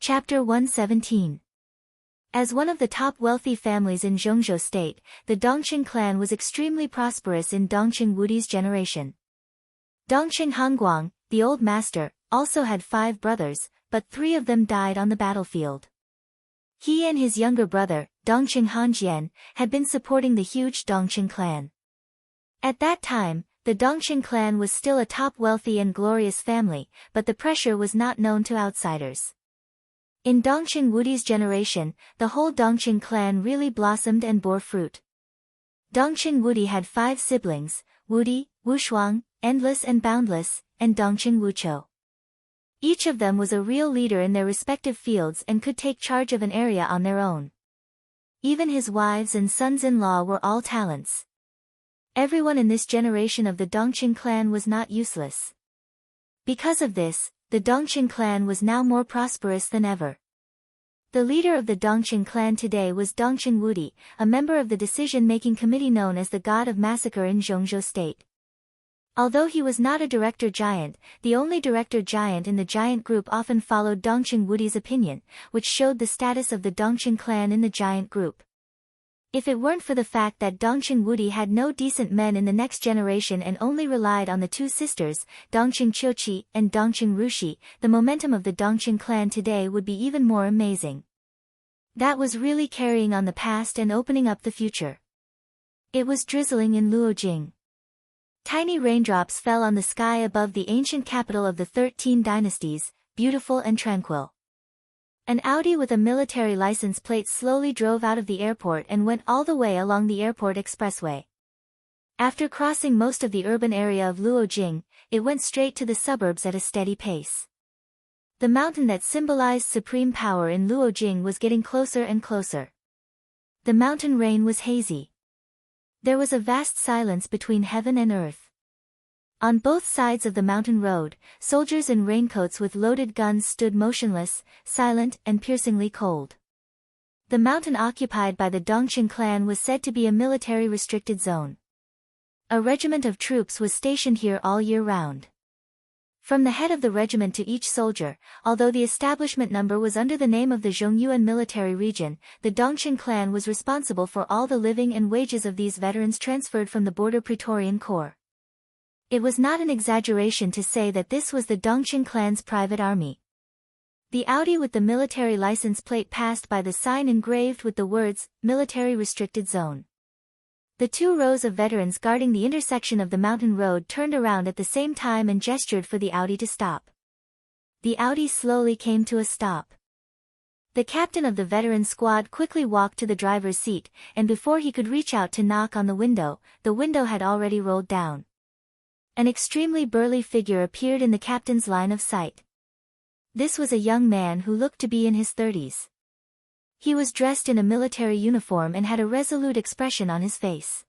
Chapter 117. As one of the top wealthy families in Zhongzhou State, the Dongqing clan was extremely prosperous in Dongqing Wudi's generation. Dongqing Hongguang, the old master, also had 5 brothers, but 3 of them died on the battlefield. He and his younger brother, Dongqing Hanjian, had been supporting the huge Dongqing clan. At that time, the Dongqing clan was still a top wealthy and glorious family, but the pressure was not known to outsiders. In Dongqing Wudi's generation, the whole Dongqing clan really blossomed and bore fruit. Dongqing Wudi had 5 siblings, Wudi, Wushuang, Endless and Boundless, and Dongqing Wuqiu. Each of them was a real leader in their respective fields and could take charge of an area on their own. Even his wives and sons-in-law were all talents. Everyone in this generation of the Dongqing clan was not useless. Because of this, the Dongqing clan was now more prosperous than ever. The leader of the Dongqing clan today was Dongqing Wudi, a member of the decision-making committee known as the God of Massacre in Zhongzhou State. Although he was not a director giant, the only director giant in the giant group often followed Dongqing Wudi's opinion, which showed the status of the Dongqing clan in the giant group. If it weren't for the fact that Dongqing Wudi had no decent men in the next generation and only relied on the 2 sisters, Dongqing Qiuqi and Dongqing Rushi, the momentum of the Dongqing clan today would be even more amazing. That was really carrying on the past and opening up the future. It was drizzling in Luojing. Tiny raindrops fell on the sky above the ancient capital of the 13 dynasties, beautiful and tranquil. An Audi with a military license plate slowly drove out of the airport and went all the way along the airport expressway. After crossing most of the urban area of Luojing, it went straight to the suburbs at a steady pace. The mountain that symbolized supreme power in Luojing was getting closer and closer. The mountain rain was hazy. There was a vast silence between heaven and earth. On both sides of the mountain road, soldiers in raincoats with loaded guns stood motionless, silent and piercingly cold. The mountain occupied by the Dongqing clan was said to be a military restricted zone. A regiment of troops was stationed here all year round. From the head of the regiment to each soldier, although the establishment number was under the name of the Zhongyuan military region, the Dongqing clan was responsible for all the living and wages of these veterans transferred from the border Praetorian Corps. It was not an exaggeration to say that this was the Dongqing clan's private army. The Audi with the military license plate passed by the sign engraved with the words, Military Restricted Zone. The 2 rows of veterans guarding the intersection of the mountain road turned around at the same time and gestured for the Audi to stop. The Audi slowly came to a stop. The captain of the veteran squad quickly walked to the driver's seat, and before he could reach out to knock on the window had already rolled down. An extremely burly figure appeared in the captain's line of sight. This was a young man who looked to be in his 30s. He was dressed in a military uniform and had a resolute expression on his face.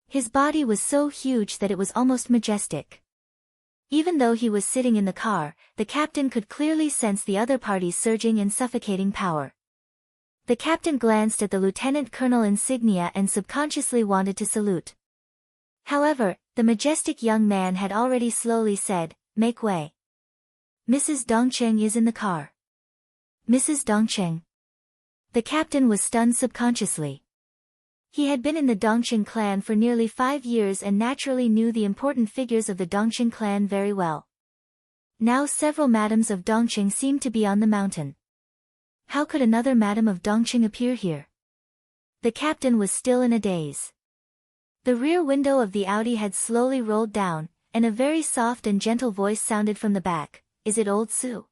His body was so huge that it was almost majestic. Even though he was sitting in the car, the captain could clearly sense the other party's surging and suffocating power. The captain glanced at the lieutenant colonel insignia and subconsciously wanted to salute. However, the majestic young man had already slowly said, "Make way. Mrs. Dongqing is in the car." Mrs. Dongqing. The captain was stunned subconsciously. He had been in the Dongqing clan for nearly 5 years and naturally knew the important figures of the Dongqing clan very well. Now several madams of Dongqing seemed to be on the mountain. How could another madam of Dongqing appear here? The captain was still in a daze. The rear window of the Audi had slowly rolled down, and a very soft and gentle voice sounded from the back, "Is it old Sue?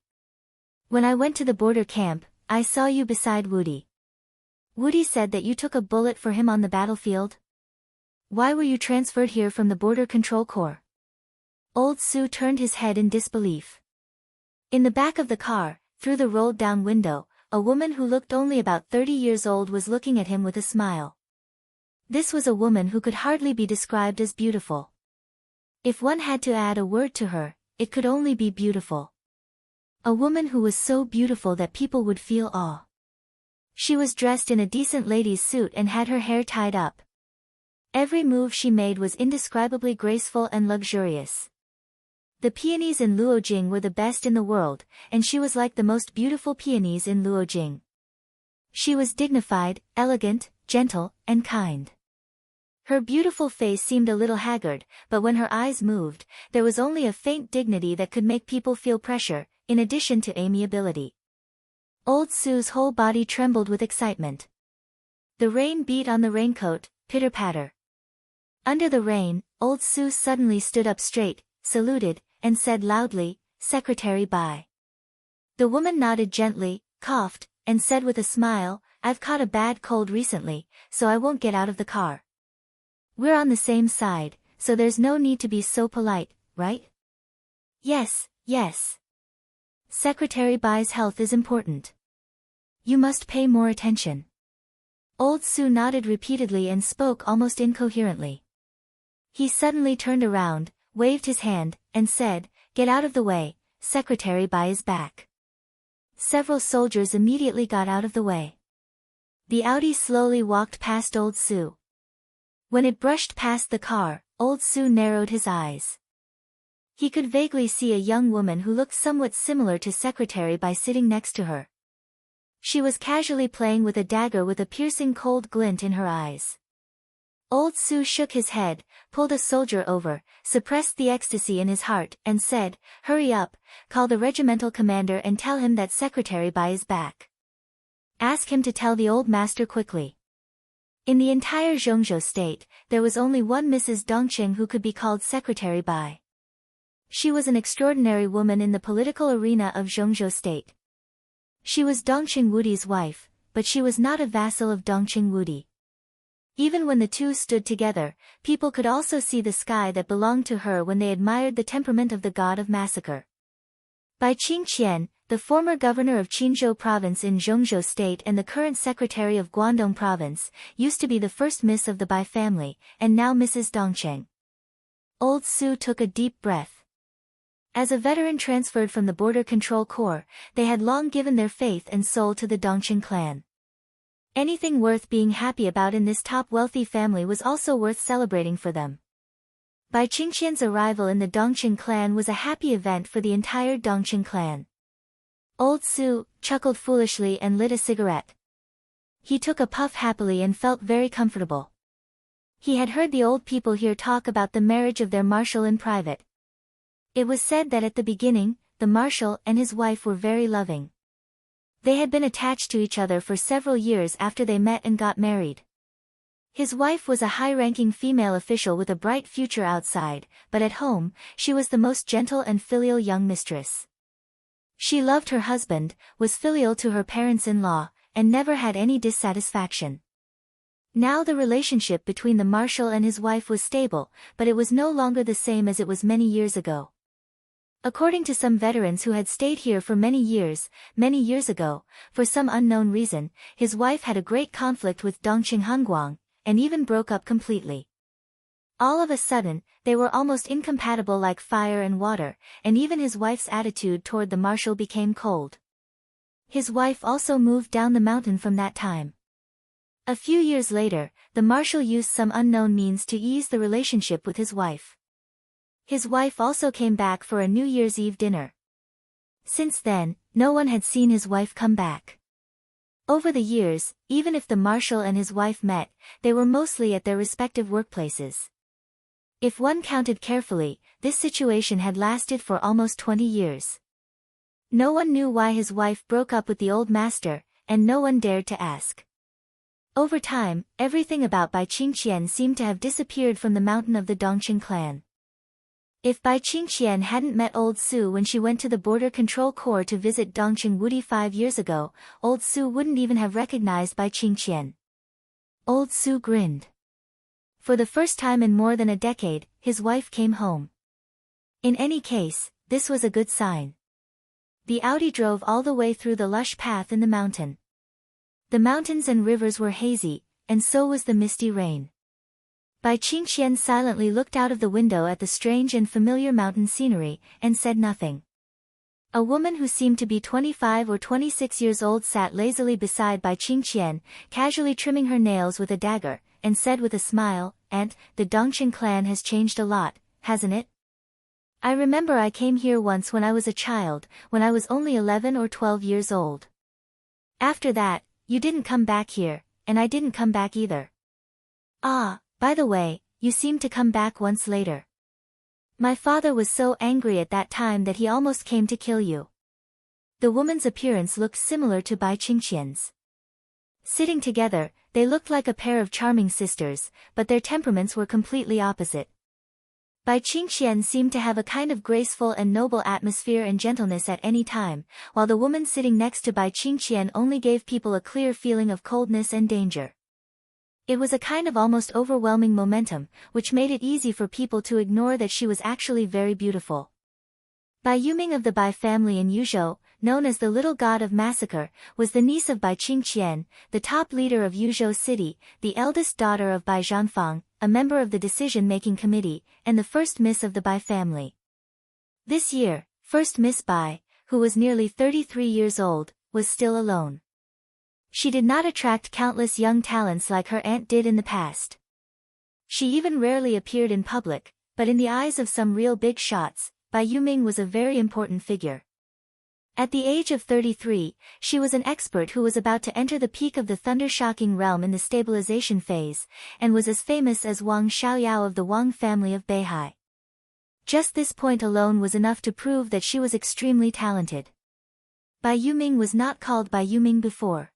When I went to the border camp, I saw you beside Wudi. Wudi said that you took a bullet for him on the battlefield? Why were you transferred here from the Border Control Corps?" Old Sue turned his head in disbelief. In the back of the car, through the rolled-down window, a woman who looked only about 30 years old was looking at him with a smile. This was a woman who could hardly be described as beautiful. If one had to add a word to her, it could only be beautiful. A woman who was so beautiful that people would feel awe. She was dressed in a decent lady's suit and had her hair tied up. Every move she made was indescribably graceful and luxurious. The peonies in Luojing were the best in the world, and she was like the most beautiful peonies in Luojing. She was dignified, elegant, gentle, and kind. Her beautiful face seemed a little haggard, but when her eyes moved, there was only a faint dignity that could make people feel pressure, in addition to amiability. Old Sue's whole body trembled with excitement. The rain beat on the raincoat, pitter-patter. Under the rain, Old Sue suddenly stood up straight, saluted, and said loudly, "Secretary Bai." The woman nodded gently, coughed, and said with a smile, "I've caught a bad cold recently, so I won't get out of the car. We're on the same side, so there's no need to be so polite, right?" "Yes, yes. Secretary Bai's health is important. You must pay more attention." Old Sue nodded repeatedly and spoke almost incoherently. He suddenly turned around, waved his hand, and said, "Get out of the way, Secretary Bai is back." Several soldiers immediately got out of the way. The Audi slowly walked past Old Sue. When it brushed past the car, Old Sue narrowed his eyes. He could vaguely see a young woman who looked somewhat similar to Secretary Bai sitting next to her. She was casually playing with a dagger with a piercing cold glint in her eyes. Old Sue shook his head, pulled a soldier over, suppressed the ecstasy in his heart, and said, "Hurry up, call the regimental commander and tell him that Secretary Bai is back. Ask him to tell the old master quickly." In the entire Zhongzhou state, there was only one Mrs. Dongqing who could be called Secretary Bai. She was an extraordinary woman in the political arena of Zhongzhou state. She was Dongqing Wudi's wife, but she was not a vassal of Dongqing Wudi. Even when the two stood together, people could also see the sky that belonged to her when they admired the temperament of the god of massacre. Bai Qingqian, the former governor of Qinzhou province in Zhongzhou state and the current secretary of Guangdong province, used to be the first miss of the Bai family, and now Mrs. Dongqing. Old Sue took a deep breath. As a veteran transferred from the Border Control Corps, they had long given their faith and soul to the Dongqing clan. Anything worth being happy about in this top wealthy family was also worth celebrating for them. Bai Qingqian's arrival in the Dongqing clan was a happy event for the entire Dongqing clan. Old Sue chuckled foolishly and lit a cigarette. He took a puff happily and felt very comfortable. He had heard the old people here talk about the marriage of their marshal in private. It was said that at the beginning, the marshal and his wife were very loving. They had been attached to each other for several years after they met and got married. His wife was a high-ranking female official with a bright future outside, but at home, she was the most gentle and filial young mistress. She loved her husband, was filial to her parents-in-law, and never had any dissatisfaction. Now the relationship between the marshal and his wife was stable, but it was no longer the same as it was many years ago. According to some veterans who had stayed here for many years ago, for some unknown reason, his wife had a great conflict with Dongqing Hongguang, and even broke up completely. All of a sudden, they were almost incompatible like fire and water, and even his wife's attitude toward the marshal became cold. His wife also moved down the mountain from that time. A few years later, the marshal used some unknown means to ease the relationship with his wife. His wife also came back for a New Year's Eve dinner. Since then, no one had seen his wife come back. Over the years, even if the marshal and his wife met, they were mostly at their respective workplaces. If one counted carefully, this situation had lasted for almost 20 years. No one knew why his wife broke up with the old master, and no one dared to ask. Over time, everything about Bai Qingqian seemed to have disappeared from the mountain of the Dongqing clan. If Bai Qingqian hadn't met Old Sue when she went to the Border Control Corps to visit Dongqing Wudi 5 years ago, Old Sue wouldn't even have recognized Bai Qingqian. Old Sue grinned. For the first time in more than a decade, his wife came home. In any case, this was a good sign. The Audi drove all the way through the lush path in the mountain. The mountains and rivers were hazy, and so was the misty rain. Bai Qingqian silently looked out of the window at the strange and familiar mountain scenery, and said nothing. A woman who seemed to be 25 or 26 years old sat lazily beside Bai Qingqian, casually trimming her nails with a dagger, and said with a smile, "Aunt, the Dongqing clan has changed a lot, hasn't it?" I remember I came here once when I was a child, when I was only 11 or 12 years old. After that, you didn't come back here, and I didn't come back either. Ah, by the way, you seemed to come back once later. My father was so angry at that time that he almost came to kill you. The woman's appearance looked similar to Bai Qingqian's. Sitting together, they looked like a pair of charming sisters, but their temperaments were completely opposite. Bai Qingqian seemed to have a kind of graceful and noble atmosphere and gentleness at any time, while the woman sitting next to Bai Qingqian only gave people a clear feeling of coldness and danger. It was a kind of almost overwhelming momentum, which made it easy for people to ignore that she was actually very beautiful. Bai Yuming of the Bai family in Yuzhou, known as the Little God of Massacre, was the niece of Bai Qingqian, the top leader of Yuzhou City, the eldest daughter of Bai Zhanfang, a member of the decision-making committee, and the first Miss of the Bai family. This year, first Miss Bai, who was nearly 33 years old, was still alone. She did not attract countless young talents like her aunt did in the past. She even rarely appeared in public, but in the eyes of some real big shots, Bai Yuming was a very important figure. At the age of 33, she was an expert who was about to enter the peak of the thunder-shocking realm in the stabilization phase, and was as famous as Wang Xiaoyao of the Wang family of Beihai. Just this point alone was enough to prove that she was extremely talented. Bai Yuming was not called Bai Yuming before.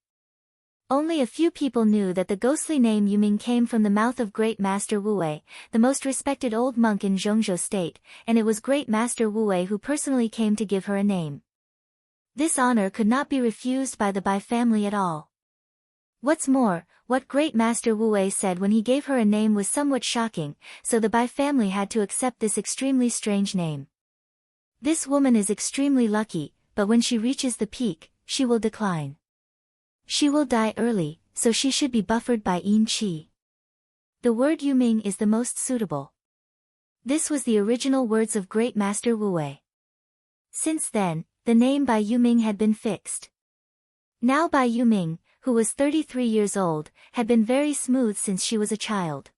Only a few people knew that the ghostly name Yuming came from the mouth of Great Master Wuwei, the most respected old monk in Zhongzhou State, and it was Great Master Wuwei who personally came to give her a name. This honor could not be refused by the Bai family at all. What's more, what Great Master Wuwei said when he gave her a name was somewhat shocking, so the Bai family had to accept this extremely strange name. This woman is extremely lucky, but when she reaches the peak, she will decline. She will die early, so she should be buffered by Yin Qi. The word Yuming is the most suitable. This was the original words of Great Master Wuwei. Since then, the name Bai Yuming had been fixed. Now Bai Yuming, who was 33 years old, had been very smooth since she was a child.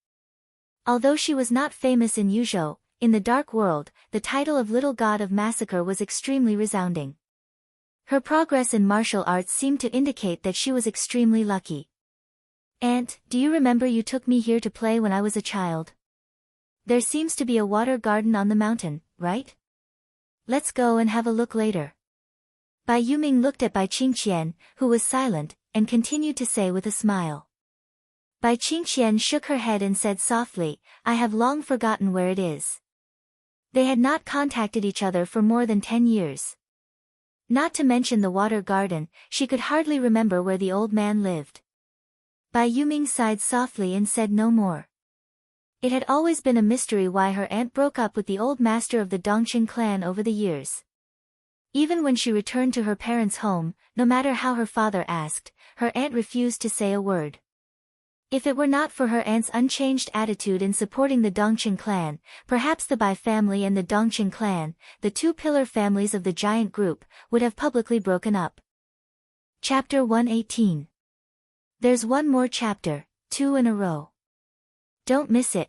Although she was not famous in Yuzhou, in the dark world, the title of Little God of Massacre was extremely resounding. Her progress in martial arts seemed to indicate that she was extremely lucky. Aunt, do you remember you took me here to play when I was a child? There seems to be a water garden on the mountain, right? Let's go and have a look later. Bai Yuming looked at Bai Qingqian, who was silent, and continued to say with a smile. Bai Qingqian shook her head and said softly, I have long forgotten where it is. They had not contacted each other for more than 10 years. Not to mention the water garden, she could hardly remember where the old man lived. Bai Yuming sighed softly and said no more. It had always been a mystery why her aunt broke up with the old master of the Dongqing clan over the years. Even when she returned to her parents' home, no matter how her father asked, her aunt refused to say a word. If it were not for her aunt's unchanged attitude in supporting the Dongqing clan, perhaps the Bai family and the Dongqing clan, the two pillar families of the giant group, would have publicly broken up. Chapter 118. There's one more chapter, 2 in a row. Don't miss it.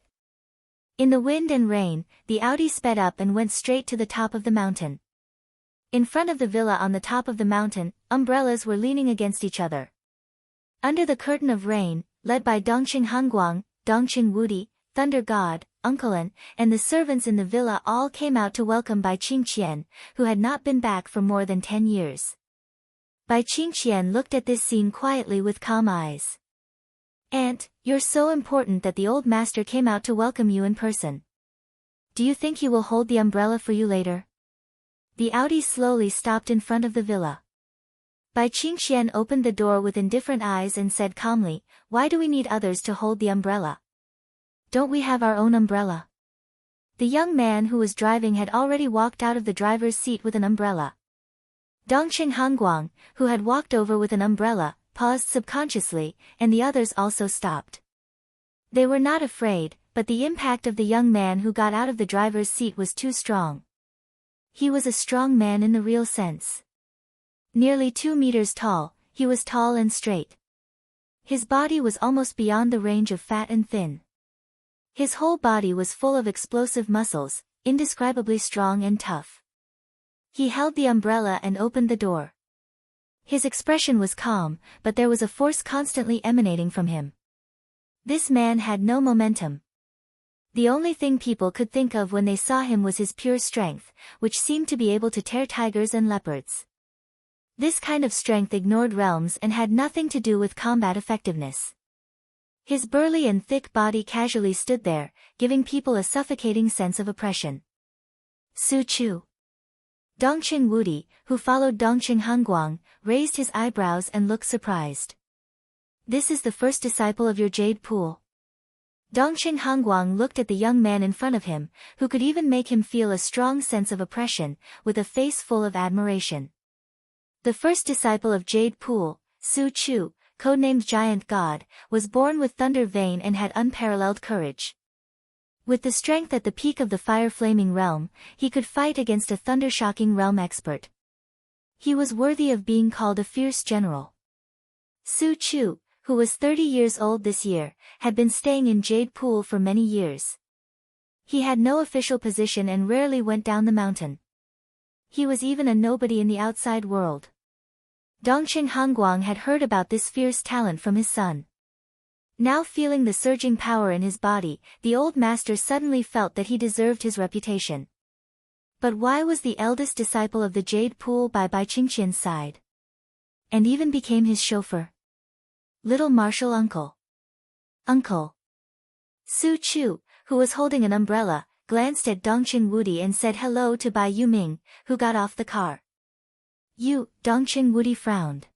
In the wind and rain, the Audi sped up and went straight to the top of the mountain. In front of the villa on the top of the mountain, umbrellas were leaning against each other. Under the curtain of rain, led by Dongqing Hanguang, Dongqing Wudi, Thunder God, Uncle An, and the servants in the villa all came out to welcome Bai Qingqian, who had not been back for more than 10 years. Bai Qingqian looked at this scene quietly with calm eyes. Aunt, you're so important that the old master came out to welcome you in person. Do you think he will hold the umbrella for you later? The Audi slowly stopped in front of the villa. Bai Qingqian opened the door with indifferent eyes and said calmly, Why do we need others to hold the umbrella? Don't we have our own umbrella? The young man who was driving had already walked out of the driver's seat with an umbrella. Dongqing Hanguang, who had walked over with an umbrella, paused subconsciously, and the others also stopped. They were not afraid, but the impact of the young man who got out of the driver's seat was too strong. He was a strong man in the real sense. Nearly 2 meters tall, he was tall and straight. His body was almost beyond the range of fat and thin. His whole body was full of explosive muscles, indescribably strong and tough. He held the umbrella and opened the door. His expression was calm, but there was a force constantly emanating from him. This man had no momentum. The only thing people could think of when they saw him was his pure strength, which seemed to be able to tear tigers and leopards. This kind of strength ignored realms and had nothing to do with combat effectiveness. His burly and thick body casually stood there, giving people a suffocating sense of oppression. Su Chu. Dongqing Wudi, who followed Dongqing Hanguang, raised his eyebrows and looked surprised. This is the first disciple of your jade pool. Dongqing Hanguang looked at the young man in front of him, who could even make him feel a strong sense of oppression, with a face full of admiration. The first disciple of Jade Pool, Su Chu, codenamed Giant God, was born with thunder vein and had unparalleled courage. With the strength at the peak of the fire-flaming realm, he could fight against a thunder-shocking realm expert. He was worthy of being called a fierce general. Su Chu, who was 30 years old this year, had been staying in Jade Pool for many years. He had no official position and rarely went down the mountain. He was even a nobody in the outside world. Dongqing Hanguang had heard about this fierce talent from his son. Now feeling the surging power in his body, the old master suddenly felt that he deserved his reputation. But why was the eldest disciple of the Jade Pool by Bai Qingqian's side? And even became his chauffeur. Little martial uncle. Uncle. Su Chu, who was holding an umbrella, glanced at Dongqing Wudi and said hello to Bai Yuming, who got off the car. Dongqing Wudi frowned.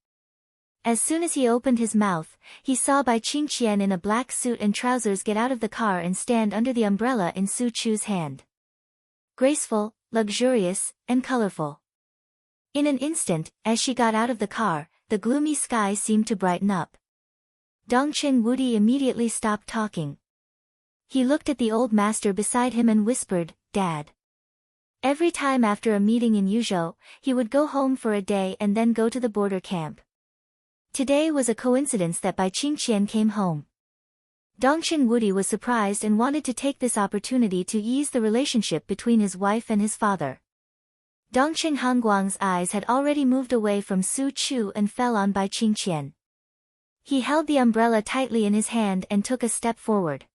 As soon as he opened his mouth, he saw Bai Qingqian in a black suit and trousers get out of the car and stand under the umbrella in Su Chu's hand. Graceful, luxurious, and colorful. In an instant, as she got out of the car, the gloomy sky seemed to brighten up. Dongqing Wudi immediately stopped talking. He looked at the old master beside him and whispered, "Dad." Every time after a meeting in Yuzhou, he would go home for a day and then go to the border camp. Today was a coincidence that Bai Qingqian came home. Dongqing Wudi was surprised and wanted to take this opportunity to ease the relationship between his wife and his father. Dongqing Hanguang's eyes had already moved away from Su Chu and fell on Bai Qingqian. He held the umbrella tightly in his hand and took a step forward.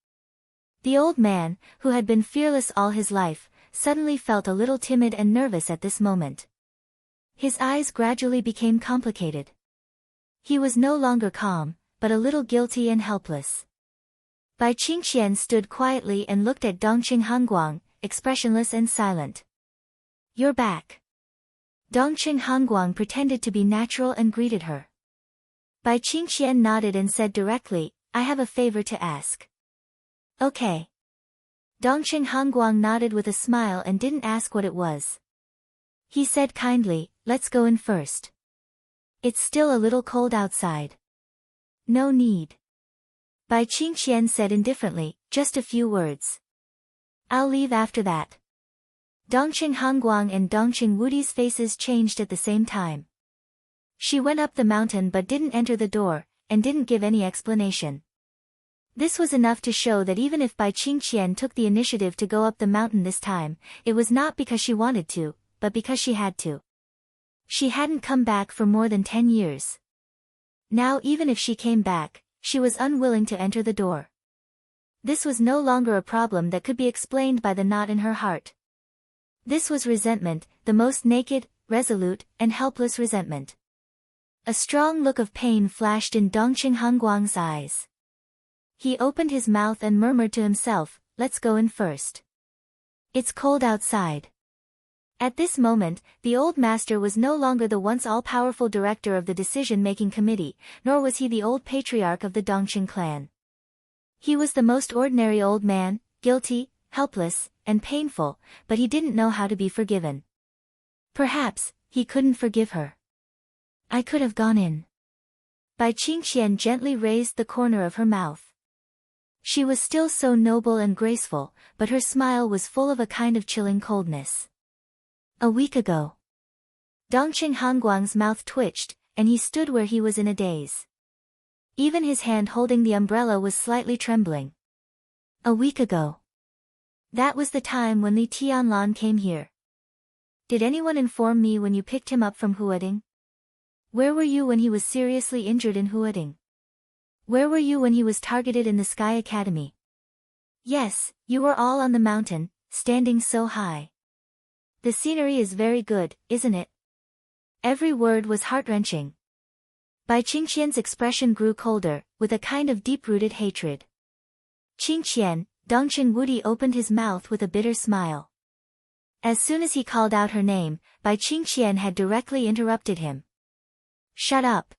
The old man, who had been fearless all his life, suddenly felt a little timid and nervous at this moment. His eyes gradually became complicated. He was no longer calm, but a little guilty and helpless. Bai Qingqian stood quietly and looked at Dongqing Hanguang, expressionless and silent. "You're back." Dongqing Hanguang pretended to be natural and greeted her. Bai Qingqian nodded and said directly, "I have a favor to ask." "Okay." Dongqing Hanguang nodded with a smile and didn't ask what it was. He said kindly, "Let's go in first. It's still a little cold outside." "No need." Bai Qingqian said indifferently, "Just a few words. I'll leave after that." Dongqing Hanguang and Dongqing Wudi's faces changed at the same time. She went up the mountain but didn't enter the door, and didn't give any explanation. This was enough to show that even if Bai Qingqian took the initiative to go up the mountain this time, it was not because she wanted to, but because she had to. She hadn't come back for more than 10 years. Now even if she came back, she was unwilling to enter the door. This was no longer a problem that could be explained by the knot in her heart. This was resentment, the most naked, resolute, and helpless resentment. A strong look of pain flashed in Dongqing Hanguang's eyes. He opened his mouth and murmured to himself, "Let's go in first. It's cold outside." At this moment, the old master was no longer the once all-powerful director of the decision-making committee, nor was he the old patriarch of the Dongqing clan. He was the most ordinary old man, guilty, helpless, and painful, but he didn't know how to be forgiven. Perhaps, he couldn't forgive her. "I could have gone in." Bai Qingqian gently raised the corner of her mouth. She was still so noble and graceful, but her smile was full of a kind of chilling coldness. "A week ago." Dongqing Hanguang's mouth twitched, and he stood where he was in a daze. Even his hand holding the umbrella was slightly trembling. "A week ago." That was the time when Li Tianlan came here. Did anyone inform me when you picked him up from Huading? Where were you when he was seriously injured in Huading? Where were you when he was targeted in the Sky Academy? Yes, you were all on the mountain, standing so high. The scenery is very good, isn't it? Every word was heart-wrenching. Bai Qingqian's expression grew colder, with a kind of deep-rooted hatred. Qingqian, Dongchen Wudi opened his mouth with a bitter smile. As soon as he called out her name, Bai Qingqian had directly interrupted him. Shut up.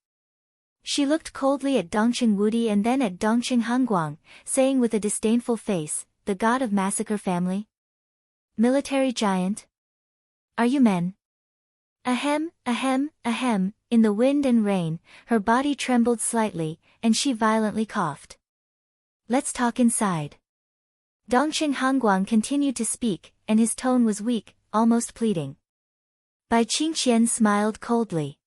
She looked coldly at Dongchen Wudi and then at Dongchen Hanguang, saying with a disdainful face, the god of massacre family? Military giant? Are you men? Ahem, ahem, ahem, in the wind and rain, her body trembled slightly, and she violently coughed. Let's talk inside. Dongchen Hanguang continued to speak, and his tone was weak, almost pleading. Bai Qingqian smiled coldly.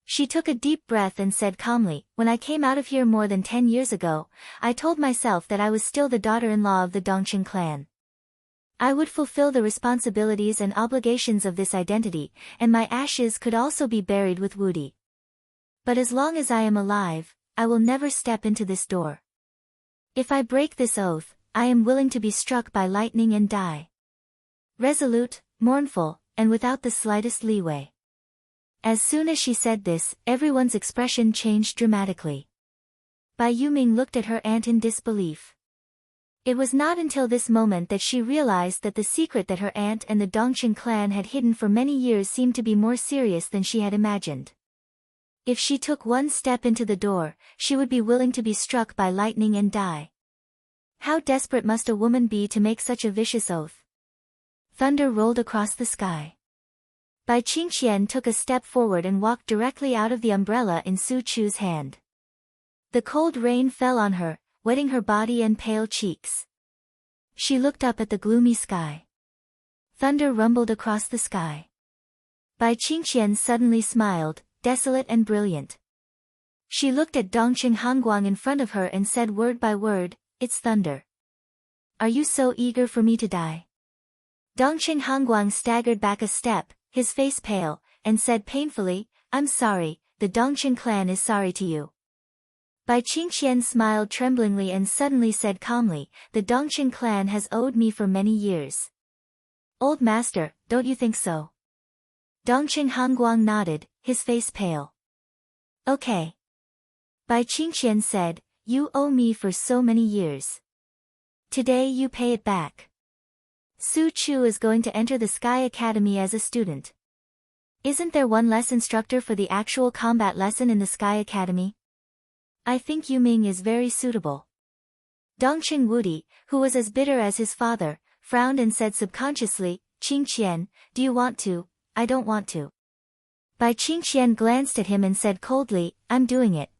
She took a deep breath and said calmly, when I came out of here more than 10 years ago, I told myself that I was still the daughter-in-law of the Dongchen clan. I would fulfill the responsibilities and obligations of this identity, and my ashes could also be buried with Wudi. But as long as I am alive, I will never step into this door. If I break this oath, I am willing to be struck by lightning and die. Resolute, mournful, and without the slightest leeway. As soon as she said this, everyone's expression changed dramatically. Bai Yuming looked at her aunt in disbelief. It was not until this moment that she realized that the secret that her aunt and the Dongchen clan had hidden for many years seemed to be more serious than she had imagined. If she took one step into the door, she would be willing to be struck by lightning and die. How desperate must a woman be to make such a vicious oath? Thunder rolled across the sky. Bai Qingqian took a step forward and walked directly out of the umbrella in Su Chu's hand. The cold rain fell on her, wetting her body and pale cheeks. She looked up at the gloomy sky. Thunder rumbled across the sky. Bai Qingqian suddenly smiled, desolate and brilliant. She looked at Dongchen Hanguang in front of her and said word by word, "It's thunder. Are you so eager for me to die?" Dongchen Hanguang staggered back a step, his face pale, and said painfully, "I'm sorry, the Dongchen clan is sorry to you." Bai Qingqian smiled tremblingly and suddenly said calmly, "The Dongchen clan has owed me for many years." "Old master, don't you think so?" Dongchen Hanguang nodded, his face pale. "Okay." Bai Qingqian said, "You owe me for so many years. Today you pay it back." Su Chu is going to enter the Sky Academy as a student. Isn't there one less instructor for the actual combat lesson in the Sky Academy? I think Yuming is very suitable. Dongchen Wudi, who was as bitter as his father, frowned and said subconsciously, "Qingqian, do you want to?" "I don't want to." Bai Qingqian glanced at him and said coldly, "I'm doing it.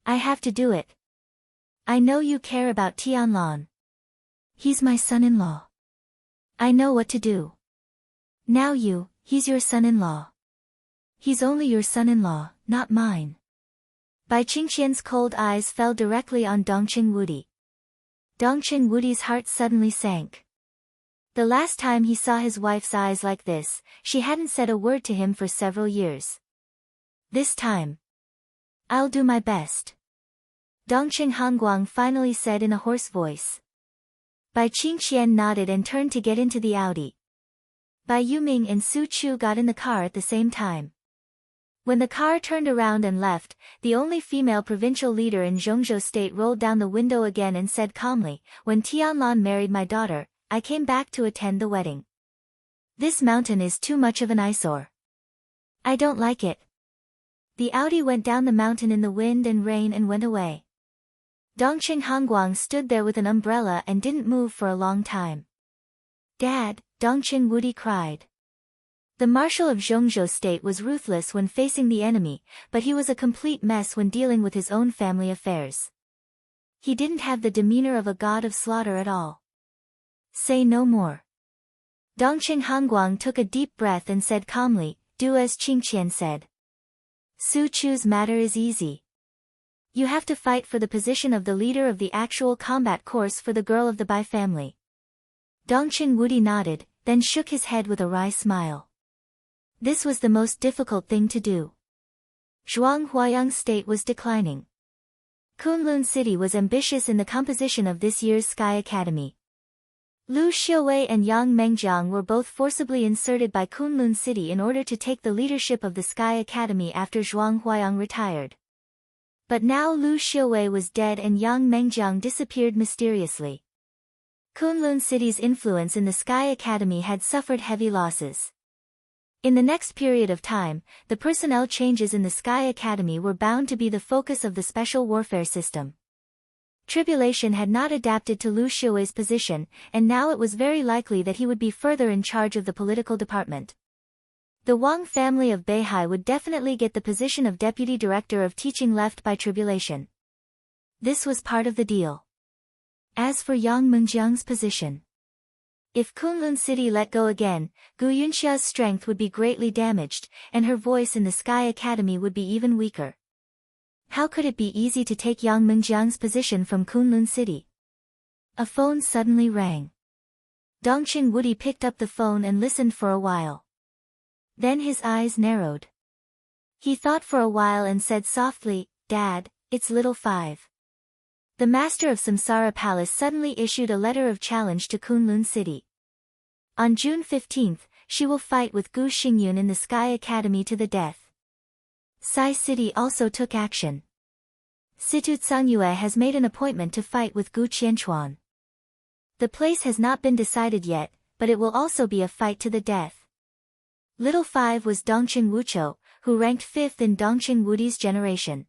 I have to do it. I know you care about Tianlan. He's my son-in-law. I know what to do. Now he's your son-in-law. He's only your son-in-law, not mine." Bai Qingqian's cold eyes fell directly on Dongchen Wudi. Dongchen Wudi's heart suddenly sank. The last time he saw his wife's eyes like this, she hadn't said a word to him for several years. This time, "I'll do my best," Dongchen Hanguang finally said in a hoarse voice. Bai Qingqian nodded and turned to get into the Audi. Bai Yuming and Su Chu got in the car at the same time. When the car turned around and left, the only female provincial leader in Zhongzhou state rolled down the window again and said calmly, "When Tianlan married my daughter, I came back to attend the wedding. This mountain is too much of an eyesore. I don't like it." The Audi went down the mountain in the wind and rain and went away. Dongchen Hanguang stood there with an umbrella and didn't move for a long time. "Dad," Dongchen Wudi cried. The marshal of Zhongzhou state was ruthless when facing the enemy, but he was a complete mess when dealing with his own family affairs. He didn't have the demeanor of a god of slaughter at all. "Say no more." Dongchen Hanguang took a deep breath and said calmly, "Do as Qingqian said. Su Chu's matter is easy. You have to fight for the position of the leader of the actual combat course for the girl of the Bai family. Dongchen Wudi nodded, then shook his head with a wry smile. This was the most difficult thing to do. Zhuanghuayang's state was declining. Kunlun City was ambitious in the composition of this year's Sky Academy. Lu Xiuwei and Yang Mengjiang were both forcibly inserted by Kunlun City in order to take the leadership of the Sky Academy after Zhuanghuayang retired. But now Lu Xiuwei was dead and Yang Mengjiang disappeared mysteriously. Kunlun City's influence in the Sky Academy had suffered heavy losses. In the next period of time, the personnel changes in the Sky Academy were bound to be the focus of the special warfare system. Tribulation had not adapted to Lu Xiuwei's position, and now it was very likely that he would be further in charge of the political department. The Wang family of Beihai would definitely get the position of deputy director of teaching left by Tribulation. This was part of the deal. As for Yang Mengjiang's position, if Kunlun City let go again, Gu Yunxia's strength would be greatly damaged, and her voice in the Sky Academy would be even weaker. How could it be easy to take Yang Mengjiang's position from Kunlun City? A phone suddenly rang. Dongchen Wudi picked up the phone and listened for a while. Then his eyes narrowed. He thought for a while and said softly, "Dad, it's little Five." The master of Samsara Palace suddenly issued a letter of challenge to Kunlun City. On June 15th, she will fight with Gu Xingyun in the Sky Academy to the death. Sai City also took action. Situ Tsangyue has made an appointment to fight with Gu Qianchuan. The place has not been decided yet, but it will also be a fight to the death. Little Five was Dongchen Wuchou, who ranked 5th in Dongchen Wudi's generation.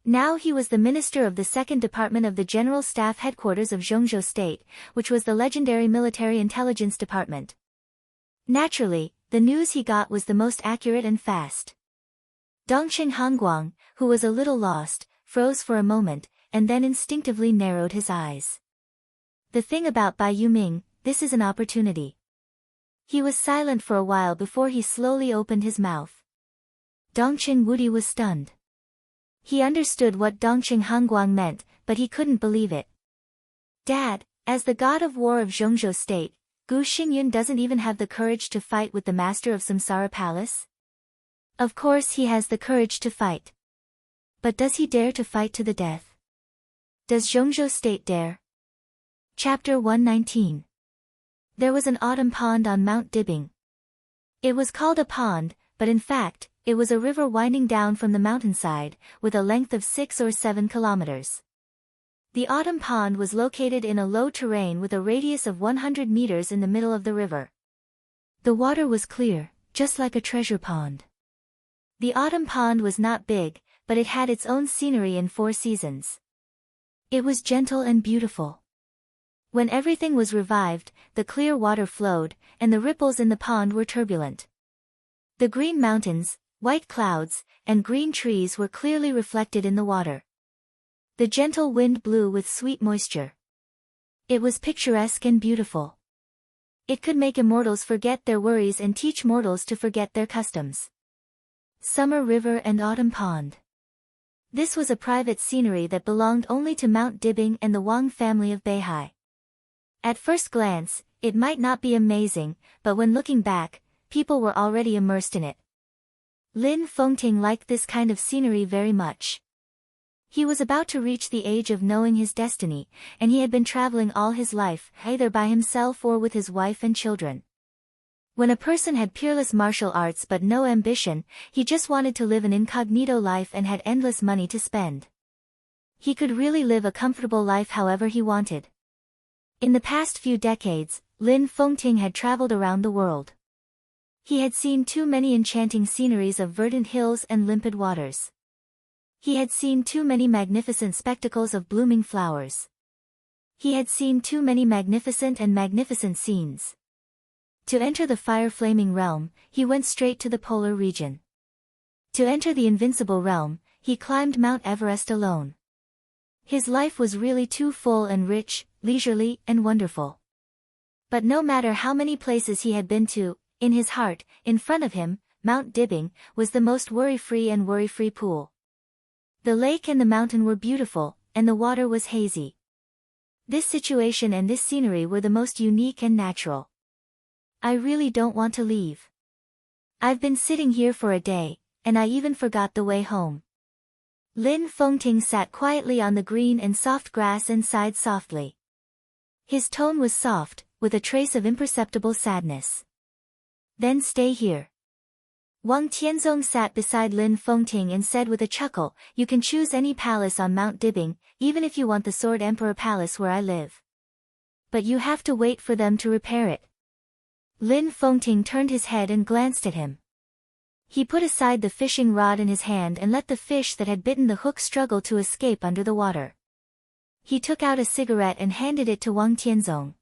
Now he was the minister of the 2nd Department of the General Staff Headquarters of Zhongzhou State, which was the legendary military intelligence department. Naturally, the news he got was the most accurate and fast. Dongchen Hongguang, who was a little lost, froze for a moment, and then instinctively narrowed his eyes. The thing about Bai Yuming, this is an opportunity. He was silent for a while before he slowly opened his mouth. Dongchen Wudi was stunned. He understood what Dongchen Hongguang meant, but he couldn't believe it. Dad, as the god of war of Zhongzhou State, Gu Xingyun doesn't even have the courage to fight with the master of Samsara Palace? Of course he has the courage to fight. But does he dare to fight to the death? Does Zhongzhou State dare? Chapter 119. There was an autumn pond on Mount Dibing. It was called a pond, but in fact, it was a river winding down from the mountainside, with a length of 6 or 7 kilometers. The autumn pond was located in a low terrain with a radius of 100 meters in the middle of the river. The water was clear, just like a treasure pond. The autumn pond was not big, but it had its own scenery in 4 seasons. It was gentle and beautiful. When everything was revived, the clear water flowed, and the ripples in the pond were turbulent. The green mountains, white clouds, and green trees were clearly reflected in the water. The gentle wind blew with sweet moisture. It was picturesque and beautiful. It could make immortals forget their worries and teach mortals to forget their customs. Summer River and Autumn Pond. This was a private scenery that belonged only to Mount Dibing and the Wang family of Beihai. At first glance, it might not be amazing, but when looking back, people were already immersed in it. Lin Fengting liked this kind of scenery very much. He was about to reach the age of knowing his destiny, and he had been traveling all his life, either by himself or with his wife and children. When a person had peerless martial arts but no ambition, he just wanted to live an incognito life and had endless money to spend. He could really live a comfortable life however he wanted. In the past few decades, Lin Fengting had traveled around the world. He had seen too many enchanting sceneries of verdant hills and limpid waters. He had seen too many magnificent spectacles of blooming flowers. He had seen too many magnificent scenes. To enter the fire-flaming realm, he went straight to the polar region. To enter the invincible realm, he climbed Mount Everest alone. His life was really too full and rich, leisurely and wonderful. But no matter how many places he had been to, in his heart, in front of him, Mount Dibing, was the most worry-free and worry-free pool. The lake and the mountain were beautiful, and the water was hazy. This situation and this scenery were the most unique and natural. I really don't want to leave. I've been sitting here for a day, and I even forgot the way home. Lin Fengting sat quietly on the green and soft grass and sighed softly. His tone was soft, with a trace of imperceptible sadness. Then stay here. Wang Tianzong sat beside Lin Fengting and said with a chuckle, you can choose any palace on Mount Dibing, even if you want the Sword Emperor Palace where I live. But you have to wait for them to repair it. Lin Fengting turned his head and glanced at him. He put aside the fishing rod in his hand and let the fish that had bitten the hook struggle to escape under the water. He took out a cigarette and handed it to Wang Tianzong.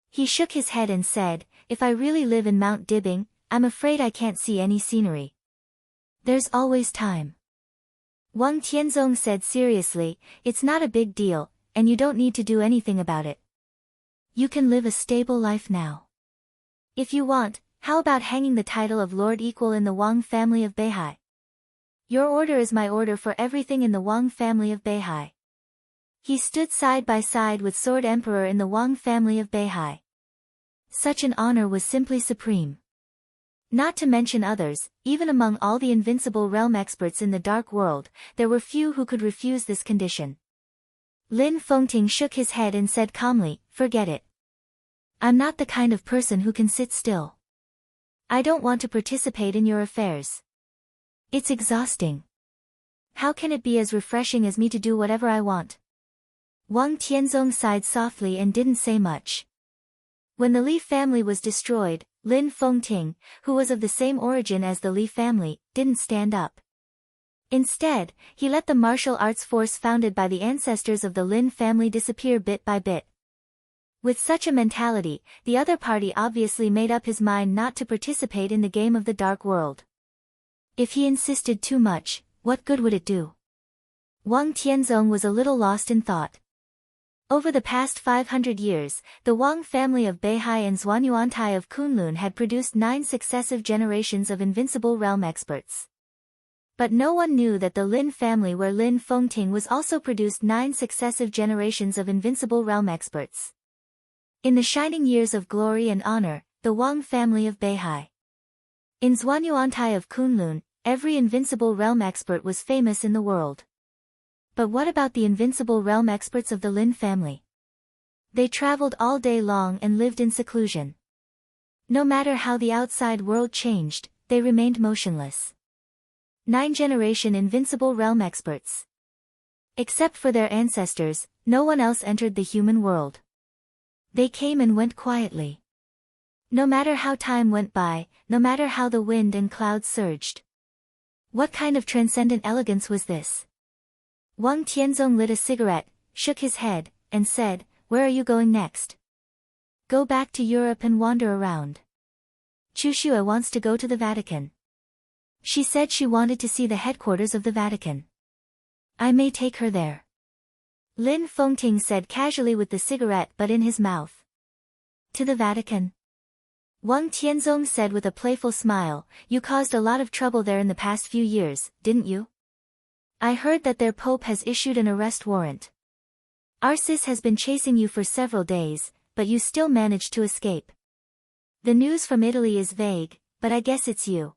He shook his head and said, if I really live in Mount Dibing, I'm afraid I can't see any scenery. There's always time. Wang Tianzong said seriously, it's not a big deal, and you don't need to do anything about it. You can live a stable life now. If you want, how about hanging the title of Lord Equal in the Wang family of Beihai? Your order is my order for everything in the Wang family of Beihai. He stood side by side with Sword Emperor in the Wang family of Beihai. Such an honor was simply supreme. Not to mention others, even among all the invincible realm experts in the Dark World, there were few who could refuse this condition. Lin Fengting shook his head and said calmly, forget it. I'm not the kind of person who can sit still. I don't want to participate in your affairs. It's exhausting. How can it be as refreshing as me to do whatever I want? Wang Tianzong sighed softly and didn't say much. When the Li family was destroyed, Lin Fengting, who was of the same origin as the Li family, didn't stand up. Instead, he let the martial arts force founded by the ancestors of the Lin family disappear bit by bit. With such a mentality, the other party obviously made up his mind not to participate in the game of the Dark World. If he insisted too much, what good would it do? Wang Tianzong was a little lost in thought. Over the past 500 years, the Wang family of Beihai and Zhuanyuantai of Kunlun had produced 9 successive generations of invincible realm experts. But no one knew that the Lin family where Lin Fengting was also produced 9 successive generations of invincible realm experts. In the shining years of glory and honor, the Wang family of Beihai. In Zhuanyuantai of Kunlun, every invincible realm expert was famous in the world. But what about the invincible realm experts of the Lin family? They traveled all day long and lived in seclusion. No matter how the outside world changed, they remained motionless. 9-generation invincible realm experts. Except for their ancestors, no one else entered the human world. They came and went quietly. No matter how time went by, no matter how the wind and clouds surged. What kind of transcendent elegance was this? Wang Tianzong lit a cigarette, shook his head, and said, where are you going next? Go back to Europe and wander around. Chu Xue wants to go to the Vatican. She said she wanted to see the headquarters of the Vatican. I may take her there. Lin Fengting said casually with the cigarette but in his mouth. To the Vatican? Wang Tianzong said with a playful smile, you caused a lot of trouble there in the past few years, didn't you? I heard that their Pope has issued an arrest warrant. Arsis has been chasing you for several days, but you still managed to escape. The news from Italy is vague, but I guess it's you.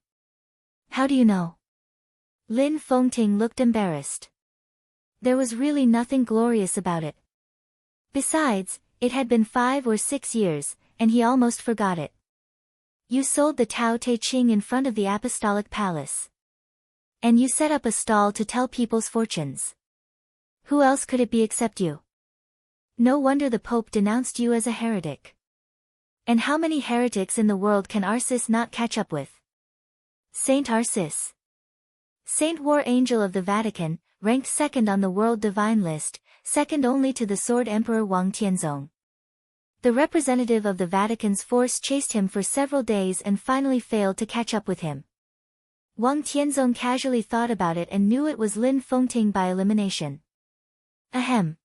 How do you know? Lin Fengting looked embarrassed. There was really nothing glorious about it. Besides, it had been 5 or 6 years, and he almost forgot it. You sold the Tao Te Ching in front of the Apostolic Palace. And you set up a stall to tell people's fortunes. Who else could it be except you? No wonder the Pope denounced you as a heretic. And how many heretics in the world can Arsis not catch up with? Saint Arsis. Saint War Angel of the Vatican, ranked second on the World Divine List, second only to the Sword Emperor Wang Tianzong. The representative of the Vatican's force chased him for several days and finally failed to catch up with him. Wang Tianzong casually thought about it and knew it was Lin Fengting by elimination. Ahem.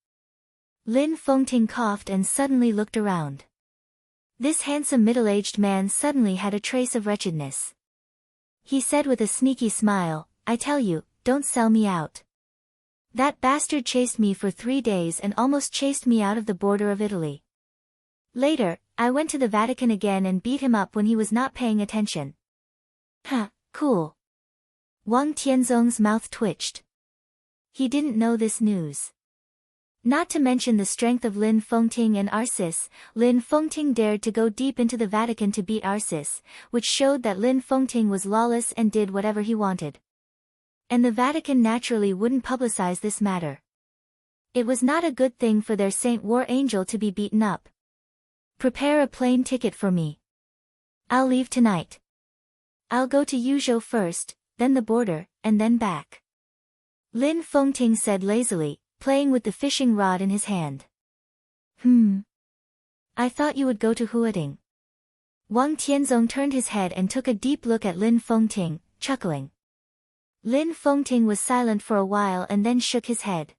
Lin Fengting coughed and suddenly looked around. This handsome middle-aged man suddenly had a trace of wretchedness. He said with a sneaky smile, I tell you, don't sell me out. That bastard chased me for 3 days and almost chased me out of the border of Italy. Later, I went to the Vatican again and beat him up when he was not paying attention. Huh, cool. Wang Tianzong's mouth twitched. He didn't know this news. Not to mention the strength of Lin Fengting and Arcis, Lin Fengting dared to go deep into the Vatican to beat Arcis, which showed that Lin Fengting was lawless and did whatever he wanted. And the Vatican naturally wouldn't publicize this matter. It was not a good thing for their Saint War Angel to be beaten up. Prepare a plane ticket for me. I'll leave tonight. I'll go to Yuzhou first, then the border, and then back. Lin Fengting said lazily, playing with the fishing rod in his hand. I thought you would go to Huading. Wang Tianzong turned his head and took a deep look at Lin Fengting, chuckling. Lin Fengting was silent for a while and then shook his head.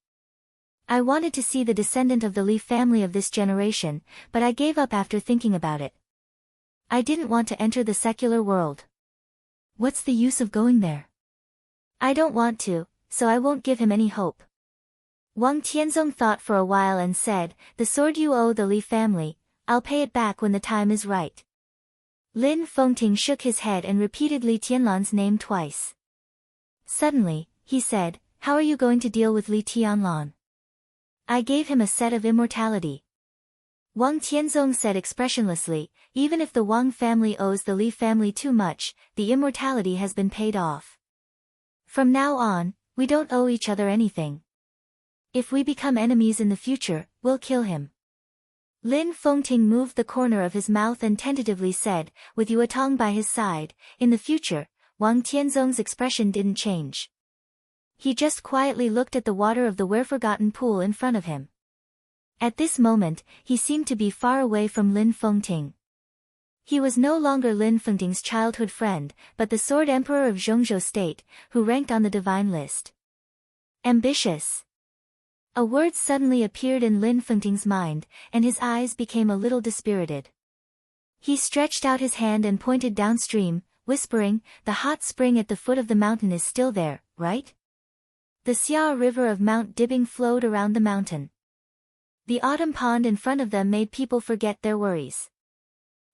I wanted to see the descendant of the Li family of this generation, but I gave up after thinking about it. I didn't want to enter the secular world. What's the use of going there? I don't want to, so I won't give him any hope. Wang Tianzong thought for a while and said, the sword you owe the Li family, I'll pay it back when the time is right. Lin Fengting shook his head and repeated Li Tianlan's name twice. Suddenly, he said, how are you going to deal with Li Tianlan? I gave him a set of immortality. Wang Tianzong said expressionlessly, even if the Wang family owes the Li family too much, the immortality has been paid off. From now on, we don't owe each other anything. If we become enemies in the future, we'll kill him. Lin Fengting moved the corner of his mouth and tentatively said, with Yuetong by his side, in the future. Wang Tianzong's expression didn't change. He just quietly looked at the water of the where-forgotten pool in front of him. At this moment, he seemed to be far away from Lin Fengting. He was no longer Lin Fengting's childhood friend, but the Sword Emperor of Zhongzhou State, who ranked on the divine list. Ambitious. A word suddenly appeared in Lin Fengting's mind, and his eyes became a little dispirited. He stretched out his hand and pointed downstream, whispering, the hot spring at the foot of the mountain is still there, right? The Xia River of Mount Dibing flowed around the mountain. The autumn pond in front of them made people forget their worries.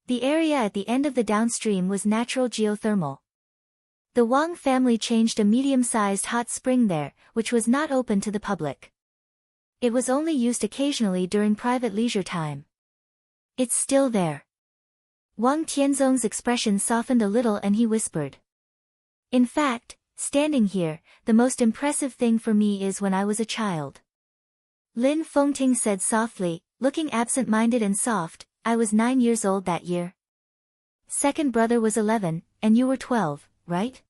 The area at the end of the downstream was natural geothermal. The Wang family changed a medium-sized hot spring there, which was not open to the public. It was only used occasionally during private leisure time. It's still there. Wang Tianzong's expression softened a little and he whispered. In fact, standing here, the most impressive thing for me is when I was a child. Lin Fengting said softly, looking absent-minded and soft, I was 9 years old that year. Second brother was 11, and you were 12, right?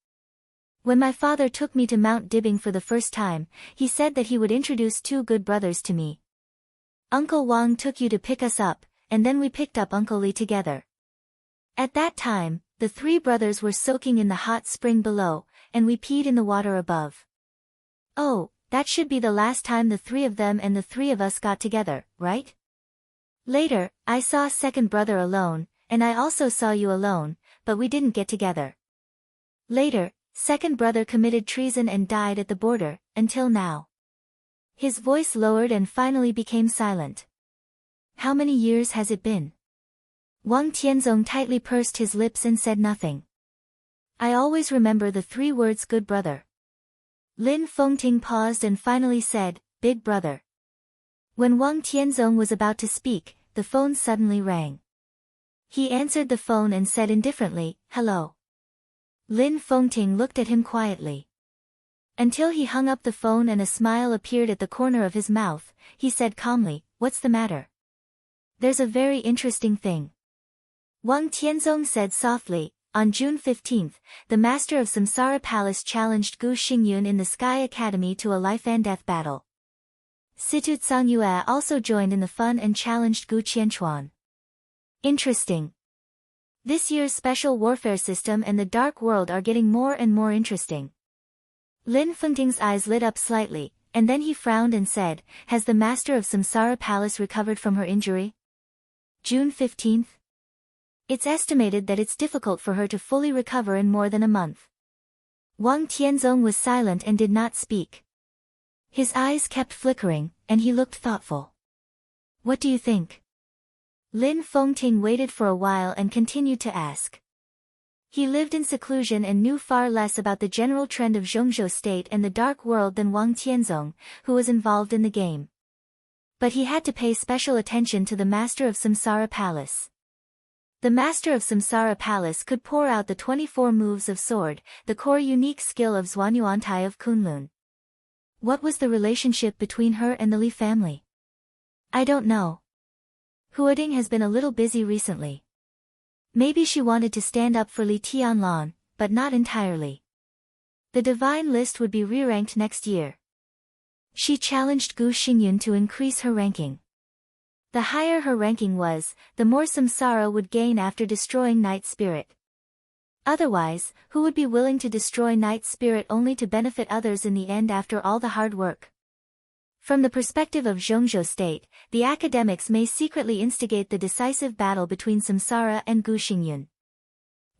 When my father took me to Mount Dibing for the first time, he said that he would introduce 2 good brothers to me. Uncle Wang took you to pick us up, and then we picked up Uncle Li together. At that time, the 3 brothers were soaking in the hot spring below, and we peed in the water above. Oh, that should be the last time the 3 of them and the 3 of us got together, right? Later, I saw second brother alone, and I also saw you alone, but we didn't get together. Later, second brother committed treason and died at the border, until now. His voice lowered and finally became silent. How many years has it been? Wang Tianzong tightly pursed his lips and said nothing. I always remember the 3 words good brother. Lin Fengting paused and finally said, big brother. When Wang Tianzong was about to speak, the phone suddenly rang. He answered the phone and said indifferently, hello. Lin Fengting looked at him quietly. Until he hung up the phone and a smile appeared at the corner of his mouth, he said calmly, what's the matter? There's a very interesting thing. Wang Tianzong said softly, on June 15th, the master of Samsara Palace challenged Gu Xingyun in the Sky Academy to a life-and-death battle. Situ Cangyue also joined in the fun and challenged Gu Qianchuan. Interesting. This year's special warfare system and the Dark World are getting more and more interesting. Lin Fengting's eyes lit up slightly, and then he frowned and said, has the master of Samsara Palace recovered from her injury? June 15th? It's estimated that it's difficult for her to fully recover in more than a month. Wang Tianzong was silent and did not speak. His eyes kept flickering, and he looked thoughtful. What do you think? Lin Fengting waited for a while and continued to ask. He lived in seclusion and knew far less about the general trend of Zhongzhou State and the dark world than Wang Tianzong, who was involved in the game. But he had to pay special attention to the Master of Samsara Palace. The Master of Samsara Palace could pour out the 24 moves of sword, the core unique skill of Zhuanyuantai of Kunlun. What was the relationship between her and the Li family? I don't know. Huading has been a little busy recently. Maybe she wanted to stand up for Li Tianlan, but not entirely. The divine list would be re-ranked next year. She challenged Gu Xingyun to increase her ranking. The higher her ranking was, the more samsara would gain after destroying Night Spirit. Otherwise, who would be willing to destroy Night Spirit only to benefit others in the end after all the hard work? From the perspective of Zhongzhou State, the academics may secretly instigate the decisive battle between Samsara and Gu Xingyun.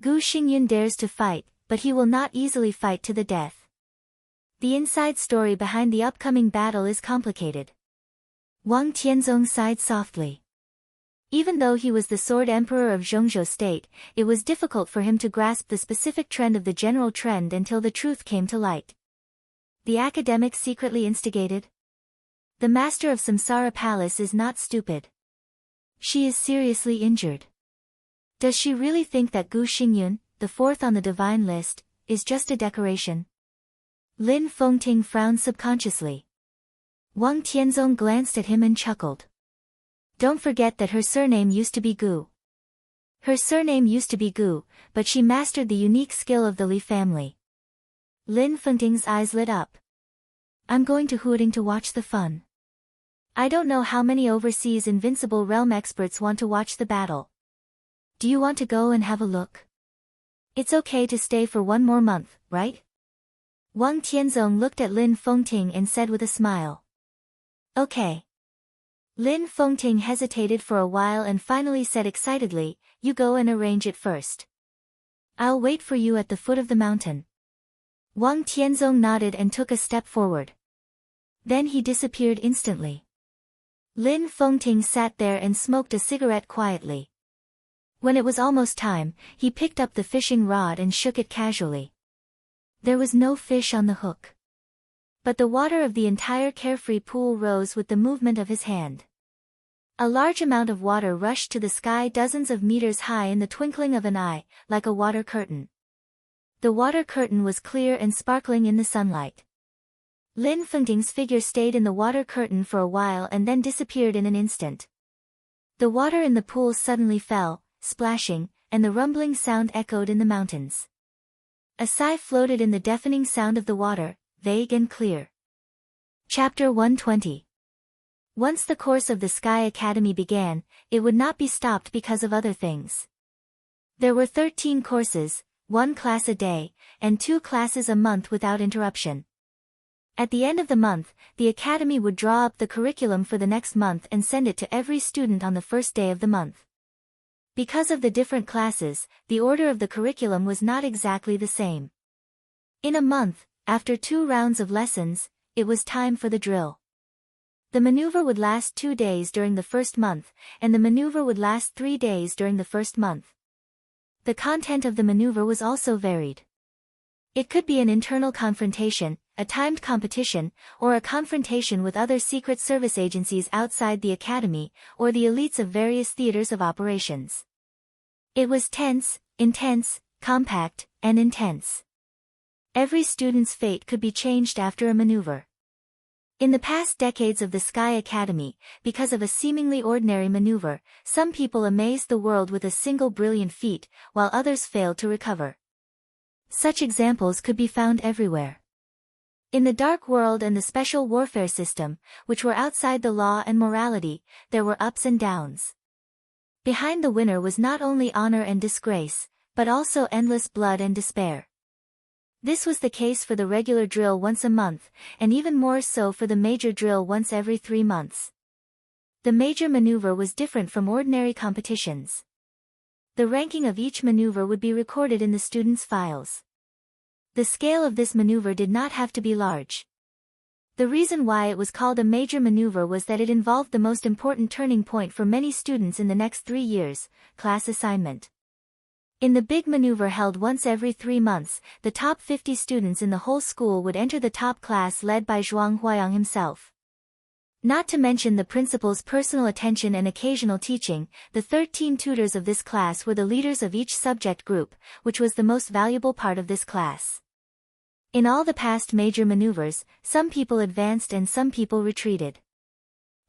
Gu Xingyun dares to fight, but he will not easily fight to the death. The inside story behind the upcoming battle is complicated. Wang Tianzong sighed softly. Even though he was the Sword Emperor of Zhongzhou State, it was difficult for him to grasp the specific trend of the general trend until the truth came to light. The academics secretly instigated? The Master of Samsara Palace is not stupid. She is seriously injured. Does she really think that Gu Xingyun, the fourth on the divine list, is just a decoration? Lin Fengting frowned subconsciously. Wang Tianzong glanced at him and chuckled. Don't forget that her surname used to be Gu. Her surname used to be Gu, but she mastered the unique skill of the Li family. Lin Fengting's eyes lit up. I'm going to Huading to watch the fun. I don't know how many overseas Invincible Realm experts want to watch the battle. Do you want to go and have a look? It's okay to stay for one more month, right? Wang Tianzong looked at Lin Fengting and said with a smile. Okay. Lin Fengting hesitated for a while and finally said excitedly, you go and arrange it first. I'll wait for you at the foot of the mountain. Wang Tianzong nodded and took a step forward. Then he disappeared instantly. Lin Fengting sat there and smoked a cigarette quietly. When it was almost time, he picked up the fishing rod and shook it casually. There was no fish on the hook. But the water of the entire carefree pool rose with the movement of his hand. A large amount of water rushed to the sky dozens of meters high in the twinkling of an eye, like a water curtain. The water curtain was clear and sparkling in the sunlight. Lin Fengting's figure stayed in the water curtain for a while and then disappeared in an instant. The water in the pool suddenly fell, splashing, and the rumbling sound echoed in the mountains. A sigh floated in the deafening sound of the water, vague and clear. Chapter 120. Once the course of the Sky Academy began, it would not be stopped because of other things. There were 13 courses, 1 class a day, and 2 classes a month without interruption. At the end of the month, the Academy would draw up the curriculum for the next month and send it to every student on the first day of the month. Because of the different classes, the order of the curriculum was not exactly the same. In a month, after 2 rounds of lessons, it was time for the drill. The maneuver would last 2 days during the first month, and the maneuver would last 3 days during the first month. The content of the maneuver was also varied. It could be an internal confrontation, a timed competition, or a confrontation with other secret service agencies outside the academy, or the elites of various theaters of operations. It was tense, intense, compact, and intense. Every student's fate could be changed after a maneuver. In the past decades of the Sky Academy, because of a seemingly ordinary maneuver, some people amazed the world with a single brilliant feat, while others failed to recover. Such examples could be found everywhere. In the Dark World and the Special Warfare System, which were outside the law and morality, there were ups and downs. Behind the winner was not only honor and disgrace, but also endless blood and despair. This was the case for the regular drill once a month, and even more so for the major drill once every 3 months. The major maneuver was different from ordinary competitions. The ranking of each maneuver would be recorded in the students' files. The scale of this maneuver did not have to be large. The reason why it was called a major maneuver was that it involved the most important turning point for many students in the next 3 years, class assignment. In the big maneuver held once every 3 months, the top 50 students in the whole school would enter the top class led by Zhuang Huayang himself. Not to mention the principal's personal attention and occasional teaching, the 13 tutors of this class were the leaders of each subject group, which was the most valuable part of this class. In all the past major maneuvers, some people advanced and some people retreated.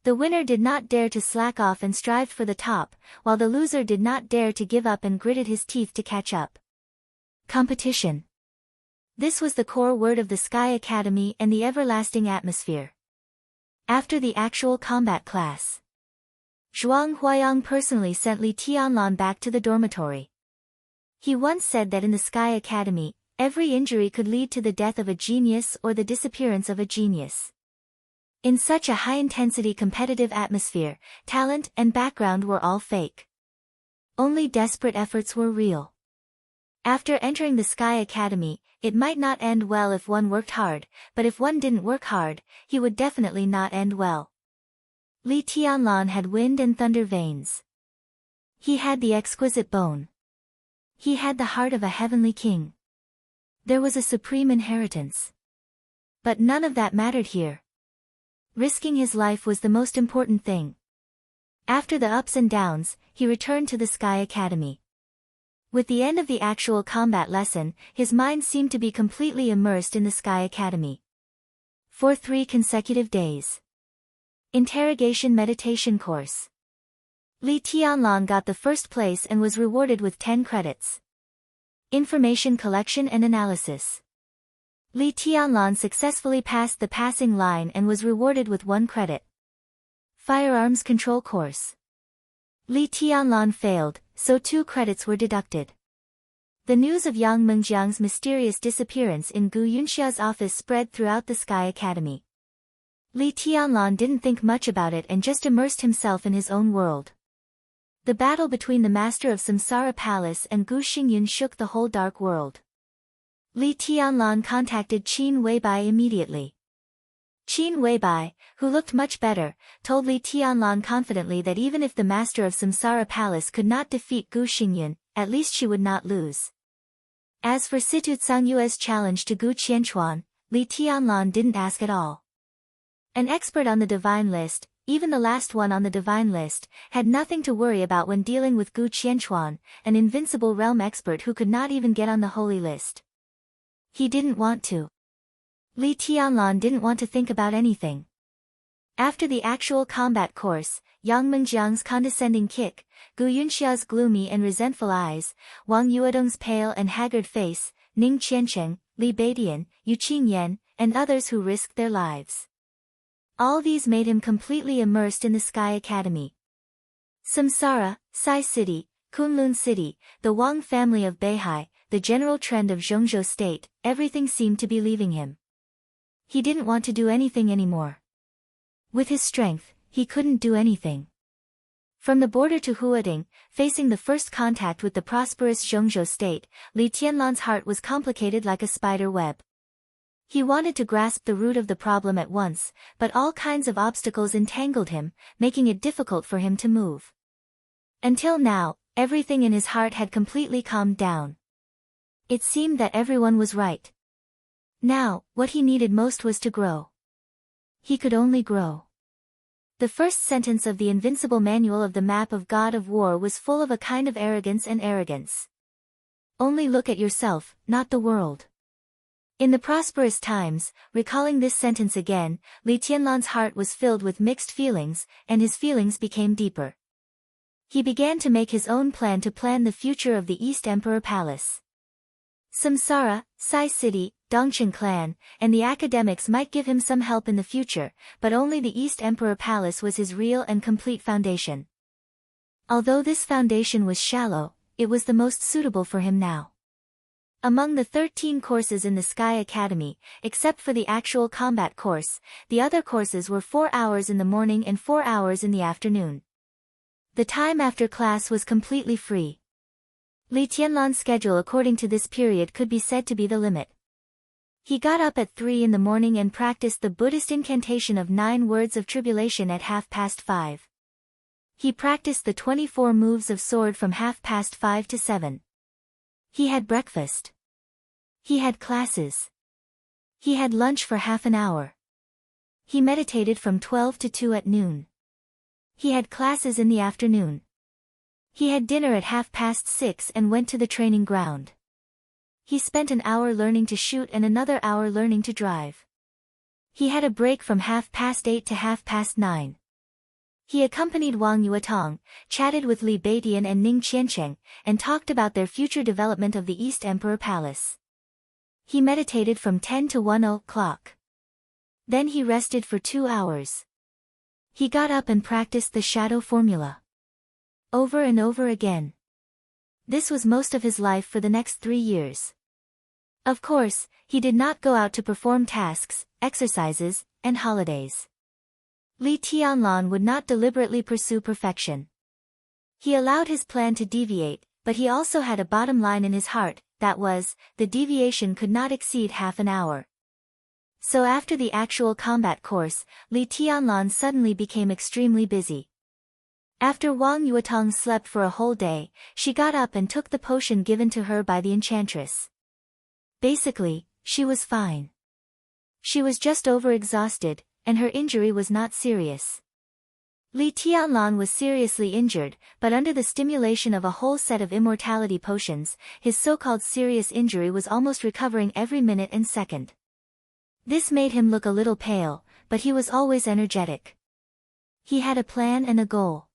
The winner did not dare to slack off and strived for the top, while the loser did not dare to give up and gritted his teeth to catch up. Competition. This was the core word of the Sky Academy and the everlasting atmosphere. After the actual combat class, Zhuang Huayang personally sent Li Tianlan back to the dormitory. He once said that in the Sky Academy, every injury could lead to the death of a genius or the disappearance of a genius. In such a high-intensity competitive atmosphere, talent and background were all fake. Only desperate efforts were real. After entering the Sky Academy, it might not end well if one worked hard, but if one didn't work hard, he would definitely not end well. Li Tianlan had wind and thunder veins. He had the exquisite bone. He had the heart of a heavenly king. There was a supreme inheritance. But none of that mattered here. Risking his life was the most important thing. After the ups and downs, he returned to the Sky Academy. With the end of the actual combat lesson, his mind seemed to be completely immersed in the Sky Academy. For 3 consecutive days. Interrogation meditation course. Li Tianlan got the first place and was rewarded with 10 credits. Information collection and analysis. Li Tianlan successfully passed the passing line and was rewarded with 1 credit. Firearms control course. Li Tianlan failed, so 2 credits were deducted. The news of Yang Mengjiang's mysterious disappearance in Gu Yunxia's office spread throughout the Sky Academy. Li Tianlan didn't think much about it and just immersed himself in his own world. The battle between the master of Samsara Palace and Gu Xingyun shook the whole dark world. Li Tianlan contacted Qin Weibai immediately. Qin Weibai, who looked much better, told Li Tianlan confidently that even if the master of Samsara Palace could not defeat Gu Xingyun, at least she would not lose. As for Situ Tsang challenge to Gu Qianchuan, Li Tianlan didn't ask at all. An expert on the divine list, even the last one on the divine list, had nothing to worry about when dealing with Gu Qianchuan, an invincible realm expert who could not even get on the holy list. He didn't want to. Li Tianlan didn't want to think about anything. After the actual combat course, Yang Mengjiang's condescending kick, Gu Yunxia's gloomy and resentful eyes, Wang Yuedong's pale and haggard face, Ning Qiancheng, Li Beidian, Yu Qingyan, and others who risked their lives. All these made him completely immersed in the Sky Academy. Samsara, Sai City, Kunlun City, the Wang family of Beihai, the general trend of Zhongzhou State, everything seemed to be leaving him. He didn't want to do anything anymore. With his strength, he couldn't do anything. From the border to Huading, facing the first contact with the prosperous Zhongzhou State, Li Tianlan's heart was complicated like a spider web. He wanted to grasp the root of the problem at once, but all kinds of obstacles entangled him, making it difficult for him to move. Until now, everything in his heart had completely calmed down. It seemed that everyone was right. Now, what he needed most was to grow. He could only grow. The first sentence of the invincible manual of the map of God of War was full of a kind of arrogance and arrogance. Only look at yourself, not the world. In the prosperous times, recalling this sentence again, Li Tianlan's heart was filled with mixed feelings, and his feelings became deeper. He began to make his own plan to plan the future of the East Emperor Palace. Samsara, Sai City, Dongqing clan, and the academics might give him some help in the future, but only the East Emperor Palace was his real and complete foundation. Although this foundation was shallow, it was the most suitable for him now. Among the 13 courses in the Sky Academy, except for the actual combat course, the other courses were 4 hours in the morning and 4 hours in the afternoon. The time after class was completely free. Li Tianlan's schedule according to this period could be said to be the limit. He got up at 3 in the morning and practiced the Buddhist incantation of 9 words of tribulation at 5:30. He practiced the 24 moves of sword from 5:30 to 7. He had breakfast. He had classes. He had lunch for half an hour. He meditated from 12 to 2 at noon. He had classes in the afternoon. He had dinner at 6:30 and went to the training ground. He spent an hour learning to shoot and another hour learning to drive. He had a break from 8:30 to 9:30. He accompanied Wang Yuetong, chatted with Li Beidian and Ning Qiancheng, and talked about their future development of the East Emperor Palace. He meditated from 10 to 1 o'clock. Then he rested for 2 hours. He got up and practiced the shadow formula. Over and over again. This was most of his life for the next 3 years. Of course, he did not go out to perform tasks, exercises, and holidays. Li Tianlan would not deliberately pursue perfection. He allowed his plan to deviate, but he also had a bottom line in his heart, that was, the deviation could not exceed half an hour. So after the actual combat course, Li Tianlan suddenly became extremely busy. After Wang Yuetong slept for a whole day, she got up and took the potion given to her by the enchantress. Basically, she was fine. She was just overexhausted, and her injury was not serious. Li Tianlan was seriously injured, but under the stimulation of a whole set of immortality potions, his so-called serious injury was almost recovering every minute and second. This made him look a little pale, but he was always energetic. He had a plan and a goal.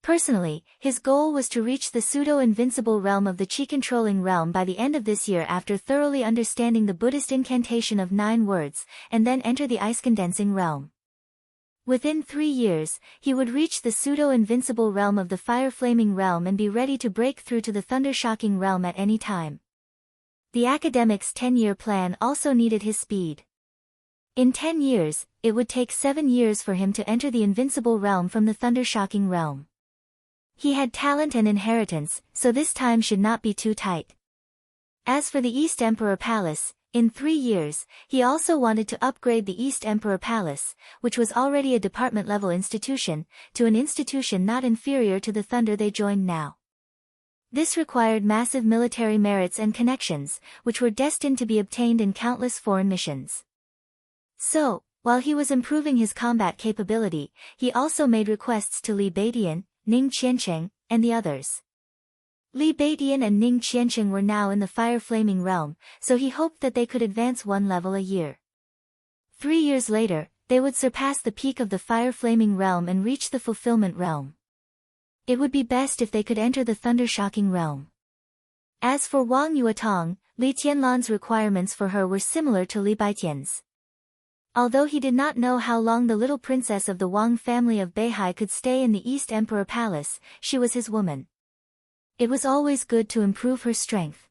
Personally, his goal was to reach the pseudo-invincible realm of the Qi-controlling realm by the end of this year after thoroughly understanding the Buddhist incantation of 9 words, and then enter the ice-condensing realm. Within 3 years, he would reach the pseudo-invincible realm of the fire-flaming realm and be ready to break through to the thunder-shocking realm at any time. The academic's 10-year plan also needed his speed. In 10 years, it would take 7 years for him to enter the invincible realm from the thunder-shocking realm. He had talent and inheritance, so this time should not be too tight. As for the East Emperor Palace, in 3 years, he also wanted to upgrade the East Emperor Palace, which was already a department-level institution, to an institution not inferior to the Thunder they joined now. This required massive military merits and connections, which were destined to be obtained in countless foreign missions. So, while he was improving his combat capability, he also made requests to Li Beidian, Ning Qiancheng, and the others. Li Beidian and Ning Qiancheng were now in the fire-flaming realm, so he hoped that they could advance 1 level a year. 3 years later, they would surpass the peak of the fire-flaming realm and reach the fulfillment realm. It would be best if they could enter the thunder-shocking realm. As for Wang Yuetong, Li Tianlan's requirements for her were similar to Li Beidian's. Although he did not know how long the little princess of the Wang family of Beihai could stay in the East Emperor Palace, she was his woman. It was always good to improve her strength.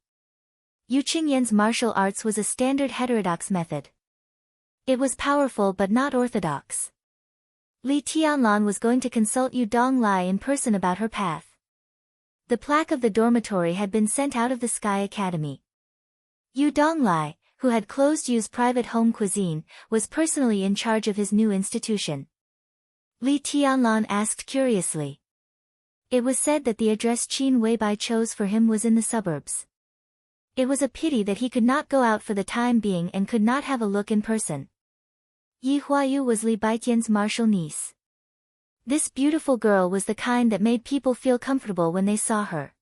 Yu Qingyan's martial arts was a standard heterodox method. It was powerful but not orthodox. Li Tianlan was going to consult Yu Donglai in person about her path. The plaque of the dormitory had been sent out of the Sky Academy. Yu Donglai, who had closed Yu's private home cuisine, was personally in charge of his new institution. Li Tianlan asked curiously. It was said that the address Qin Weibai chose for him was in the suburbs. It was a pity that he could not go out for the time being and could not have a look in person. Yi Huayu was Li Beidian's martial niece. This beautiful girl was the kind that made people feel comfortable when they saw her.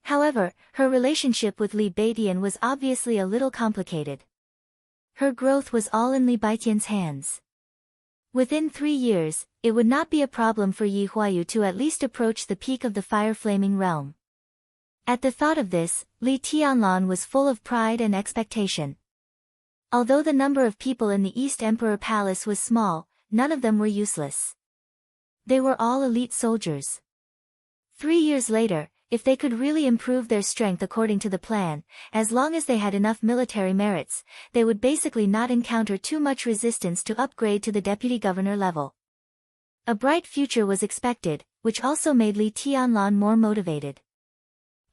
However, her relationship with Li Beidian was obviously a little complicated. Her growth was all in Li Beidian's hands. Within 3 years, it would not be a problem for Yi Huayu to at least approach the peak of the fire-flaming realm. At the thought of this, Li Tianlan was full of pride and expectation. Although the number of people in the East Emperor Palace was small, none of them were useless. They were all elite soldiers. 3 years later, if they could really improve their strength according to the plan, as long as they had enough military merits, they would basically not encounter too much resistance to upgrade to the deputy governor level. A bright future was expected, which also made Li Tianlan more motivated.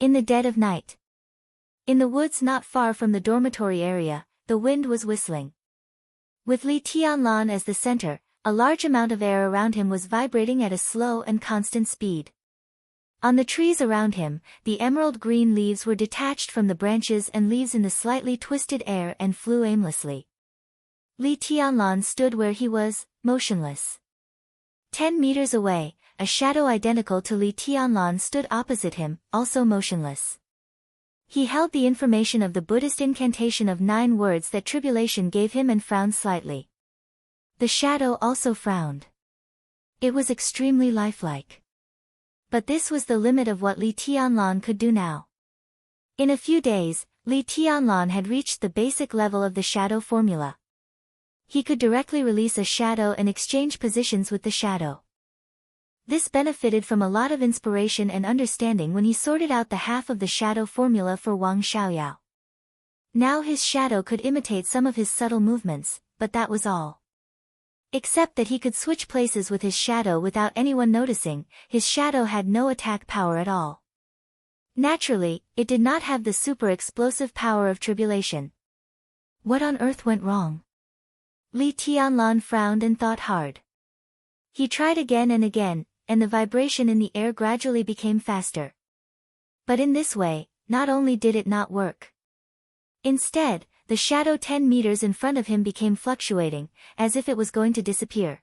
In the dead of night. In the woods not far from the dormitory area, the wind was whistling. With Li Tianlan as the center, a large amount of air around him was vibrating at a slow and constant speed. On the trees around him, the emerald green leaves were detached from the branches and leaves in the slightly twisted air and flew aimlessly. Li Tianlan stood where he was, motionless. 10 meters away, a shadow identical to Li Tianlan stood opposite him, also motionless. He held the information of the Buddhist incantation of 9 words that tribulation gave him and frowned slightly. The shadow also frowned. It was extremely lifelike. But this was the limit of what Li Tianlan could do now. In a few days, Li Tianlan had reached the basic level of the shadow formula. He could directly release a shadow and exchange positions with the shadow. This benefited from a lot of inspiration and understanding when he sorted out the half of the shadow formula for Wang Xiaoyao. Now his shadow could imitate some of his subtle movements, but that was all. Except that he could switch places with his shadow without anyone noticing, his shadow had no attack power at all. Naturally, it did not have the super explosive power of tribulation. What on earth went wrong? Li Tianlan frowned and thought hard. He tried again and again, and the vibration in the air gradually became faster. But in this way, not only did it not work. Instead, the shadow 10 meters in front of him became fluctuating, as if it was going to disappear.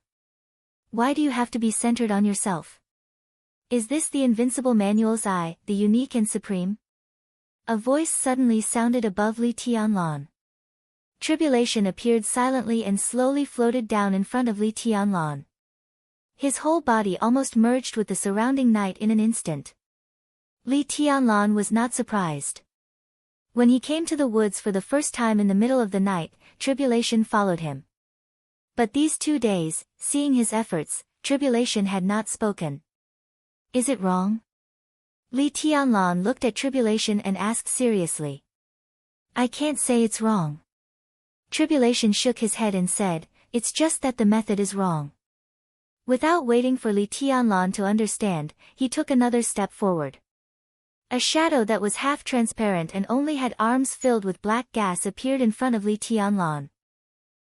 Why do you have to be centered on yourself? Is this the invincible manual's eye, the unique and supreme? A voice suddenly sounded above Li Tianlan. Tribulation appeared silently and slowly floated down in front of Li Tianlan. His whole body almost merged with the surrounding night in an instant. Li Tianlan was not surprised. When he came to the woods for the first time in the middle of the night, tribulation followed him. But these 2 days, seeing his efforts, tribulation had not spoken. Is it wrong? Li Tianlan looked at tribulation and asked seriously. I can't say it's wrong. Tribulation shook his head and said, it's just that the method is wrong. Without waiting for Li Tianlan to understand, he took another step forward. A shadow that was half transparent and only had arms filled with black gas appeared in front of Li Tianlan.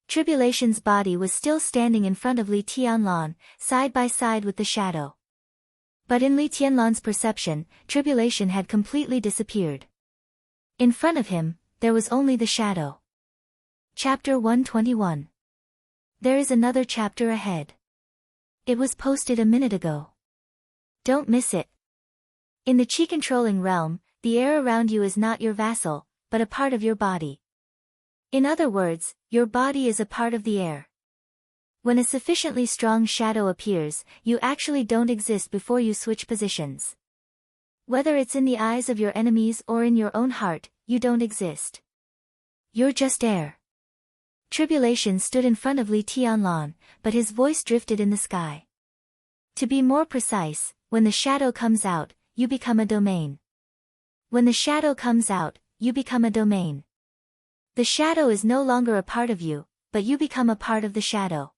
Tribulation's body was still standing in front of Li Tianlan, side by side with the shadow. But in Li Tianlan's perception, tribulation had completely disappeared. In front of him, there was only the shadow. Chapter 121. There is another chapter ahead. It was posted a minute ago. Don't miss it. In the chi-controlling realm, the air around you is not your vassal, but a part of your body. In other words, your body is a part of the air. When a sufficiently strong shadow appears, you actually don't exist before you switch positions. Whether it's in the eyes of your enemies or in your own heart, you don't exist. You're just air. Tribulation stood in front of Li Tianlan, but his voice drifted in the sky. To be more precise, when the shadow comes out, you become a domain. When the shadow comes out, you become a domain. The shadow is no longer a part of you, but you become a part of the shadow.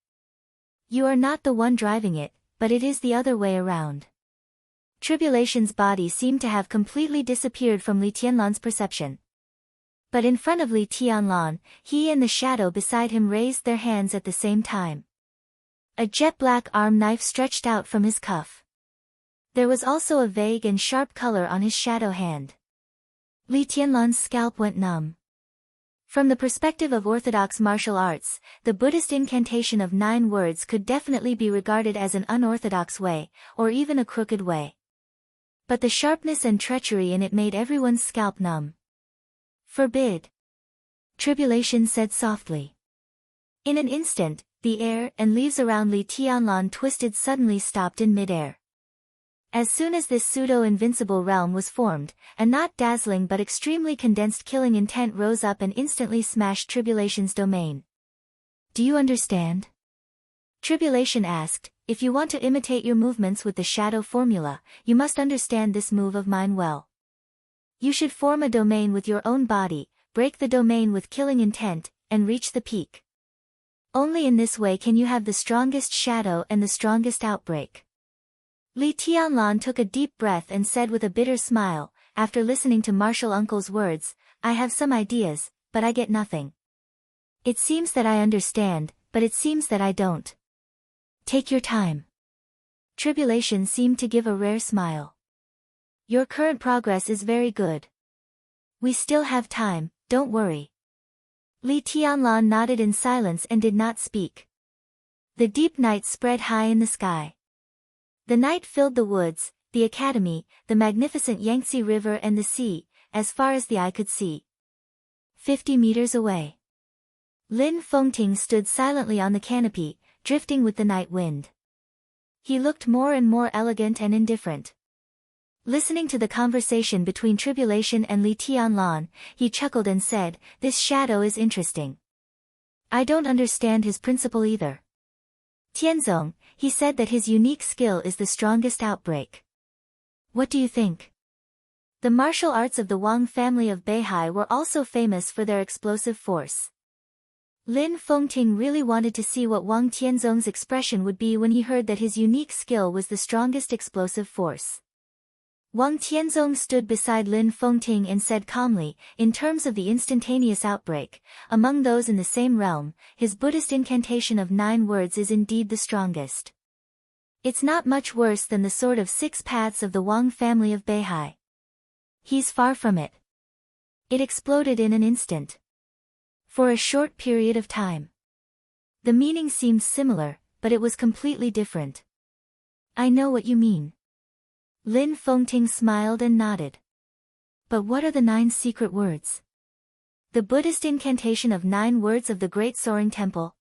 You are not the one driving it, but it is the other way around. Tribulation's body seemed to have completely disappeared from Li Tianlan's perception. But in front of Li Tianlan, he and the shadow beside him raised their hands at the same time. A jet-black arm knife stretched out from his cuff. There was also a vague and sharp color on his shadow hand. Li Tianlan's scalp went numb. From the perspective of orthodox martial arts, the Buddhist incantation of 9 words could definitely be regarded as an unorthodox way, or even a crooked way. But the sharpness and treachery in it made everyone's scalp numb. Forbid. Tribulation said softly. In an instant, the air and leaves around Li Tianlan twisted suddenly stopped in midair. As soon as this pseudo-invincible realm was formed, a not dazzling but extremely condensed killing intent rose up and instantly smashed Tribulation's domain. Do you understand? Tribulation asked, if you want to imitate your movements with the shadow formula, you must understand this move of mine well. You should form a domain with your own body, break the domain with killing intent, and reach the peak. Only in this way can you have the strongest shadow and the strongest outbreak. Li Tianlan took a deep breath and said with a bitter smile, after listening to Martial Uncle's words, I have some ideas, but I get nothing. It seems that I understand, but it seems that I don't. Take your time. Tribulation seemed to give a rare smile. Your current progress is very good. We still have time, don't worry. Li Tianlan nodded in silence and did not speak. The deep night spread high in the sky. The night filled the woods, the academy, the magnificent Yangtze River and the sea, as far as the eye could see. 50 meters away. Lin Fengting stood silently on the canopy, drifting with the night wind. He looked more and more elegant and indifferent. Listening to the conversation between Tribulation and Li Tianlan, he chuckled and said, "This shadow is interesting. I don't understand his principle either." Tianzong, he said that his unique skill is the strongest outbreak. What do you think? The martial arts of the Wang family of Beihai were also famous for their explosive force. Lin Fengting really wanted to see what Wang Tianzong's expression would be when he heard that his unique skill was the strongest explosive force. Wang Tianzong stood beside Lin Fengting and said calmly, in terms of the instantaneous outbreak, among those in the same realm, his Buddhist incantation of 9 words is indeed the strongest. It's not much worse than the sword of 6 paths of the Wang family of Beihai. He's far from it. It exploded in an instant. For a short period of time. The meaning seemed similar, but it was completely different. I know what you mean. Lin Fengting smiled and nodded. But what are the 9 secret words? The Buddhist incantation of 9 words of the Great Soaring Temple.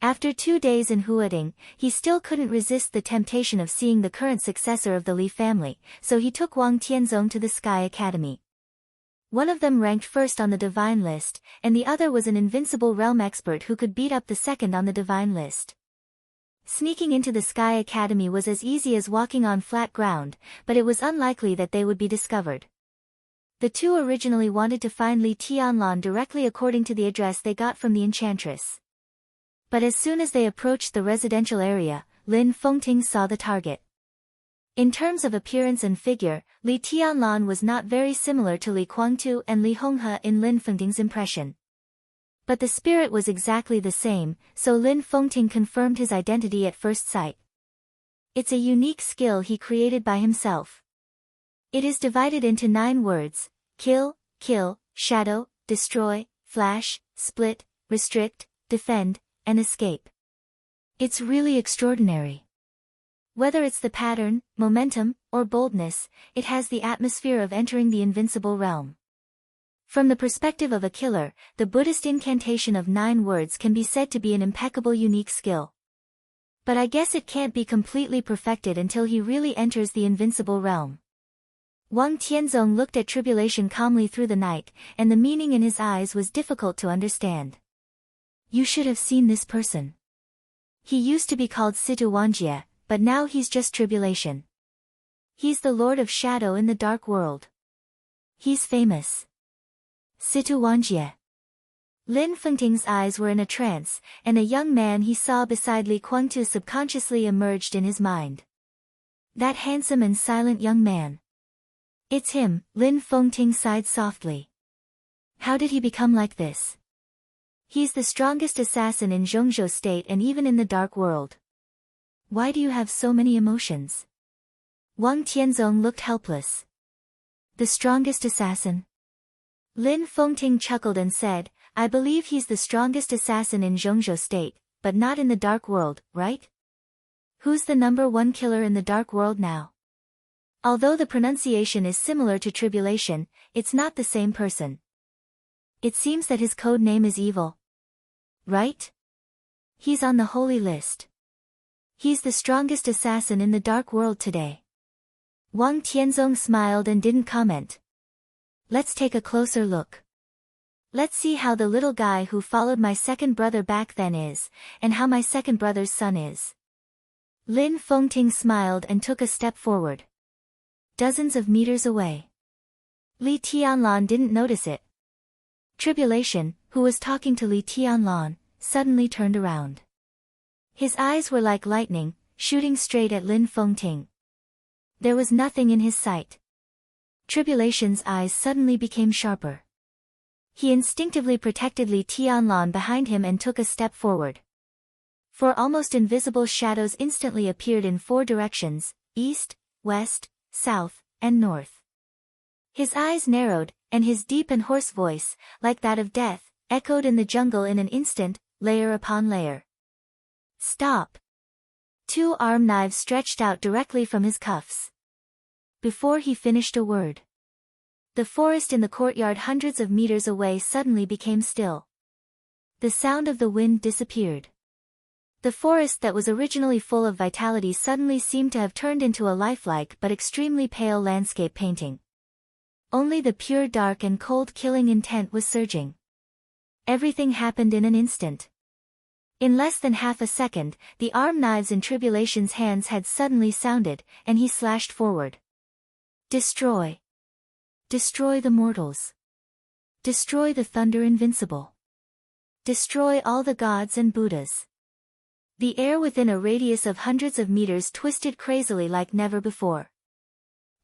After 2 days in Huading, he still couldn't resist the temptation of seeing the current successor of the Li family, so he took Wang Tianzong to the Sky Academy. One of them ranked first on the divine list, and the other was an invincible realm expert who could beat up the second on the divine list. Sneaking into the Sky Academy was as easy as walking on flat ground, but it was unlikely that they would be discovered. The two originally wanted to find Li Tianlan directly according to the address they got from the enchantress. But as soon as they approached the residential area, Lin Fengting saw the target. In terms of appearance and figure, Li Tianlan was not very similar to Li Guangtu and Li Honghe in Lin Fengting's impression. But the spirit was exactly the same, so Lin Fengting confirmed his identity at first sight. It's a unique skill he created by himself. It is divided into 9 words: kill, kill, shadow, destroy, flash, split, restrict, defend, and escape. It's really extraordinary. Whether it's the pattern, momentum, or boldness, it has the atmosphere of entering the invincible realm. From the perspective of a killer, the Buddhist incantation of 9 words can be said to be an impeccable unique skill. But I guess it can't be completely perfected until he really enters the invincible realm. Wang Tianzong looked at Tribulation calmly through the night, and the meaning in his eyes was difficult to understand. You should have seen this person. He used to be called Situ Wanjie, but now he's just Tribulation. He's the Lord of Shadow in the dark world. He's famous. Situ Wanjie. Lin Fengting's eyes were in a trance, and a young man he saw beside Li Guangtu subconsciously emerged in his mind. That handsome and silent young man. It's him, Lin Fengting sighed softly. How did he become like this? He's the strongest assassin in Zhongzhou State and even in the dark world. Why do you have so many emotions? Wang Tianzong looked helpless. The strongest assassin? Lin Fengting chuckled and said, I believe he's the strongest assassin in Zhongzhou State, but not in the dark world, right? Who's the #1 killer in the dark world now? Although the pronunciation is similar to Tribulation, it's not the same person. It seems that his code name is Evil. Right? He's on the holy list. He's the strongest assassin in the dark world today. Wang Tianzong smiled and didn't comment. Let's take a closer look. Let's see how the little guy who followed my second brother back then is, and how my second brother's son is. Lin Fengting smiled and took a step forward. Dozens of meters away. Li Tianlan didn't notice it. Tribulation, who was talking to Li Tianlan, suddenly turned around. His eyes were like lightning, shooting straight at Lin Fengting. There was nothing in his sight. Tribulation's eyes suddenly became sharper. He instinctively protected Li Tianlan behind him and took a step forward. Four almost invisible shadows instantly appeared in four directions: east, west, south, and north. His eyes narrowed, and his deep and hoarse voice, like that of death, echoed in the jungle in an instant, layer upon layer. Stop! Two arm knives stretched out directly from his cuffs. Before he finished a word, the forest in the courtyard hundreds of meters away suddenly became still. The sound of the wind disappeared. The forest that was originally full of vitality suddenly seemed to have turned into a lifelike but extremely pale landscape painting. Only the pure dark and cold killing intent was surging. Everything happened in an instant. In less than half a second, the arm knives in Tribulation's hands had suddenly sounded, and he slashed forward. Destroy! Destroy the mortals! Destroy the thunder invincible! Destroy all the gods and Buddhas! The air within a radius of hundreds of meters twisted crazily like never before.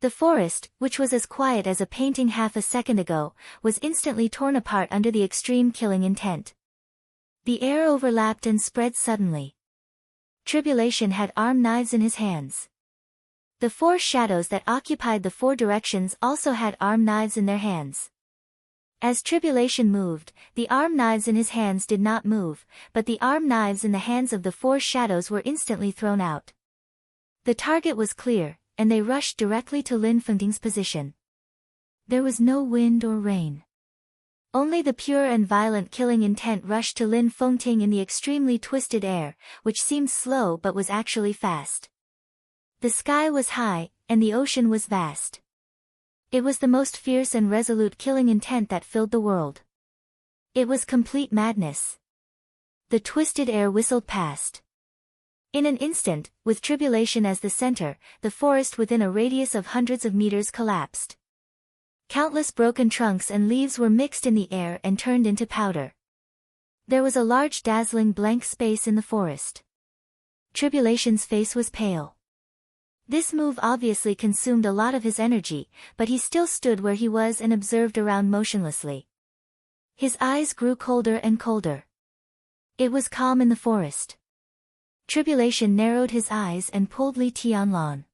The forest, which was as quiet as a painting half a second ago, was instantly torn apart under the extreme killing intent. The air overlapped and spread suddenly. Tribulation had arm knives in his hands. The four shadows that occupied the four directions also had arm knives in their hands. As Tribulation moved, the arm knives in his hands did not move, but the arm knives in the hands of the four shadows were instantly thrown out. The target was clear, and they rushed directly to Lin Fengting's position. There was no wind or rain. Only the pure and violent killing intent rushed to Lin Fengting in the extremely twisted air, which seemed slow but was actually fast. The sky was high, and the ocean was vast. It was the most fierce and resolute killing intent that filled the world. It was complete madness. The twisted air whistled past. In an instant, with Tribulation as the center, the forest within a radius of hundreds of meters collapsed. Countless broken trunks and leaves were mixed in the air and turned into powder. There was a large dazzling blank space in the forest. Tribulation's face was pale. This move obviously consumed a lot of his energy, but he still stood where he was and observed around motionlessly. His eyes grew colder and colder. It was calm in the forest. Tribulation narrowed his eyes and pulled Li Tianlan.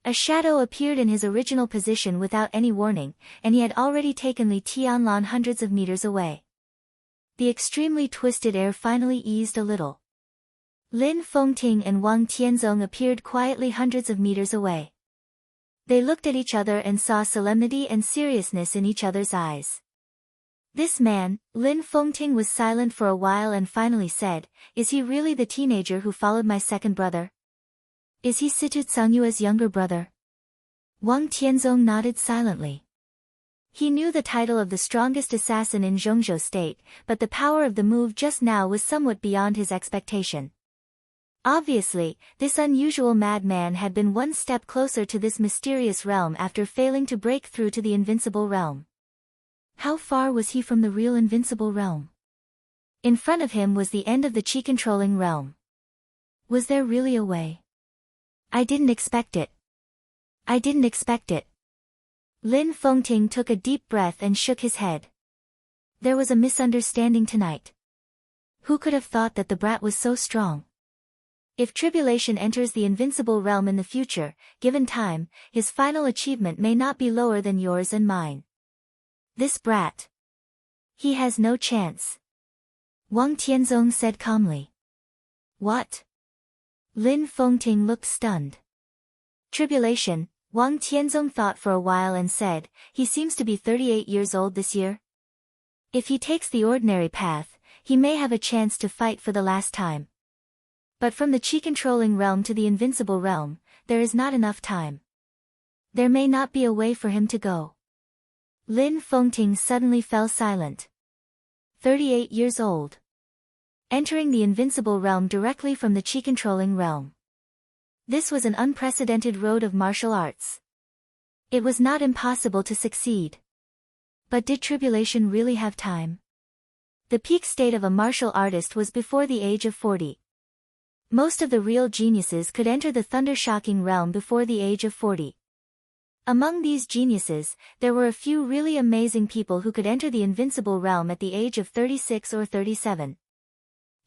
A shadow appeared in his original position without any warning, and he had already taken Li Tianlan hundreds of meters away. The extremely twisted air finally eased a little. Lin Fengting and Wang Tianzong appeared quietly hundreds of meters away. They looked at each other and saw solemnity and seriousness in each other's eyes. This man, Lin Fengting, was silent for a while and finally said, "Is he really the teenager who followed my second brother? Is he Situ Tsangyue's younger brother?" Wang Tianzong nodded silently. He knew the title of the strongest assassin in Zhongzhou State, but the power of the move just now was somewhat beyond his expectation. Obviously, this unusual madman had been one step closer to this mysterious realm after failing to break through to the invincible realm. How far was he from the real invincible realm? In front of him was the end of the chi-controlling realm. Was there really a way? I didn't expect it. I didn't expect it. Lin Fengting took a deep breath and shook his head. There was a misunderstanding tonight. Who could have thought that the brat was so strong? If Tribulation enters the invincible realm in the future, given time, his final achievement may not be lower than yours and mine. This brat. He has no chance. Wang Tianzong said calmly. What? Lin Fengting looked stunned. Tribulation, Wang Tianzong thought for a while and said, he seems to be 38 years old this year. If he takes the ordinary path, he may have a chance to fight for the last time. But from the chi-controlling realm to the invincible realm, there is not enough time. There may not be a way for him to go. Lin Fengting suddenly fell silent. 38 years old. Entering the invincible realm directly from the chi-controlling realm. This was an unprecedented road of martial arts. It was not impossible to succeed. But did Tribulation really have time? The peak state of a martial artist was before the age of 40. Most of the real geniuses could enter the thunder-shocking realm before the age of 40. Among these geniuses, there were a few really amazing people who could enter the invincible realm at the age of 36 or 37.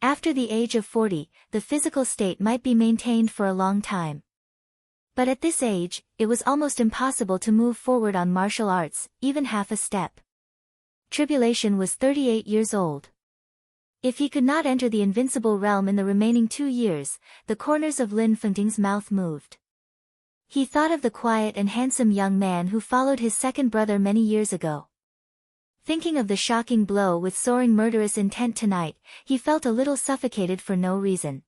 After the age of 40, the physical state might be maintained for a long time. But at this age, it was almost impossible to move forward on martial arts, even half a step. Tribulation was 38 years old. If he could not enter the invincible realm in the remaining 2 years, the corners of Lin Fengting's mouth moved. He thought of the quiet and handsome young man who followed his second brother many years ago. Thinking of the shocking blow with soaring murderous intent tonight, he felt a little suffocated for no reason.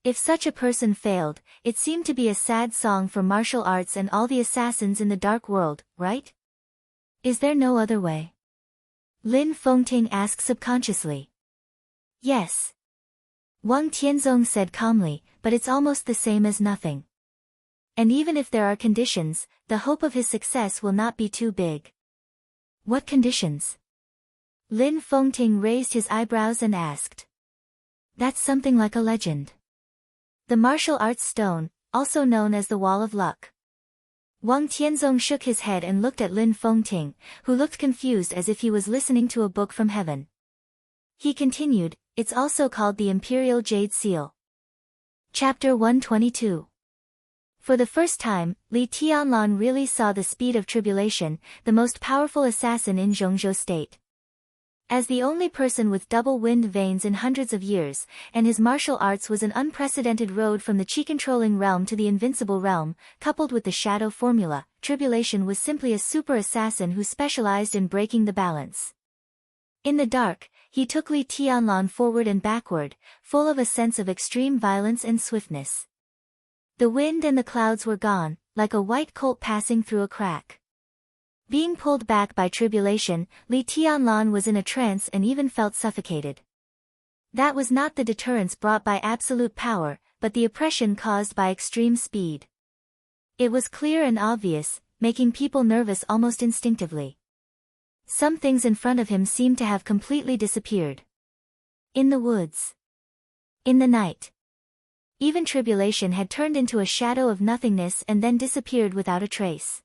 If such a person failed, it seemed to be a sad song for martial arts and all the assassins in the dark world, right? Is there no other way? Lin Fengting asked subconsciously. Yes. Wang Tianzong said calmly, but it's almost the same as nothing. And even if there are conditions, the hope of his success will not be too big. What conditions? Lin Fengting raised his eyebrows and asked. That's something like a legend. The martial arts stone, also known as the Wall of Luck. Wang Tianzong shook his head and looked at Lin Fengting, who looked confused as if he was listening to a book from heaven. He continued, it's also called the Imperial Jade Seal. Chapter 122. For the first time, Li Tianlan really saw the speed of tribulation, the most powerful assassin in Zhongzhou state. As the only person with double wind veins in hundreds of years, and his martial arts was an unprecedented road from the chi-controlling realm to the invincible realm, coupled with the shadow formula, tribulation was simply a super assassin who specialized in breaking the balance. In the dark, he took Li Tianlan forward and backward, full of a sense of extreme violence and swiftness. The wind and the clouds were gone, like a white colt passing through a crack. Being pulled back by tribulation, Li Tianlan was in a trance and even felt suffocated. That was not the deterrence brought by absolute power, but the oppression caused by extreme speed. It was clear and obvious, making people nervous almost instinctively. Some things in front of him seemed to have completely disappeared. In the woods. In the night. Even tribulation had turned into a shadow of nothingness and then disappeared without a trace.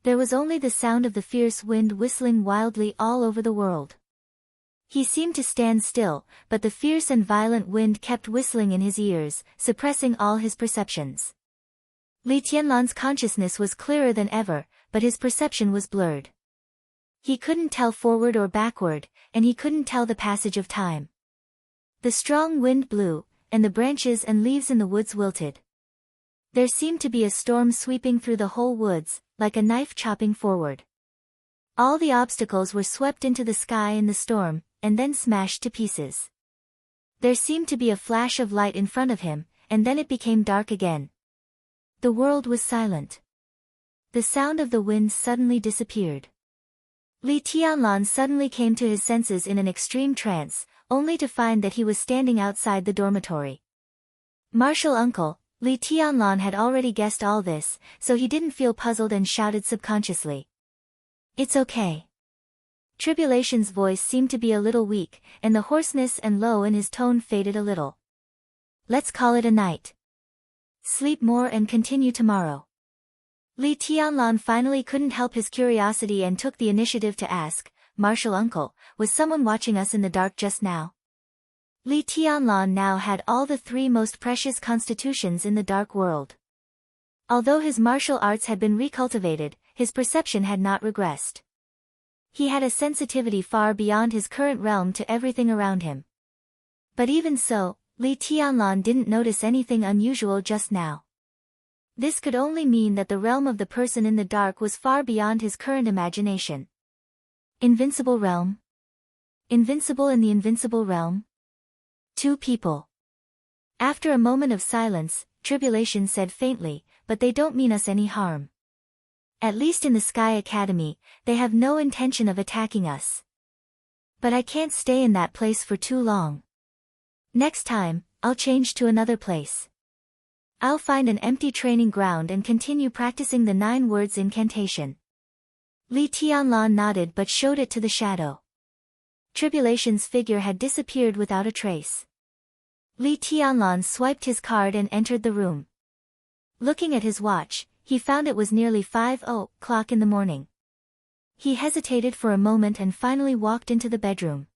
There was only the sound of the fierce wind whistling wildly all over the world. He seemed to stand still, but the fierce and violent wind kept whistling in his ears, suppressing all his perceptions. Li Tianlan's consciousness was clearer than ever, but his perception was blurred. He couldn't tell forward or backward, and he couldn't tell the passage of time. The strong wind blew, and the branches and leaves in the woods wilted. There seemed to be a storm sweeping through the whole woods, like a knife chopping forward. All the obstacles were swept into the sky in the storm, and then smashed to pieces. There seemed to be a flash of light in front of him, and then it became dark again. The world was silent. The sound of the wind suddenly disappeared. Li Tianlan suddenly came to his senses in an extreme trance, only to find that he was standing outside the dormitory. Martial uncle, Li Tianlan had already guessed all this, so he didn't feel puzzled and shouted subconsciously. It's okay. Tribulation's voice seemed to be a little weak, and the hoarseness and low in his tone faded a little. Let's call it a night. Sleep more and continue tomorrow. Li Tianlan finally couldn't help his curiosity and took the initiative to ask, Martial uncle, was someone watching us in the dark just now? Li Tianlan now had all the 3 most precious constitutions in the dark world. Although his martial arts had been recultivated, his perception had not regressed. He had a sensitivity far beyond his current realm to everything around him. But even so, Li Tianlan didn't notice anything unusual just now. This could only mean that the realm of the person in the dark was far beyond his current imagination. Invincible realm? Invincible in the invincible realm? 2 people. After a moment of silence, Tribulation said faintly, but they don't mean us any harm. At least in the Sky Academy, they have no intention of attacking us. But I can't stay in that place for too long. Next time, I'll change to another place. I'll find an empty training ground and continue practicing the 9 words incantation. Li Tianlan nodded but showed it to the shadow. Tribulation's figure had disappeared without a trace. Li Tianlan swiped his card and entered the room. Looking at his watch, he found it was nearly 5 o'clock in the morning. He hesitated for a moment and finally walked into the bedroom.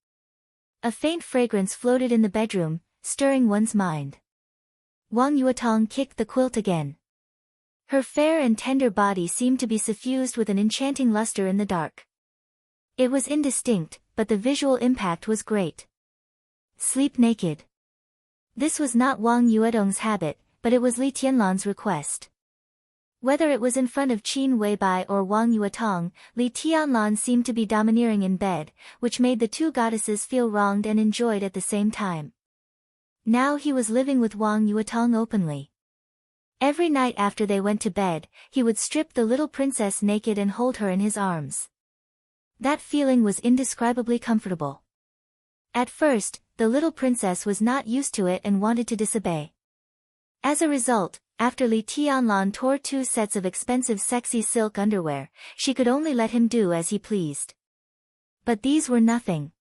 A faint fragrance floated in the bedroom, stirring one's mind. Wang Yuetong kicked the quilt again. Her fair and tender body seemed to be suffused with an enchanting luster in the dark. It was indistinct, but the visual impact was great. Sleep naked. This was not Wang Yuetong's habit, but it was Li Tianlan's request. Whether it was in front of Qin Weibai or Wang Yuetong, Li Tianlan seemed to be domineering in bed, which made the two goddesses feel wronged and enjoyed at the same time. Now he was living with Wang Yuetong openly. Every night after they went to bed, he would strip the little princess naked and hold her in his arms. That feeling was indescribably comfortable. At first, the little princess was not used to it and wanted to disobey. As a result, after Li Tianlan tore 2 sets of expensive sexy silk underwear, she could only let him do as he pleased. But these were nothing.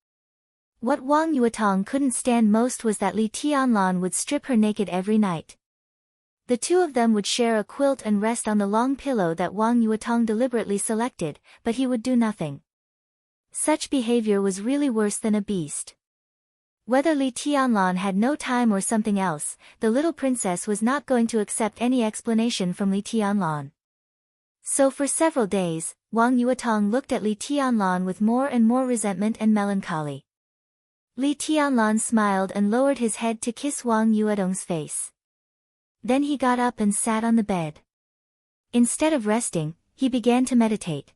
What Wang Yuetong couldn't stand most was that Li Tianlan would strip her naked every night. The two of them would share a quilt and rest on the long pillow that Wang Yuetong deliberately selected, but he would do nothing. Such behavior was really worse than a beast. Whether Li Tianlan had no time or something else, the little princess was not going to accept any explanation from Li Tianlan. So for several days, Wang Yuetong looked at Li Tianlan with more and more resentment and melancholy. Li Tianlan smiled and lowered his head to kiss Wang Yuetong's face. Then he got up and sat on the bed. Instead of resting, he began to meditate.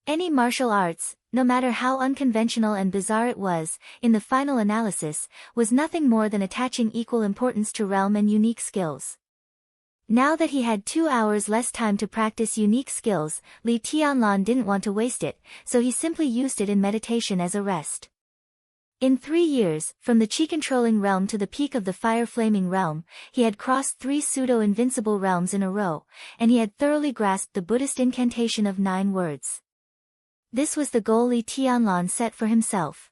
Any martial arts, no matter how unconventional and bizarre it was, in the final analysis, was nothing more than attaching equal importance to realm and unique skills. Now that he had 2 hours less time to practice unique skills, Li Tianlan didn't want to waste it, so he simply used it in meditation as a rest. In 3 years, from the Qi-controlling realm to the peak of the fire-flaming realm, he had crossed 3 pseudo-invincible realms in a row, and he had thoroughly grasped the Buddhist incantation of 9 words. This was the goal Li Tianlan set for himself.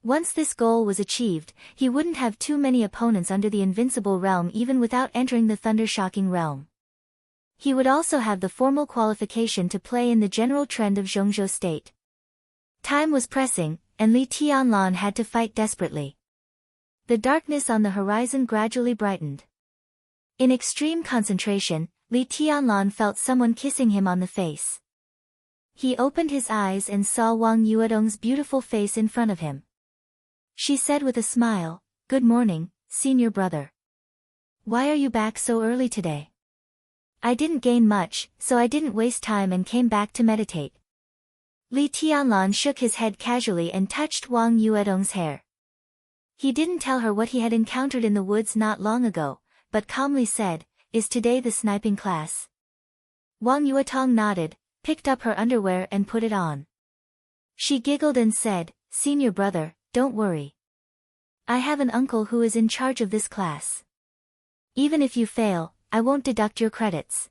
Once this goal was achieved, he wouldn't have too many opponents under the invincible realm even without entering the thunder-shocking realm. He would also have the formal qualification to play in the general trend of Zhongzhou state. Time was pressing, and Li Tianlan had to fight desperately. The darkness on the horizon gradually brightened. In extreme concentration, Li Tianlan felt someone kissing him on the face. He opened his eyes and saw Wang Yuetong's beautiful face in front of him. She said with a smile, "Good morning, senior brother. Why are you back so early today?" "I didn't gain much, so I didn't waste time and came back to meditate." Li Tianlan shook his head casually and touched Wang Yuetong's hair. He didn't tell her what he had encountered in the woods not long ago, but calmly said, "Is today the sniping class?" Wang Yuetong nodded, picked up her underwear and put it on. She giggled and said, "Senior brother, don't worry. I have an uncle who is in charge of this class. Even if you fail, I won't deduct your credits.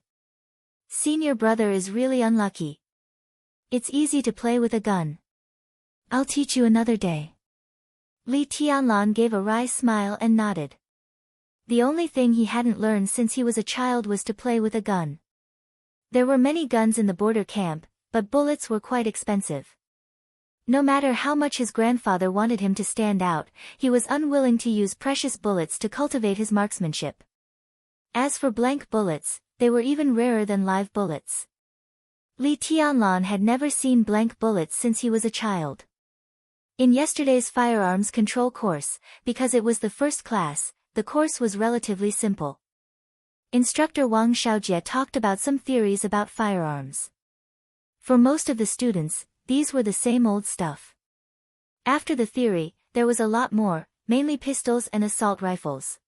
Senior brother is really unlucky. It's easy to play with a gun. I'll teach you another day." Li Tianlan gave a wry smile and nodded. The only thing he hadn't learned since he was a child was to play with a gun. There were many guns in the border camp, but bullets were quite expensive. No matter how much his grandfather wanted him to stand out, he was unwilling to use precious bullets to cultivate his marksmanship. As for blank bullets, they were even rarer than live bullets. Li Tianlan had never seen blank bullets since he was a child. In yesterday's firearms control course, because it was the first class, the course was relatively simple. Instructor Wang Xiaojie talked about some theories about firearms. For most of the students, these were the same old stuff. After the theory, there was a lot more, mainly pistols and assault rifles.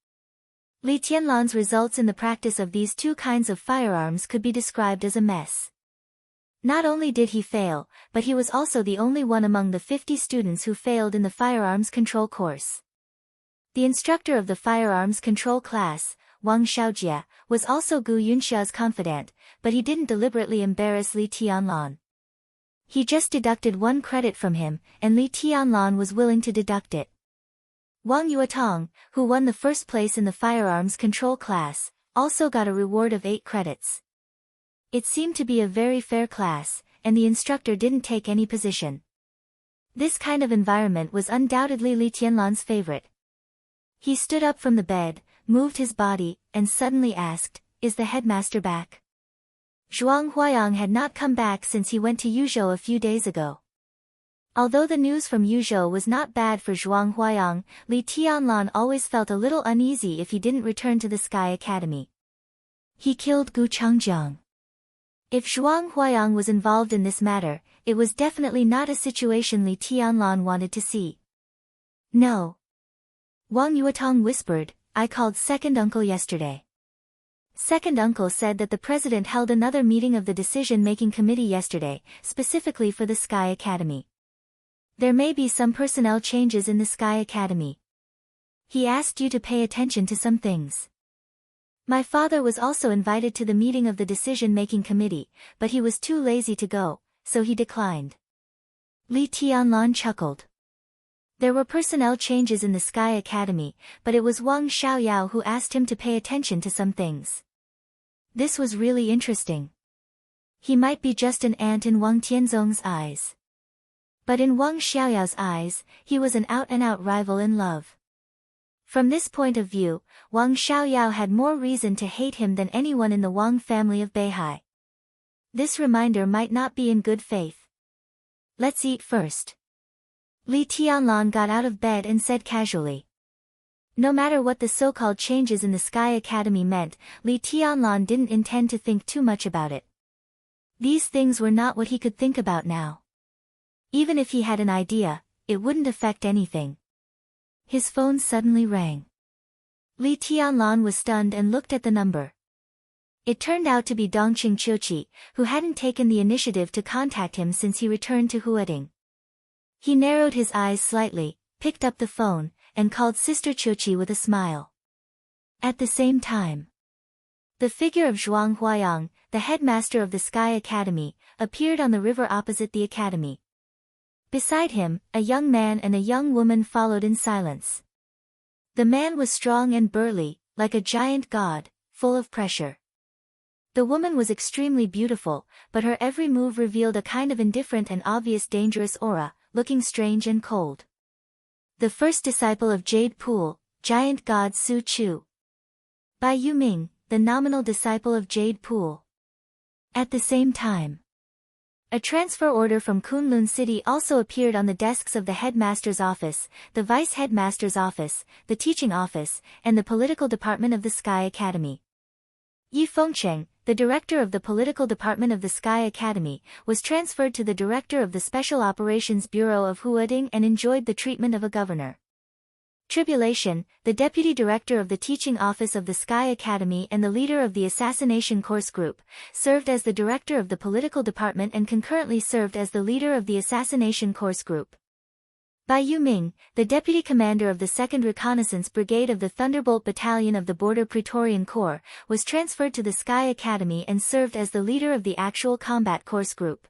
Li Tianlan's results in the practice of these 2 kinds of firearms could be described as a mess. Not only did he fail, but he was also the only one among the 50 students who failed in the firearms control course. The instructor of the firearms control class, Wang Xiaojie, was also Gu Yunxia's confidant, but he didn't deliberately embarrass Li Tianlan. He just deducted 1 credit from him, and Li Tianlan was willing to deduct it. Wang Yuetong, who won the first place in the firearms control class, also got a reward of 8 credits. It seemed to be a very fair class, and the instructor didn't take any position. This kind of environment was undoubtedly Li Tianlan's favorite. He stood up from the bed, moved his body, and suddenly asked, "Is the headmaster back?" Zhuang Huayang had not come back since he went to Yuzhou a few days ago. Although the news from Yuzhou was not bad for Zhuang Huayang, Li Tianlan always felt a little uneasy if he didn't return to the Sky Academy. He killed Gu Changjiang. If Zhuang Huayang was involved in this matter, it was definitely not a situation Li Tianlan wanted to see. "No." Wang Yuetong whispered, "I called second uncle yesterday." Second uncle said that the president held another meeting of the decision-making committee yesterday, specifically for the Sky Academy. There may be some personnel changes in the Sky Academy. He asked you to pay attention to some things. My father was also invited to the meeting of the decision-making committee, but he was too lazy to go, so he declined. Li Tianlan chuckled. There were personnel changes in the Sky Academy, but it was Wang Xiaoyao who asked him to pay attention to some things. This was really interesting. He might be just an ant in Wang Tianzong's eyes. But in Wang Xiaoyao's eyes, he was an out-and-out rival in love. From this point of view, Wang Xiaoyao had more reason to hate him than anyone in the Wang family of Beihai. This reminder might not be in good faith. "Let's eat first." Li Tianlan got out of bed and said casually. No matter what the so-called changes in the Sky Academy meant, Li Tianlan didn't intend to think too much about it. These things were not what he could think about now. Even if he had an idea, it wouldn't affect anything. His phone suddenly rang. Li Tianlan was stunned and looked at the number. It turned out to be Dongqing Qiuqi, who hadn't taken the initiative to contact him since he returned to Huading. He narrowed his eyes slightly, picked up the phone, and called Sister Qiuqi with a smile. At the same time, the figure of Zhuang Huayang, the headmaster of the Sky Academy, appeared on the river opposite the academy. Beside him, a young man and a young woman followed in silence. The man was strong and burly, like a giant god, full of pressure. The woman was extremely beautiful, but her every move revealed a kind of indifferent and obvious dangerous aura, looking strange and cold. The first disciple of Jade Pool, giant god Su Chu. Bai Yuming, the nominal disciple of Jade Pool. At the same time, a transfer order from Kunlun City also appeared on the desks of the headmaster's office, the vice headmaster's office, the teaching office, and the political department of the Sky Academy. Yi Fengcheng, the director of the political department of the Sky Academy, was transferred to the director of the Special Operations Bureau of Huading and enjoyed the treatment of a governor. Tribulation, the deputy director of the teaching office of the Sky Academy and the leader of the assassination course group, served as the director of the political department and concurrently served as the leader of the assassination course group. Bai Yuming, the deputy commander of the 2nd Reconnaissance Brigade of the Thunderbolt Battalion of the Border Praetorian Corps, was transferred to the Sky Academy and served as the leader of the actual combat course group.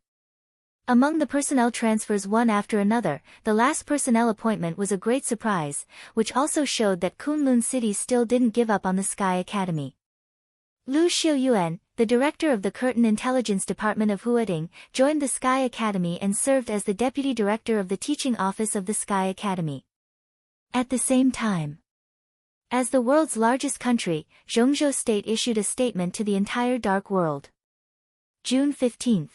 Among the personnel transfers one after another, the last personnel appointment was a great surprise, which also showed that Kunlun City still didn't give up on the Sky Academy. Lu Xiuyuan, the director of the Curtin Intelligence Department of Huading, joined the Sky Academy and served as the deputy director of the teaching office of the Sky Academy. At the same time, as the world's largest country, Zhongzhou State issued a statement to the entire dark world. June 15.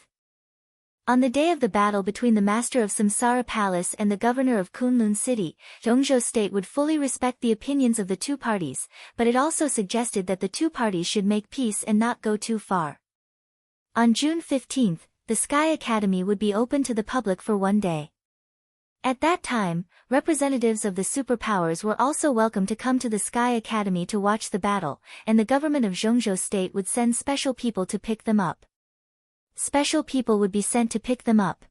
On the day of the battle between the master of Samsara Palace and the governor of Kunlun City, Zhongzhou State would fully respect the opinions of the two parties, but it also suggested that the two parties should make peace and not go too far. On June 15, the Sky Academy would be open to the public for one day. At that time, representatives of the superpowers were also welcome to come to the Sky Academy to watch the battle, and the government of Zhongzhou State would send special people to pick them up. Special people would be sent to pick them up.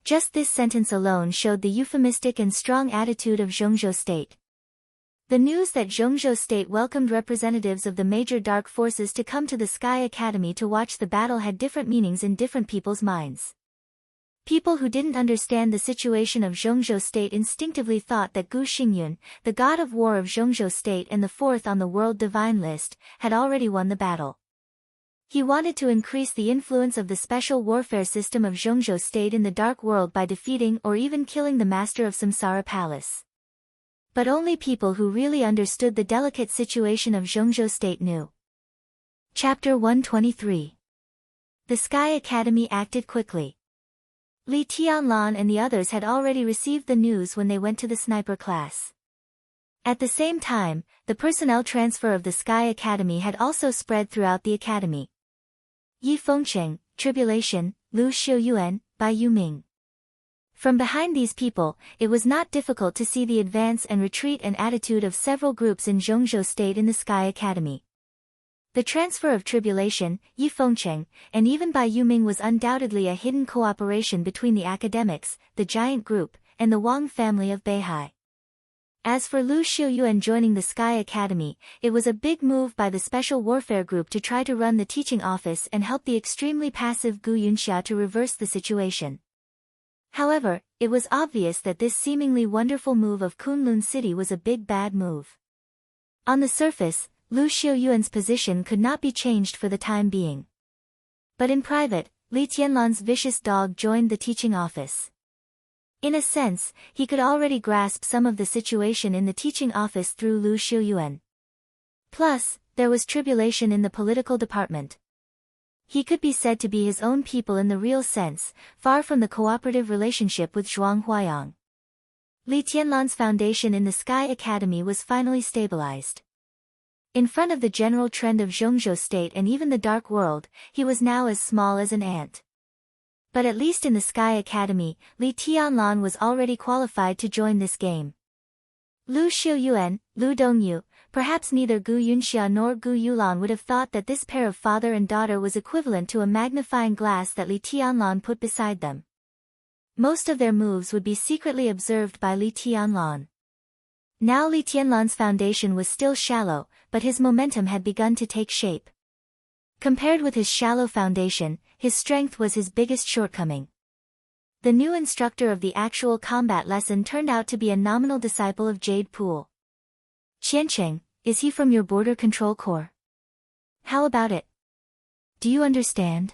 Just this sentence alone showed the euphemistic and strong attitude of Zhongzhou State. The news that Zhongzhou State welcomed representatives of the major dark forces to come to the Sky Academy to watch the battle had different meanings in different people's minds. People who didn't understand the situation of Zhongzhou State instinctively thought that Gu Xingyun, the god of war of Zhongzhou State and the fourth on the world divine list, had already won the battle. He wanted to increase the influence of the special warfare system of Zhongzhou State in the Dark World by defeating or even killing the master of Samsara Palace. But only people who really understood the delicate situation of Zhongzhou State knew. Chapter 123. The Sky Academy acted quickly. Li Tianlan and the others had already received the news when they went to the sniper class. At the same time, the personnel transfer of the Sky Academy had also spread throughout the academy. Yi Fengcheng, Tribulation, Lu Xiuyuan, Bai Yuming. From behind these people, it was not difficult to see the advance and retreat and attitude of several groups in Zhongzhou State in the Sky Academy. The transfer of Tribulation, Yi Fengcheng, and even Bai Yuming was undoubtedly a hidden cooperation between the academics, the giant group, and the Wang family of Beihai. As for Lu Xiuyuan joining the Sky Academy, it was a big move by the Special Warfare Group to try to run the teaching office and help the extremely passive Gu Yunxia to reverse the situation. However, it was obvious that this seemingly wonderful move of Kunlun City was a big bad move. On the surface, Lu Xiuyuan's position could not be changed for the time being. But in private, Li Tianlan's vicious dog joined the teaching office. In a sense, he could already grasp some of the situation in the teaching office through Lu Xiuyuan. Plus, there was tribulation in the political department. He could be said to be his own people in the real sense, far from the cooperative relationship with Zhuang Huayang. Li Tianlan's foundation in the Sky Academy was finally stabilized. In front of the general trend of Zhongzhou State and even the Dark World, he was now as small as an ant. But at least in the Sky Academy, Li Tianlan was already qualified to join this game. Lu Xiuyuan, Lu Dongyu, perhaps neither Gu Yunxia nor Gu Yulan would have thought that this pair of father and daughter was equivalent to a magnifying glass that Li Tianlan put beside them. Most of their moves would be secretly observed by Li Tianlan. Now Li Tianlan's foundation was still shallow, but his momentum had begun to take shape. Compared with his shallow foundation, his strength was his biggest shortcoming. The new instructor of the actual combat lesson turned out to be a nominal disciple of Jade Pool. Qiancheng, is he from your border control corps? How about it? Do you understand?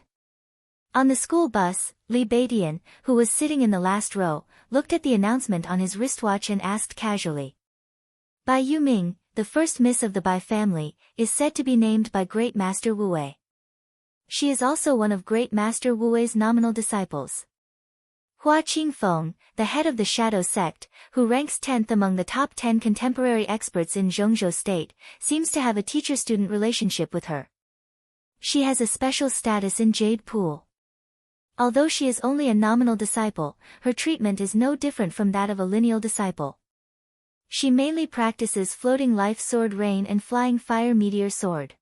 On the school bus, Li Beidian, who was sitting in the last row, looked at the announcement on his wristwatch and asked casually. Bai Yuming, the first miss of the Bai family, is said to be named by Great Master Wu Wei. She is also one of Great Master Wu Wei's nominal disciples. Hua Qingfeng, the head of the Shadow Sect, who ranks 10th among the top 10 contemporary experts in Zhongzhou State, seems to have a teacher-student relationship with her. She has a special status in Jade Pool. Although she is only a nominal disciple, her treatment is no different from that of a lineal disciple. She mainly practices floating life sword rain and flying fire meteor sword.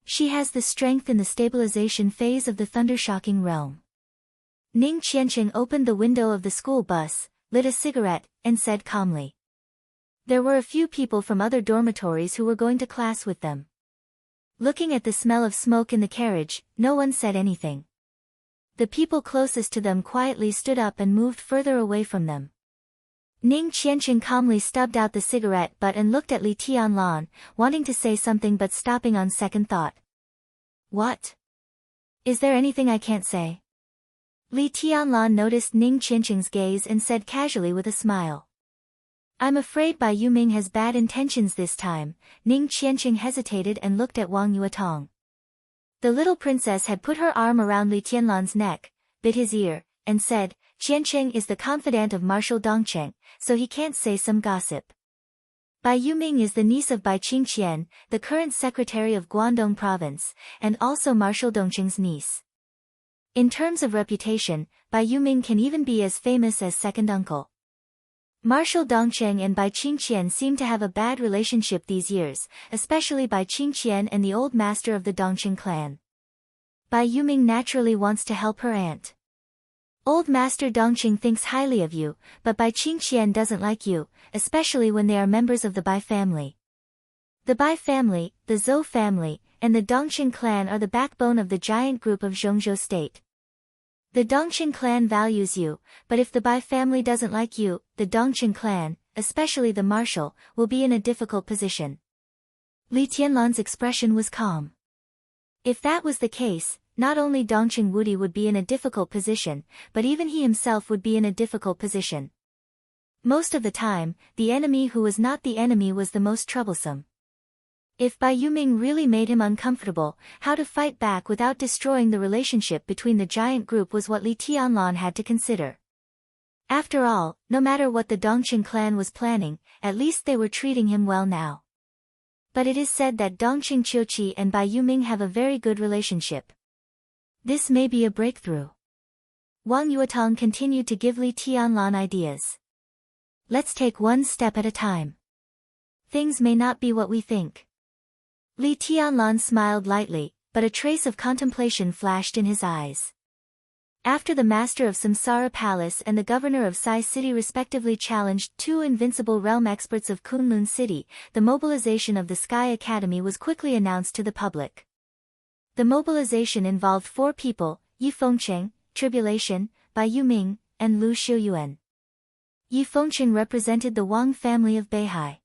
She has the strength in the stabilization phase of the thundershocking realm. Ning Qiancheng opened the window of the school bus, lit a cigarette, and said calmly. There were a few people from other dormitories who were going to class with them. Looking at the smell of smoke in the carriage, no one said anything. The people closest to them quietly stood up and moved further away from them. Ning Qiancheng calmly stubbed out the cigarette butt and looked at Li Tianlan, wanting to say something but stopping on second thought. What? Is there anything I can't say? Li Tianlan noticed Ning Qiancheng's gaze and said casually with a smile. I'm afraid Bai Yuming has bad intentions this time. Ning Qiancheng hesitated and looked at Wang Yuetong. The little princess had put her arm around Li Tianlan's neck, bit his ear, and said, Qiancheng is the confidant of Marshal Dongcheng, so he can't say some gossip. Bai Yuming is the niece of Bai Qingqian, the current secretary of Guangdong province, and also Marshal Dongcheng's niece. In terms of reputation, Bai Yuming can even be as famous as second uncle. Marshal Dongcheng and Bai Qingqian seem to have a bad relationship these years, especially Bai Qingqian and the old master of the Dongcheng clan. Bai Yuming naturally wants to help her aunt. Old Master Dongqing thinks highly of you, but Bai Qingqian doesn't like you, especially when they are members of the Bai family. The Bai family, the Zhou family, and the Dongqing clan are the backbone of the giant group of Zhongzhou State. The Dongqing clan values you, but if the Bai family doesn't like you, the Dongqing clan, especially the marshal, will be in a difficult position. Li Tianlan's expression was calm. If that was the case, not only Dongqing Wudi would be in a difficult position, but even he himself would be in a difficult position. Most of the time, the enemy who was not the enemy was the most troublesome. If Bai Yuming really made him uncomfortable, how to fight back without destroying the relationship between the giant group was what Li Tianlan had to consider. After all, no matter what the Dongqing clan was planning, at least they were treating him well now. But it is said that Dongqing Qiuqi and Bai Yuming have a very good relationship. This may be a breakthrough. Wang Yuetong continued to give Li Tianlan ideas. Let's take one step at a time. Things may not be what we think. Li Tianlan smiled lightly, but a trace of contemplation flashed in his eyes. After the master of Samsara Palace and the governor of Sai City respectively challenged two invincible realm experts of Kunlun City, the mobilization of the Sky Academy was quickly announced to the public. The mobilization involved 4 people, Yi Fengcheng, Tribulation, Bai Yuming, and Lu Xiuyuan. Yi Fengcheng represented the Wang family of Beihai.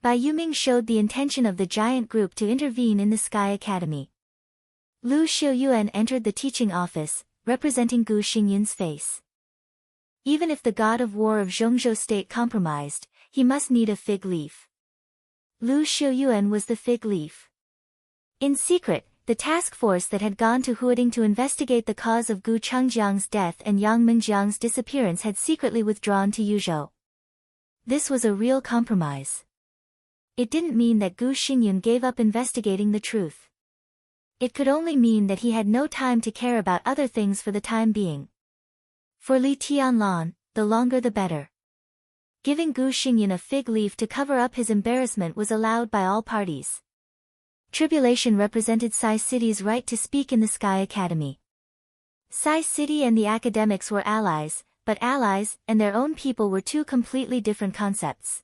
Bai Yuming showed the intention of the giant group to intervene in the Sky Academy. Lu Xiuyuan entered the teaching office, representing Gu Xingyun's face. Even if the god of war of Zhongzhou state compromised, he must need a fig leaf. Lu Xiuyuan was the fig leaf. In secret, the task force that had gone to Huading to investigate the cause of Gu Chengjiang's death and Yang Mingjiang's disappearance had secretly withdrawn to Yuzhou. This was a real compromise. It didn't mean that Gu Xingyun gave up investigating the truth. It could only mean that he had no time to care about other things for the time being. For Li Tianlan, the longer the better. Giving Gu Xingyun a fig leaf to cover up his embarrassment was allowed by all parties. Tribulation represented Sai City's right to speak in the Sky Academy. Sai City and the academics were allies, but allies and their own people were two completely different concepts.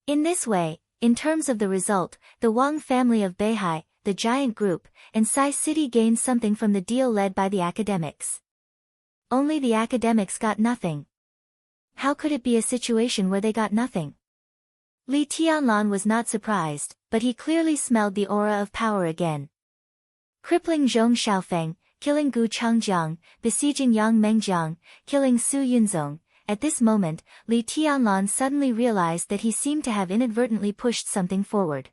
In this way, in terms of the result, the Wang family of Beihai, the giant group, and Sai City gained something from the deal led by the academics. Only the academics got nothing. How could it be a situation where they got nothing? Li Tianlan was not surprised, but he clearly smelled the aura of power again. Crippling Zhong Xiaofeng, killing Gu Chengjiang, besieging Yang Mengjiang, killing Su Yunzong. At this moment, Li Tianlan suddenly realized that he seemed to have inadvertently pushed something forward.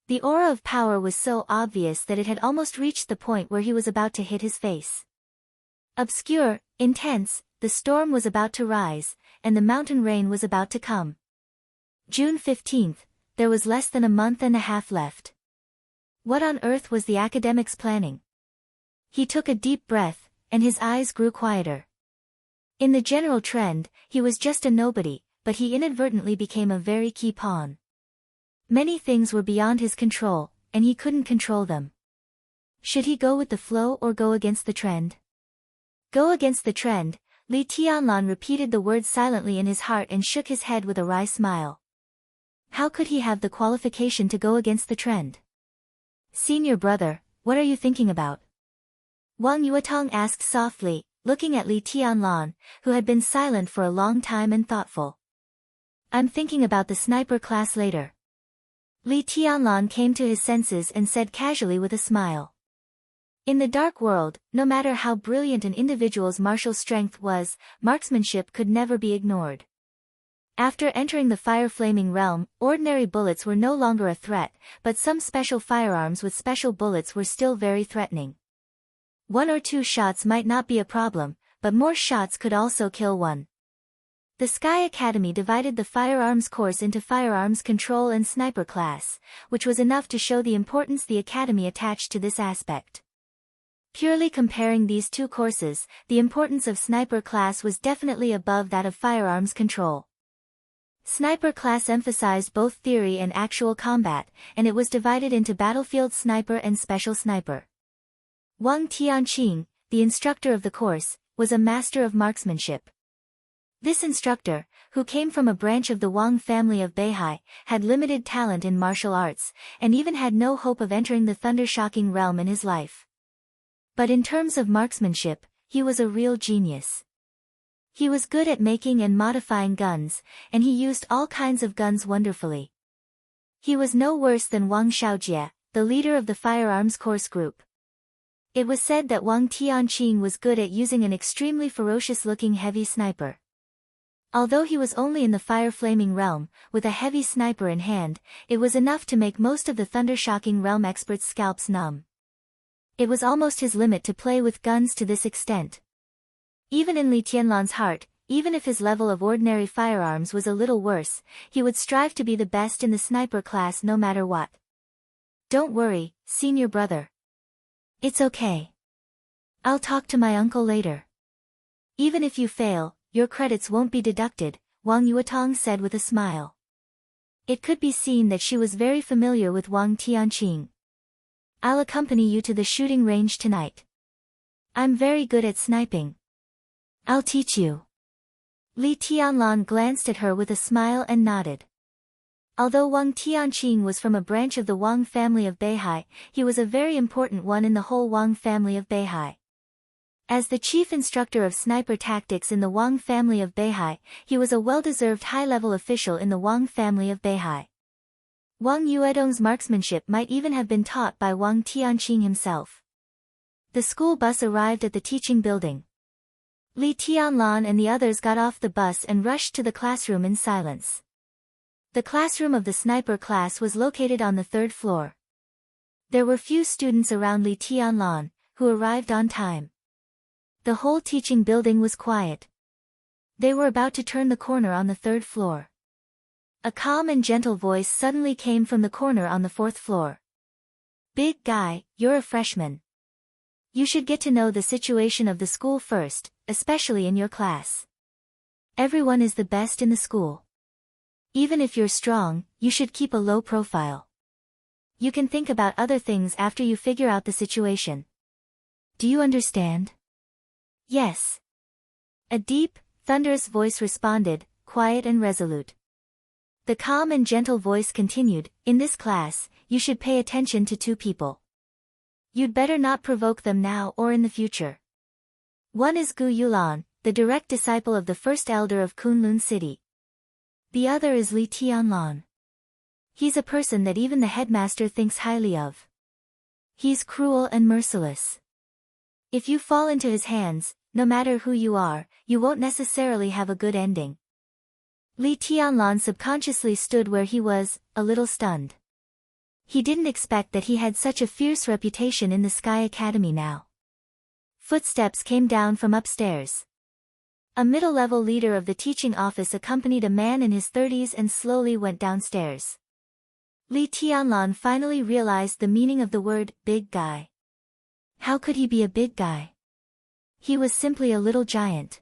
The aura of power was so obvious that it had almost reached the point where he was about to hit his face. Obscure, intense, the storm was about to rise, and the mountain rain was about to come. June 15th, there was less than a month and a half left. What on earth was the academics planning? He took a deep breath, and his eyes grew quieter. In the general trend, he was just a nobody, but he inadvertently became a very key pawn. Many things were beyond his control, and he couldn't control them. Should he go with the flow or go against the trend? Go against the trend, Li Tianlan repeated the word silently in his heart and shook his head with a wry smile. How could he have the qualification to go against the trend? Senior brother, what are you thinking about? Wang Yuetong asked softly, looking at Li Tianlan, who had been silent for a long time and thoughtful. I'm thinking about the sniper class later. Li Tianlan came to his senses and said casually with a smile. In the dark world, no matter how brilliant an individual's martial strength was, marksmanship could never be ignored. After entering the fire-flaming realm, ordinary bullets were no longer a threat, but some special firearms with special bullets were still very threatening. 1 or 2 shots might not be a problem, but more shots could also kill one. The Sky Academy divided the firearms course into firearms control and sniper class, which was enough to show the importance the Academy attached to this aspect. Purely comparing these two courses, the importance of sniper class was definitely above that of firearms control. Sniper class emphasized both theory and actual combat, and it was divided into battlefield sniper and special sniper. Wang Tianqing, the instructor of the course, was a master of marksmanship. This instructor, who came from a branch of the Wang family of Beihai, had limited talent in martial arts, and even had no hope of entering the thunder-shocking realm in his life. But in terms of marksmanship, he was a real genius. He was good at making and modifying guns, and he used all kinds of guns wonderfully. He was no worse than Wang Xiaojie, the leader of the firearms course group. It was said that Wang Tianqing was good at using an extremely ferocious-looking heavy sniper. Although he was only in the fire-flaming realm, with a heavy sniper in hand, it was enough to make most of the thunder-shocking realm experts' scalps numb. It was almost his limit to play with guns to this extent. Even in Li Tianlan's heart, even if his level of ordinary firearms was a little worse, he would strive to be the best in the sniper class no matter what. Don't worry, senior brother. It's okay. I'll talk to my uncle later. Even if you fail, your credits won't be deducted, Wang Yuetong said with a smile. It could be seen that she was very familiar with Wang Tianqing. I'll accompany you to the shooting range tonight. I'm very good at sniping. I'll teach you. Li Tianlan glanced at her with a smile and nodded. Although Wang Tianqing was from a branch of the Wang family of Beihai, he was a very important one in the whole Wang family of Beihai. As the chief instructor of sniper tactics in the Wang family of Beihai, he was a well-deserved high-level official in the Wang family of Beihai. Wang Yuedong's marksmanship might even have been taught by Wang Tianqing himself. The school bus arrived at the teaching building. Li Tianlan and the others got off the bus and rushed to the classroom in silence. The classroom of the sniper class was located on the 3rd floor. There were few students around Li Tianlan, who arrived on time. The whole teaching building was quiet. They were about to turn the corner on the 3rd floor. A calm and gentle voice suddenly came from the corner on the 4th floor. Big guy, you're a freshman. You should get to know the situation of the school first, especially in your class. Everyone is the best in the school. Even if you're strong, you should keep a low profile. You can think about other things after you figure out the situation. Do you understand? Yes. A deep, thunderous voice responded, quiet and resolute. The calm and gentle voice continued, in this class, you should pay attention to 2 people. You'd better not provoke them now or in the future. One is Gu Yulan, the direct disciple of the first elder of Kunlun City. The other is Li Tianlan. He's a person that even the headmaster thinks highly of. He's cruel and merciless. If you fall into his hands, no matter who you are, you won't necessarily have a good ending. Li Tianlan subconsciously stood where he was, a little stunned. He didn't expect that he had such a fierce reputation in the Sky Academy now. Footsteps came down from upstairs. A middle-level leader of the teaching office accompanied a man in his 30s and slowly went downstairs. Li Tianlan finally realized the meaning of the word, big guy. How could he be a big guy? He was simply a little giant.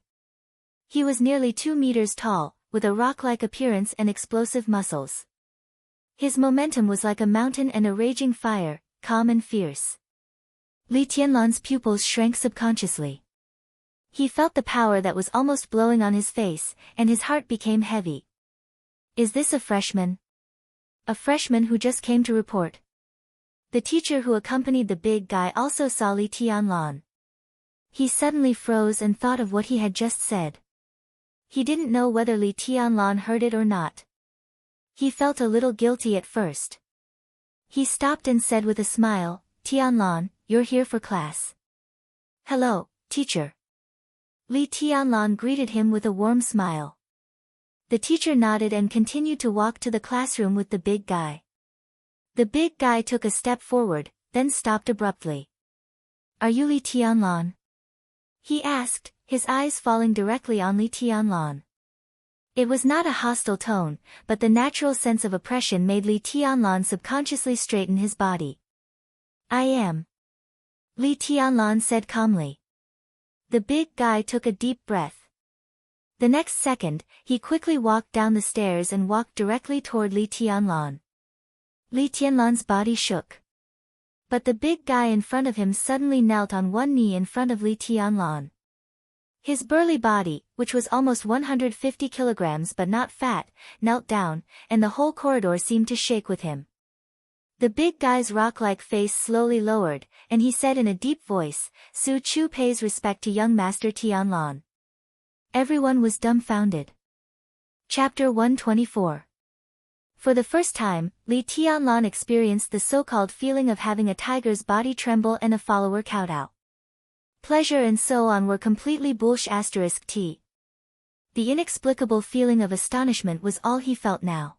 He was nearly 2 meters tall, with a rock-like appearance and explosive muscles. His momentum was like a mountain and a raging fire, calm and fierce. Li Tianlan's pupils shrank subconsciously. He felt the power that was almost blowing on his face, and his heart became heavy. Is this a freshman? A freshman who just came to report. The teacher who accompanied the big guy also saw Li Tianlan. He suddenly froze and thought of what he had just said. He didn't know whether Li Tianlan heard it or not. He felt a little guilty at first. He stopped and said with a smile, Tianlan, you're here for class. Hello, teacher. Li Tianlan greeted him with a warm smile. The teacher nodded and continued to walk to the classroom with the big guy. The big guy took a step forward, then stopped abruptly. Are you Li Tianlan? He asked, his eyes falling directly on Li Tianlan. It was not a hostile tone, but the natural sense of oppression made Li Tianlan subconsciously straighten his body. I am. Li Tianlan said calmly. The big guy took a deep breath. The next second, he quickly walked down the stairs and walked directly toward Li Tianlan. Li Tianlan's body shook. But the big guy in front of him suddenly knelt on one knee in front of Li Tianlan. His burly body, which was almost 150 kilograms but not fat, knelt down, and the whole corridor seemed to shake with him. The big guy's rock-like face slowly lowered, and he said in a deep voice, Su Chu pays respect to young Master Tianlan. Everyone was dumbfounded. Chapter 124. For the first time, Li Tianlan experienced the so-called feeling of having a tiger's body tremble and a follower kowtow. Pleasure and so on were completely **t. The inexplicable feeling of astonishment was all he felt now.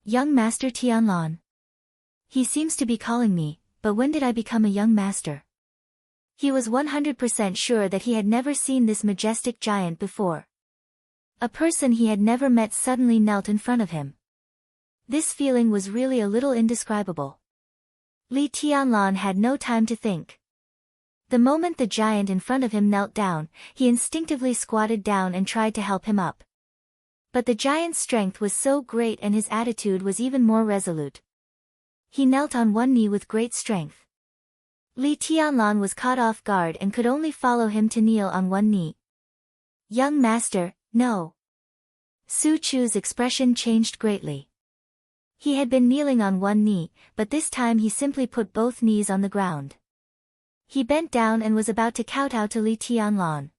Young Master Tianlan. He seems to be calling me, but when did I become a young master? He was 100% sure that he had never seen this majestic giant before. A person he had never met suddenly knelt in front of him. This feeling was really a little indescribable. Li Tianlan had no time to think. The moment the giant in front of him knelt down, he instinctively squatted down and tried to help him up. But the giant's strength was so great and his attitude was even more resolute. He knelt on one knee with great strength. Li Tianlan was caught off guard and could only follow him to kneel on one knee. Young master, no. Su Chu's expression changed greatly. He had been kneeling on one knee, but this time he simply put both knees on the ground. He bent down and was about to kowtow to Li Tianlan.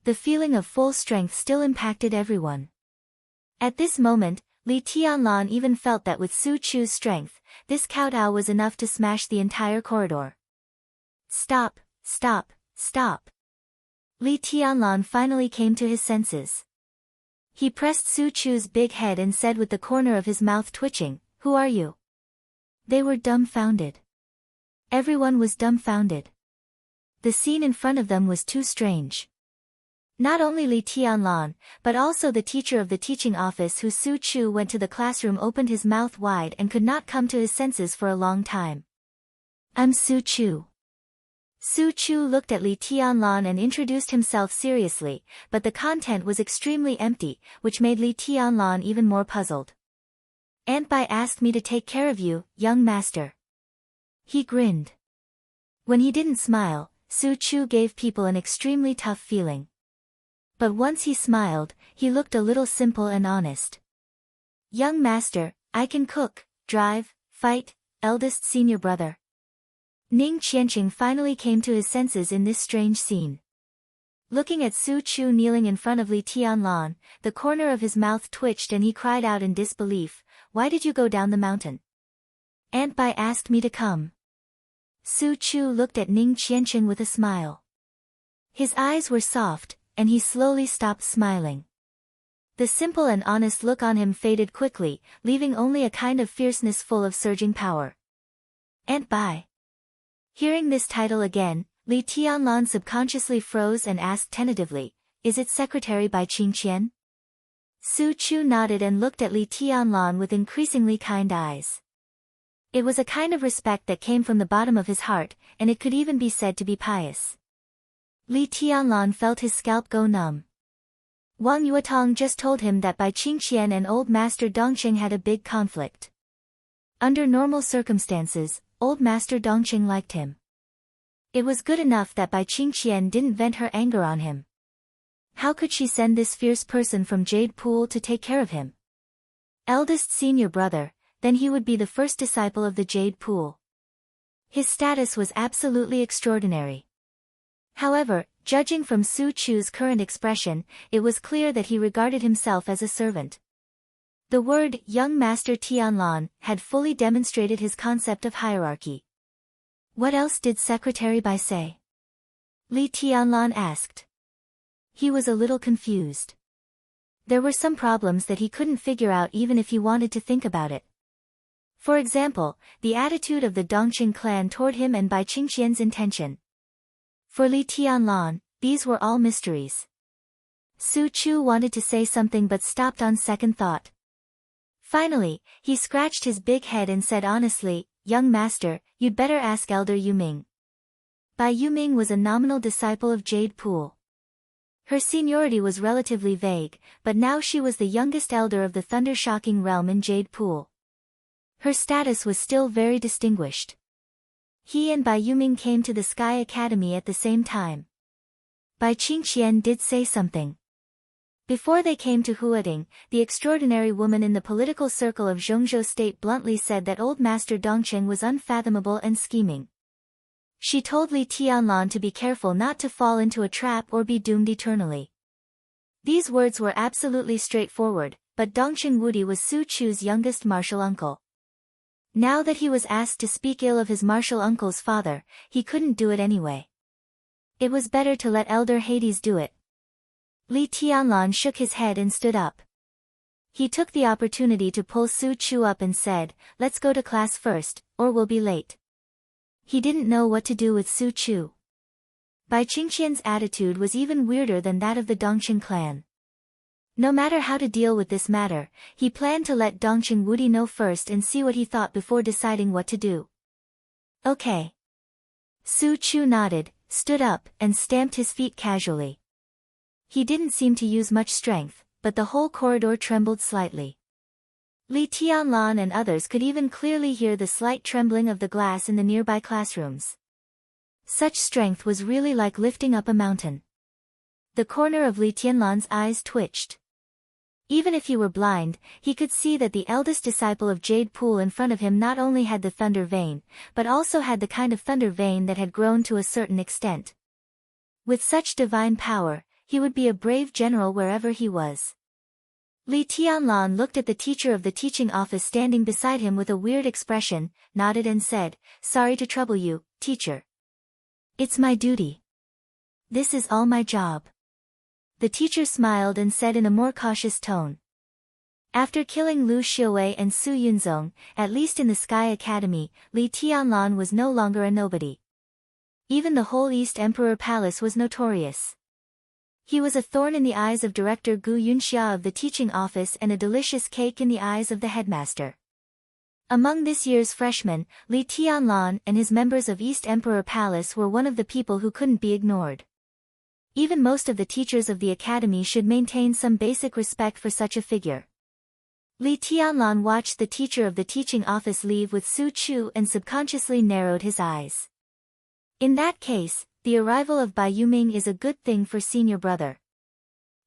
The feeling of full strength still impacted everyone. At this moment, Li Tianlan even felt that with Su Chu's strength, this kowtow was enough to smash the entire corridor. Stop, stop, stop. Li Tianlan finally came to his senses. He pressed Su Chu's big head and said with the corner of his mouth twitching, "Who are you?" They were dumbfounded. Everyone was dumbfounded. The scene in front of them was too strange. Not only Li Tianlan, but also the teacher of the teaching office who Su Chu went to the classroom opened his mouth wide and could not come to his senses for a long time. "I'm Su Chu." Su Chu looked at Li Tianlan and introduced himself seriously, but the content was extremely empty, which made Li Tianlan even more puzzled. "Aunt Bai asked me to take care of you, young master." He grinned. When he didn't smile, Su Chu gave people an extremely tough feeling. But once he smiled, he looked a little simple and honest. "Young master, I can cook, drive, fight, eldest senior brother." Ning Qianqing finally came to his senses in this strange scene. Looking at Su Chu kneeling in front of Li Tianlan, the corner of his mouth twitched and he cried out in disbelief, "Why did you go down the mountain?" "Aunt Bai asked me to come." Su Chu looked at Ning Qianqing with a smile. His eyes were soft, and he slowly stopped smiling. The simple and honest look on him faded quickly, leaving only a kind of fierceness full of surging power. "Aunt Bai." Hearing this title again, Li Tianlan subconsciously froze and asked tentatively, "Is it Secretary Bai Qingqian?" Su Chu nodded and looked at Li Tianlan with increasingly kind eyes. It was a kind of respect that came from the bottom of his heart, and it could even be said to be pious. Li Tianlan felt his scalp go numb. Wang Yuetong just told him that Bai Qingqian and Old Master Dongqing had a big conflict. Under normal circumstances, Old Master Dongqing liked him. It was good enough that Bai Qingqian didn't vent her anger on him. How could she send this fierce person from Jade Pool to take care of him? Eldest senior brother, then he would be the first disciple of the Jade Pool. His status was absolutely extraordinary. However, judging from Su Chu's current expression, it was clear that he regarded himself as a servant. The word Young Master Tianlan had fully demonstrated his concept of hierarchy. What else did Secretary Bai say? Li Tianlan asked. He was a little confused. There were some problems that he couldn't figure out even if he wanted to think about it. For example, the attitude of the Dongqing clan toward him and Bai Qingqian's intention. For Li Tianlan, these were all mysteries. Su Chu wanted to say something but stopped on second thought. Finally, he scratched his big head and said honestly, "Young master, you'd better ask Elder Yuming." Bai Yuming was a nominal disciple of Jade Pool. Her seniority was relatively vague, but now she was the youngest elder of the thunder-shocking realm in Jade Pool. Her status was still very distinguished. He and Bai Yuming came to the Sky Academy at the same time. Bai Qingqian did say something. Before they came to Huading, the extraordinary woman in the political circle of Zhongzhou State bluntly said that Old Master Dongqing was unfathomable and scheming. She told Li Tianlan to be careful not to fall into a trap or be doomed eternally. These words were absolutely straightforward, but Dongchen Wudi was Su Chu's youngest martial uncle. Now that he was asked to speak ill of his martial uncle's father, he couldn't do it anyway. It was better to let Elder Hades do it. Li Tianlan shook his head and stood up. He took the opportunity to pull Su Chu up and said, "Let's go to class first, or we'll be late." He didn't know what to do with Su Chu. Bai Qingqian's attitude was even weirder than that of the Dongchen clan. No matter how to deal with this matter, he planned to let Dongchen Wudi know first and see what he thought before deciding what to do. Okay. Su Chu nodded, stood up, and stamped his feet casually. He didn't seem to use much strength, but the whole corridor trembled slightly. Li Tianlan and others could even clearly hear the slight trembling of the glass in the nearby classrooms. Such strength was really like lifting up a mountain. The corner of Li Tianlan's eyes twitched. Even if he were blind, he could see that the eldest disciple of Jade Pool in front of him not only had the thunder vein, but also had the kind of thunder vein that had grown to a certain extent. With such divine power, he would be a brave general wherever he was. Li Tianlan looked at the teacher of the teaching office standing beside him with a weird expression, nodded and said, "Sorry to trouble you, teacher. It's my duty. This is all my job." The teacher smiled and said in a more cautious tone. After killing Lu Xiuwei and Su Yunzong, at least in the Sky Academy, Li Tianlan was no longer a nobody. Even the whole East Emperor Palace was notorious. He was a thorn in the eyes of Director Gu Yunxia of the teaching office and a delicious cake in the eyes of the headmaster. Among this year's freshmen, Li Tianlan and his members of East Emperor Palace were one of the people who couldn't be ignored. Even most of the teachers of the academy should maintain some basic respect for such a figure. Li Tianlan watched the teacher of the teaching office leave with Su Chu and subconsciously narrowed his eyes. In that case, the arrival of Bai Yuming is a good thing for senior brother.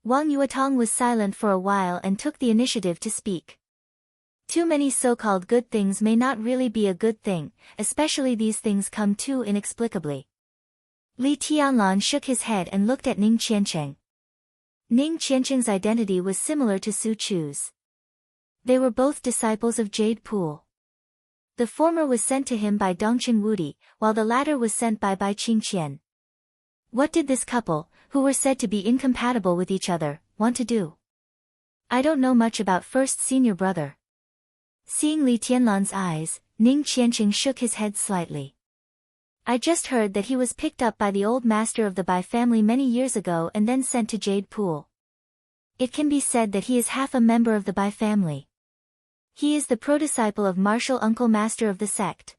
Wang Yuetong was silent for a while and took the initiative to speak. Too many so-called good things may not really be a good thing, especially these things come too inexplicably. Li Tianlan shook his head and looked at Ning Qiancheng. Ning Qiancheng's identity was similar to Su Chu's. They were both disciples of Jade Pool. The former was sent to him by Dongchen Wudi, while the latter was sent by Bai Qingqian. What did this couple, who were said to be incompatible with each other, want to do? I don't know much about first senior brother. Seeing Li Tianlan's eyes, Ning Qiancheng shook his head slightly. I just heard that he was picked up by the old master of the Bai family many years ago and then sent to Jade Pool. It can be said that he is half a member of the Bai family. He is the pro-disciple of martial uncle master of the sect.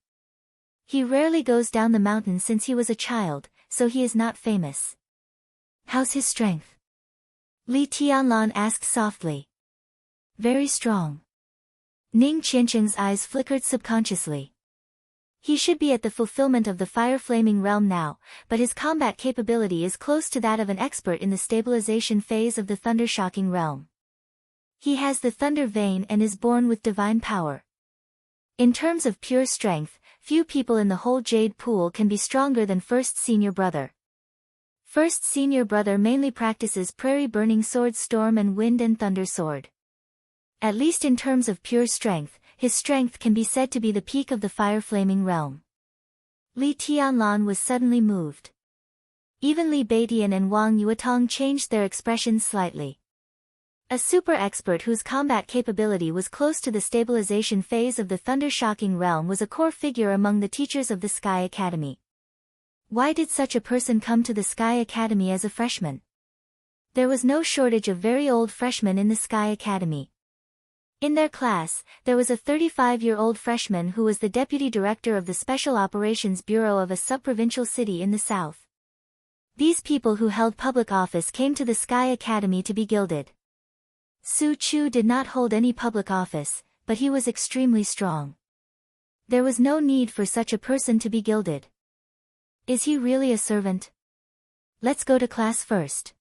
He rarely goes down the mountain since he was a child, so he is not famous. How's his strength? Li Tianlan asked softly. Very strong. Ning Qiancheng's eyes flickered subconsciously. He should be at the fulfillment of the fire-flaming realm now, but his combat capability is close to that of an expert in the stabilization phase of the thunder-shocking realm. He has the thunder vein and is born with divine power. In terms of pure strength, few people in the whole Jade Pool can be stronger than first senior brother. First senior brother mainly practices Prairie Burning Sword Storm and Wind and Thunder Sword. At least in terms of pure strength, his strength can be said to be the peak of the fire-flaming realm. Li Tianlan was suddenly moved. Even Li Beidian and Wang Yuetong changed their expressions slightly. A super expert whose combat capability was close to the stabilization phase of the thunder-shocking realm was a core figure among the teachers of the Sky Academy. Why did such a person come to the Sky Academy as a freshman? There was no shortage of very old freshmen in the Sky Academy. In their class, there was a 35-year-old freshman who was the deputy director of the Special Operations Bureau of a sub-provincial city in the south. These people who held public office came to the Sky Academy to be gilded. Su Chu did not hold any public office, but he was extremely strong. There was no need for such a person to be gilded. Is he really a servant? Let's go to class first.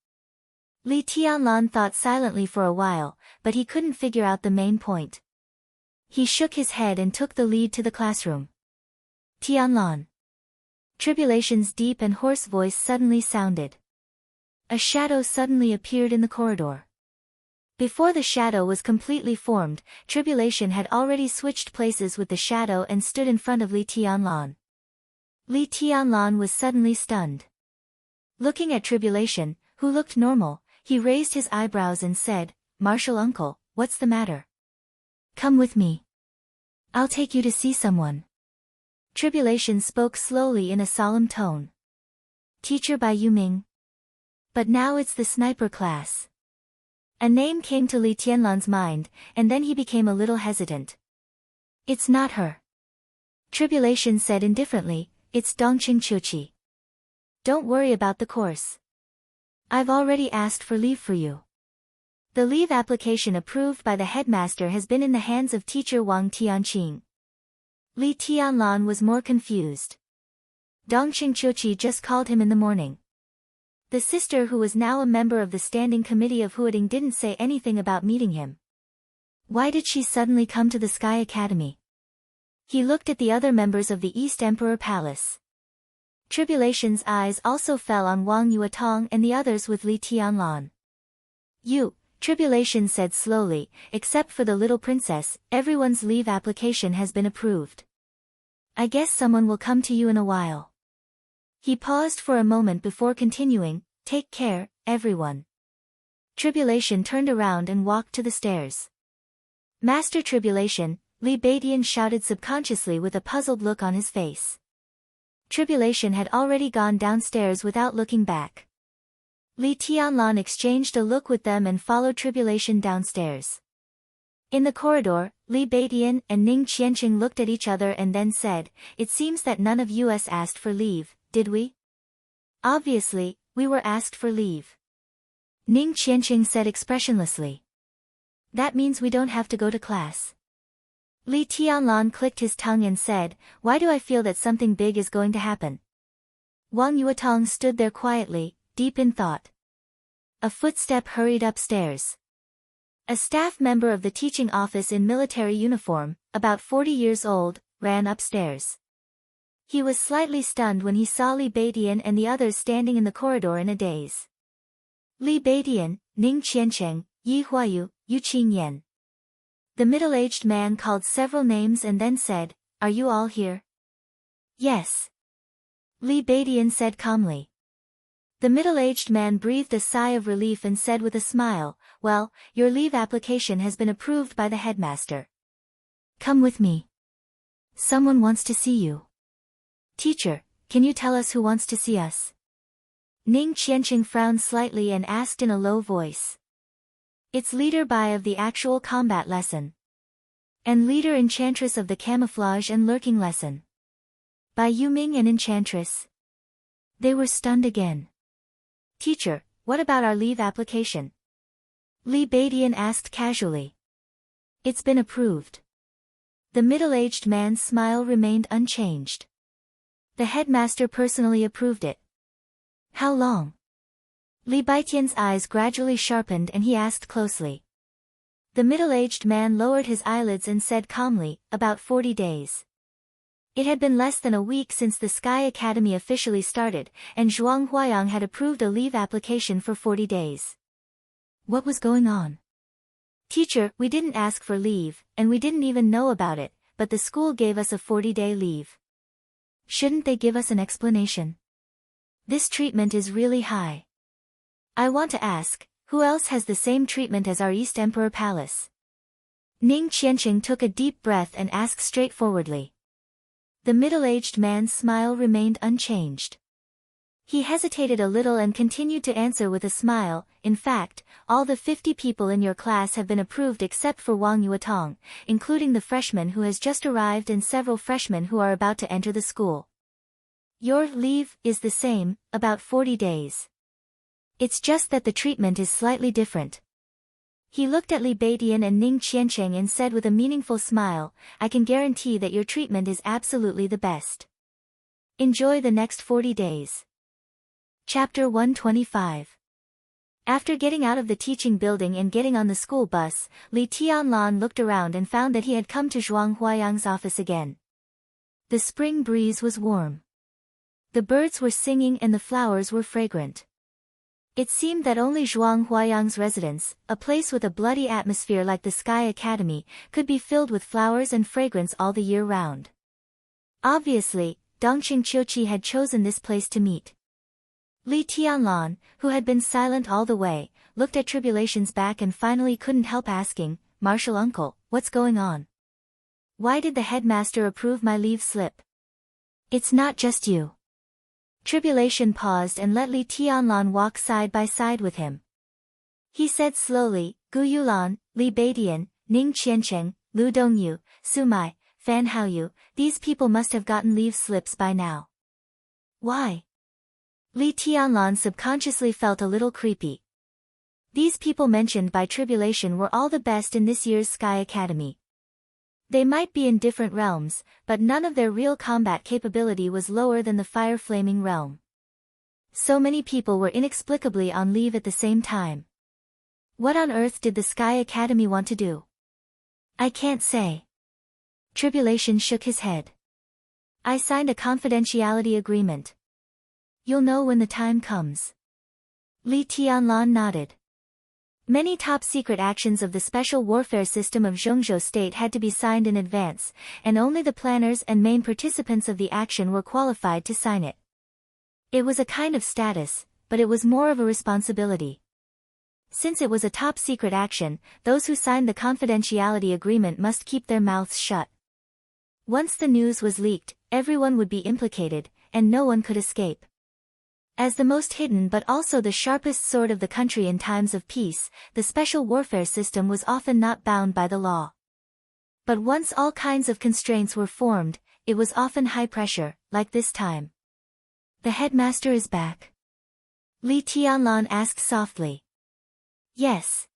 Li Tianlan thought silently for a while, but he couldn't figure out the main point. He shook his head and took the lead to the classroom. Tianlan. Tribulation's deep and hoarse voice suddenly sounded. A shadow suddenly appeared in the corridor. Before the shadow was completely formed, Tribulation had already switched places with the shadow and stood in front of Li Tianlan. Li Tianlan was suddenly stunned. Looking at Tribulation, who looked normal, he raised his eyebrows and said, "Martial uncle, what's the matter? Come with me. I'll take you to see someone." Tribulation spoke slowly in a solemn tone. "Teacher by Yuming. But now it's the sniper class." A name came to Li Tianlan's mind, and then he became a little hesitant. "It's not her." Tribulation said indifferently, "It's Dongqing Chuqi. Don't worry about the course. I've already asked for leave for you." The leave application approved by the headmaster has been in the hands of teacher Wang Tianqing. Li Tianlan was more confused. Dongqing Chuqi just called him in the morning. The sister, who was now a member of the standing committee of Huading, didn't say anything about meeting him. Why did she suddenly come to the Sky Academy? He looked at the other members of the East Emperor Palace. Tribulation's eyes also fell on Wang Yuetong and the others with Li Tianlan. Tribulation said slowly, "Except for the little princess, everyone's leave application has been approved. I guess someone will come to you in a while." He paused for a moment before continuing, "Take care, everyone." Tribulation turned around and walked to the stairs. "Master Tribulation," Li Beidian shouted subconsciously with a puzzled look on his face. Tribulation had already gone downstairs without looking back. Li Tianlan exchanged a look with them and followed Tribulation downstairs. In the corridor, Li Beidian and Ning Qianqing looked at each other and then said, "It seems that none of us asked for leave, did we?" "Obviously, we were asked for leave," Ning Qianqing said expressionlessly. "That means we don't have to go to class." Li Tianlan clicked his tongue and said, "Why do I feel that something big is going to happen?" Wang Yuetong stood there quietly, deep in thought. A footstep hurried upstairs. A staff member of the teaching office in military uniform, about 40 years old, ran upstairs. He was slightly stunned when he saw Li Beidian and the others standing in the corridor in a daze. Li Beidian, Ning Qianqing, Yi Huayu, Yu Qingyan. The middle-aged man called several names and then said, "Are you all here?" "Yes," Li Beidian said calmly. The middle-aged man breathed a sigh of relief and said with a smile, "Well, your leave application has been approved by the headmaster. Come with me. Someone wants to see you." "Teacher, can you tell us who wants to see us?" Ning Qianqing frowned slightly and asked in a low voice. "It's Leader Bai of the actual combat lesson. And Leader Enchantress of the camouflage and lurking lesson. Bai Yuming and Enchantress." They were stunned again. "Teacher, what about our leave application?" Li Beidian asked casually. "It's been approved." The middle-aged man's smile remained unchanged. "The headmaster personally approved it." "How long?" Li Beidian's eyes gradually sharpened and he asked closely. The middle-aged man lowered his eyelids and said calmly, "About 40 days. It had been less than a week since the Sky Academy officially started, and Zhuang Huayang had approved a leave application for 40 days. What was going on? "Teacher, we didn't ask for leave, and we didn't even know about it, but the school gave us a 40-day leave. Shouldn't they give us an explanation? This treatment is really high. I want to ask, who else has the same treatment as our East Emperor Palace?" Ning Qianqing took a deep breath and asked straightforwardly. The middle-aged man's smile remained unchanged. He hesitated a little and continued to answer with a smile, "In fact, all the 50 people in your class have been approved except for Wang Yuetong, including the freshman who has just arrived and several freshmen who are about to enter the school. Your leave is the same, about 40 days. It's just that the treatment is slightly different." He looked at Li Beidian and Ning Qianqing and said with a meaningful smile, "I can guarantee that your treatment is absolutely the best. Enjoy the next 40 days. Chapter 125. After getting out of the teaching building and getting on the school bus, Li Tianlan looked around and found that he had come to Zhuang Huayang's office again. The spring breeze was warm. The birds were singing and the flowers were fragrant. It seemed that only Zhuang Huayang's residence, a place with a bloody atmosphere like the Sky Academy, could be filled with flowers and fragrance all the year round. Obviously, Dongqing Qiuqi had chosen this place to meet. Li Tianlan, who had been silent all the way, looked at Tribulation's back and finally couldn't help asking, "Martial uncle, what's going on? Why did the headmaster approve my leave slip?" "It's not just you." Tribulation paused and let Li Tianlan walk side by side with him. He said slowly, "Gu Yulan, Li Beidian, Ning Qiancheng, Lu Dongyu, Su Mai, Fan Haoyu, these people must have gotten leave slips by now." "Why?" Li Tianlan subconsciously felt a little creepy. These people mentioned by Tribulation were all the best in this year's Sky Academy. They might be in different realms, but none of their real combat capability was lower than the fire-flaming realm. So many people were inexplicably on leave at the same time. What on earth did the Sky Academy want to do? "I can't say." Tribulation shook his head. "I signed a confidentiality agreement. You'll know when the time comes." Li Tianlan nodded. Many top-secret actions of the special warfare system of Zhongzhou State had to be signed in advance, and only the planners and main participants of the action were qualified to sign it. It was a kind of status, but it was more of a responsibility. Since it was a top-secret action, those who signed the confidentiality agreement must keep their mouths shut. Once the news was leaked, everyone would be implicated, and no one could escape. As the most hidden but also the sharpest sword of the country in times of peace, the special warfare system was often not bound by the law. But once all kinds of constraints were formed, it was often high pressure, like this time. "The headmaster is back?" Li Tianlan asked softly. "Yes."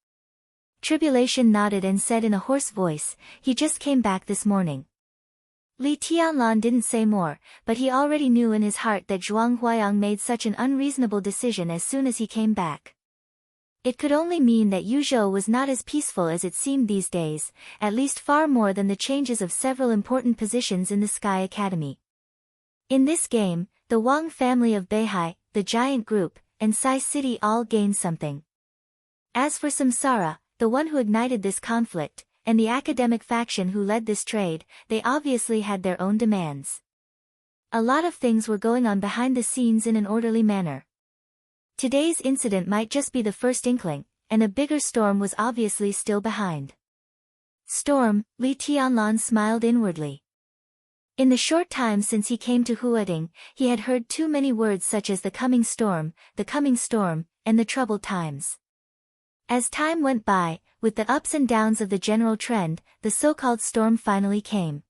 Tribulation nodded and said in a hoarse voice, "He just came back this morning." Li Tianlan didn't say more, but he already knew in his heart that Zhuang Huayang made such an unreasonable decision as soon as he came back. It could only mean that Yuzhou was not as peaceful as it seemed these days, at least far more than the changes of several important positions in the Sky Academy. In this game, the Wang family of Beihai, the giant group, and Sai City all gained something. As for Samsara, the one who ignited this conflict, and the academic faction who led this trade, they obviously had their own demands. A lot of things were going on behind the scenes in an orderly manner. Today's incident might just be the first inkling, and a bigger storm was obviously still behind. Storm, Li Tianlan smiled inwardly. In the short time since he came to Huading, he had heard too many words such as the coming storm, and the troubled times. As time went by, with the ups and downs of the general trend, the so-called storm finally came.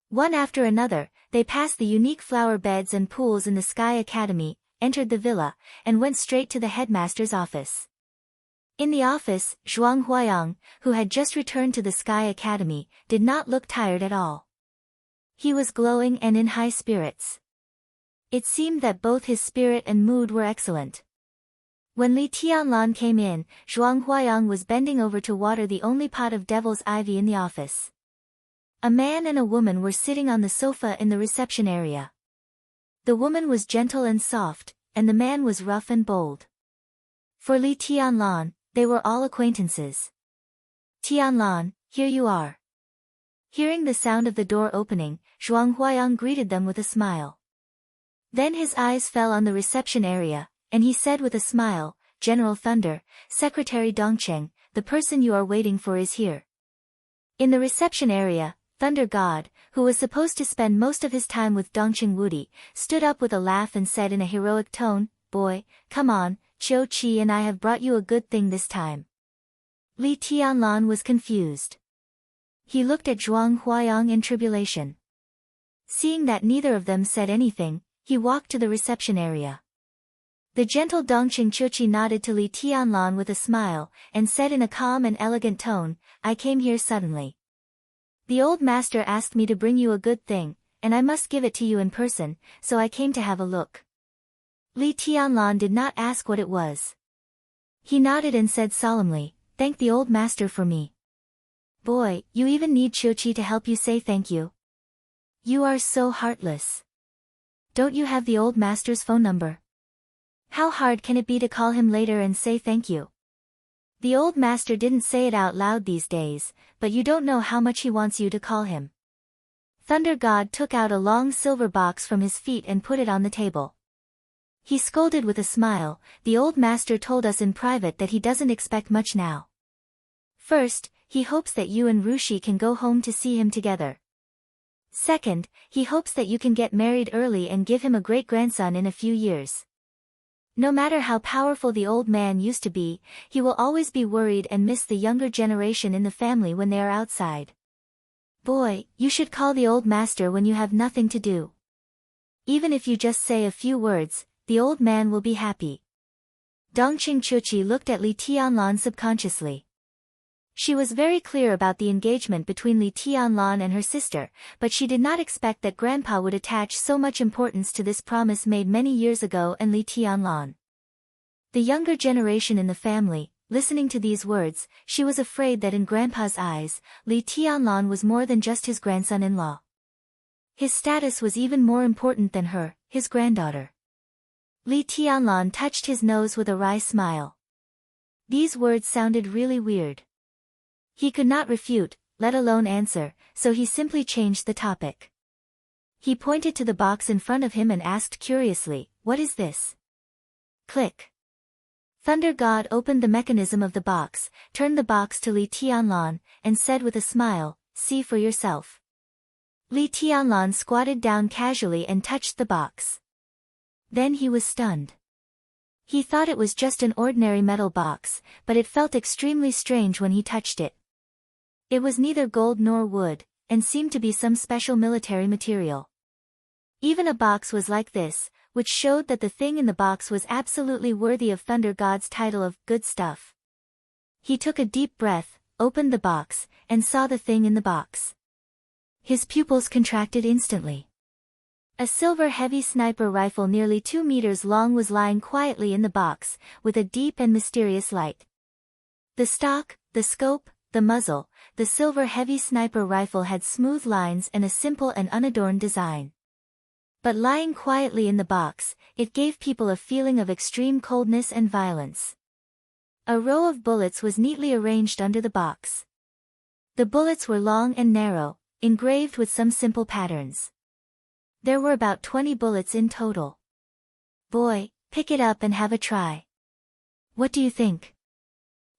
One after another, they passed the unique flower beds and pools in the Sky Academy, entered the villa, and went straight to the headmaster's office. In the office, Zhuang Huayang, who had just returned to the Sky Academy, did not look tired at all. He was glowing and in high spirits. It seemed that both his spirit and mood were excellent. When Li Tianlan came in, Zhuang Huayang was bending over to water the only pot of devil's ivy in the office. A man and a woman were sitting on the sofa in the reception area. The woman was gentle and soft, and the man was rough and bold. For Li Tianlan, they were all acquaintances. "Tianlan, here you are." Hearing the sound of the door opening, Zhuang Huayang greeted them with a smile. Then his eyes fell on the reception area, and he said with a smile, "General Thunder, Secretary Dongcheng, the person you are waiting for is here." In the reception area, Thunder God, who was supposed to spend most of his time with Dongcheng Wudi, stood up with a laugh and said in a heroic tone, "Boy, come on, Qiu Qi and I have brought you a good thing this time." Li Tianlan was confused. He looked at Zhuang Huayang in tribulation. Seeing that neither of them said anything, he walked to the reception area. The gentle Dongqing Qiuqi nodded to Li Tianlan with a smile, and said in a calm and elegant tone, "I came here suddenly. The old master asked me to bring you a good thing, and I must give it to you in person, so I came to have a look." Li Tianlan did not ask what it was. He nodded and said solemnly, "Thank the old master for me." "Boy, you even need Qiuqi to help you say thank you. You are so heartless. Don't you have the old master's phone number?" How hard can it be to call him later and say thank you? The old master didn't say it out loud these days, but you don't know how much he wants you to call him. Thunder God took out a long silver box from his feet and put it on the table. He scolded with a smile. The old master told us in private that he doesn't expect much now. First, he hopes that you and Rushi can go home to see him together. Second, he hopes that you can get married early and give him a great-grandson in a few years. No matter how powerful the old man used to be, he will always be worried and miss the younger generation in the family when they are outside. Boy, you should call the old master when you have nothing to do. Even if you just say a few words, the old man will be happy. Dongqing Chuchi looked at Li Tianlan subconsciously. She was very clear about the engagement between Li Tianlan and her sister, but she did not expect that Grandpa would attach so much importance to this promise made many years ago and Li Tianlan. The younger generation in the family, listening to these words, she was afraid that in Grandpa's eyes, Li Tianlan was more than just his grandson-in-law. His status was even more important than her, his granddaughter. Li Tianlan touched his nose with a wry smile. These words sounded really weird. He could not refute, let alone answer, so he simply changed the topic. He pointed to the box in front of him and asked curiously, "What is this?" Click. Thunder God opened the mechanism of the box, turned the box to Li Tianlan, and said with a smile, "See for yourself." Li Tianlan squatted down casually and touched the box. Then he was stunned. He thought it was just an ordinary metal box, but it felt extremely strange when he touched it. It was neither gold nor wood, and seemed to be some special military material. Even a box was like this, which showed that the thing in the box was absolutely worthy of Thunder God's title of good stuff. He took a deep breath, opened the box, and saw the thing in the box. His pupils contracted instantly. A silver heavy sniper rifle nearly 2 meters long was lying quietly in the box, with a deep and mysterious light. The stock, the scope, the muzzle, the silver heavy sniper rifle had smooth lines and a simple and unadorned design. But lying quietly in the box, it gave people a feeling of extreme coldness and violence. A row of bullets was neatly arranged under the box. The bullets were long and narrow, engraved with some simple patterns. There were about 20 bullets in total. Boy, pick it up and have a try. What do you think?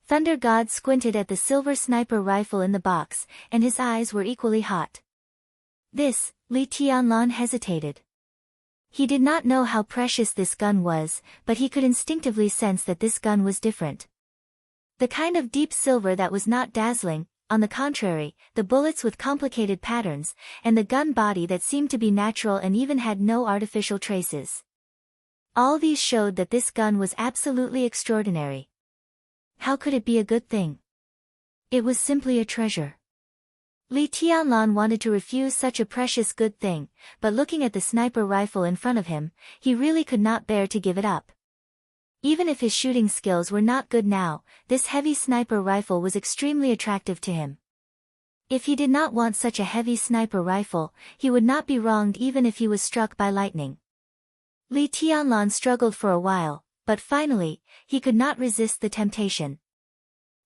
Thunder God squinted at the silver sniper rifle in the box, and his eyes were equally hot. This, Li Tianlan hesitated. He did not know how precious this gun was, but he could instinctively sense that this gun was different. The kind of deep silver that was not dazzling, on the contrary, the bullets with complicated patterns, and the gun body that seemed to be natural and even had no artificial traces. All these showed that this gun was absolutely extraordinary. How could it be a good thing? It was simply a treasure. Li Tianlan wanted to refuse such a precious good thing, but looking at the sniper rifle in front of him, he really could not bear to give it up. Even if his shooting skills were not good now, this heavy sniper rifle was extremely attractive to him. If he did not want such a heavy sniper rifle, he would not be wronged even if he was struck by lightning. Li Tianlan struggled for a while, but finally, he could not resist the temptation.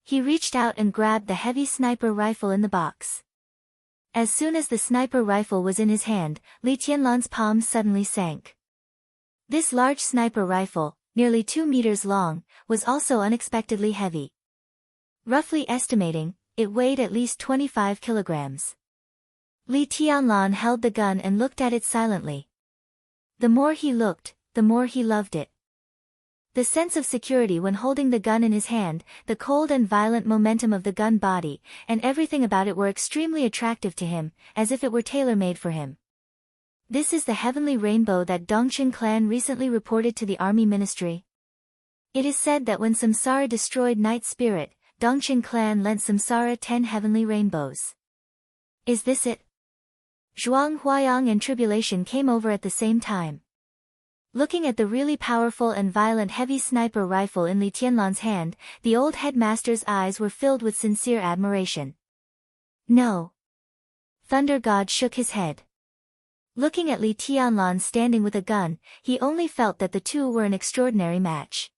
He reached out and grabbed the heavy sniper rifle in the box. As soon as the sniper rifle was in his hand, Li Tianlan's palms suddenly sank. This large sniper rifle, nearly 2 meters long, was also unexpectedly heavy. Roughly estimating, it weighed at least 25 kilograms. Li Tianlan held the gun and looked at it silently. The more he looked, the more he loved it. The sense of security when holding the gun in his hand, the cold and violent momentum of the gun body, and everything about it were extremely attractive to him, as if it were tailor-made for him. This is the heavenly rainbow that Dongqing clan recently reported to the army ministry. It is said that when Samsara destroyed Night Spirit, Dongqing clan lent Samsara 10 heavenly rainbows. Is this it? Zhuang Huayang and Tribulation came over at the same time. Looking at the really powerful and violent heavy sniper rifle in Li Tianlan's hand, the old headmaster's eyes were filled with sincere admiration. No. Thunder God shook his head. Looking at Li Tianlan standing with a gun, he only felt that the two were an extraordinary match.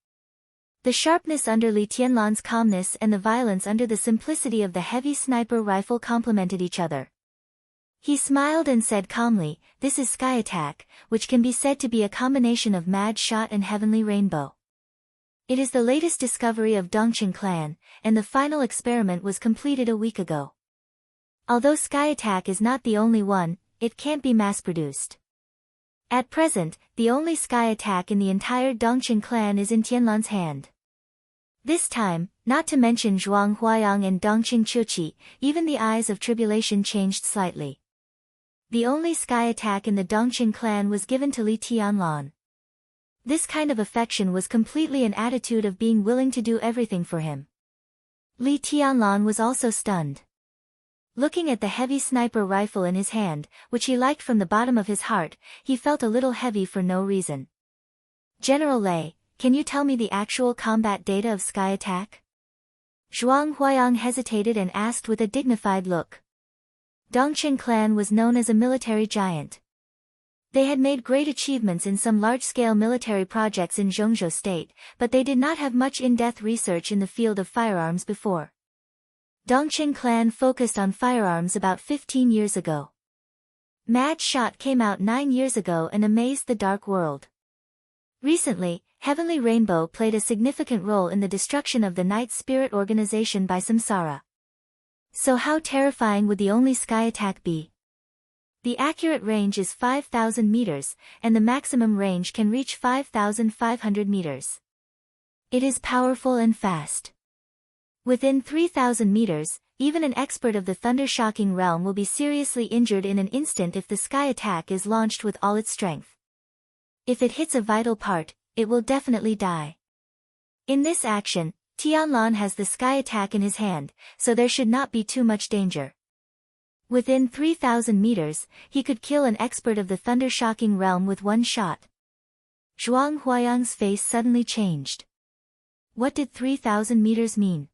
The sharpness under Li Tianlan's calmness and the violence under the simplicity of the heavy sniper rifle complemented each other. He smiled and said calmly, "This is Sky Attack, which can be said to be a combination of Mad Shot and Heavenly Rainbow. It is the latest discovery of Dongqing clan, and the final experiment was completed a week ago. Although Sky Attack is not the only one, it can't be mass-produced. At present, the only Sky Attack in the entire Dongqing clan is in Tianlan's hand. This time, not to mention Zhuang Huayang and Dongqing Chuqi, even the eyes of tribulation changed slightly. The only Sky Attack in the Dongqing clan was given to Li Tianlan. This kind of affection was completely an attitude of being willing to do everything for him. Li Tianlan was also stunned. Looking at the heavy sniper rifle in his hand, which he liked from the bottom of his heart, he felt a little heavy for no reason. "General Lei, can you tell me the actual combat data of Sky Attack?" Zhuang Huayang hesitated and asked with a dignified look. Dongqing clan was known as a military giant. They had made great achievements in some large-scale military projects in Zhongzhou state, but they did not have much in-depth research in the field of firearms before. Dongqing clan focused on firearms about 15 years ago. Mad Shot came out 9 years ago and amazed the dark world. Recently, Heavenly Rainbow played a significant role in the destruction of the Night Spirit organization by Samsara. So how terrifying would the only Sky Attack be? The accurate range is 5,000 meters, and the maximum range can reach 5,500 meters. It is powerful and fast. Within 3,000 meters, even an expert of the thunder-shocking realm will be seriously injured in an instant if the Sky Attack is launched with all its strength. If it hits a vital part, it will definitely die. In this action, Tianlan has the Sky Attack in his hand, so there should not be too much danger. Within 3,000 meters, he could kill an expert of the thunder-shocking realm with one shot. Zhuang Huayang's face suddenly changed. What did 3,000 meters mean?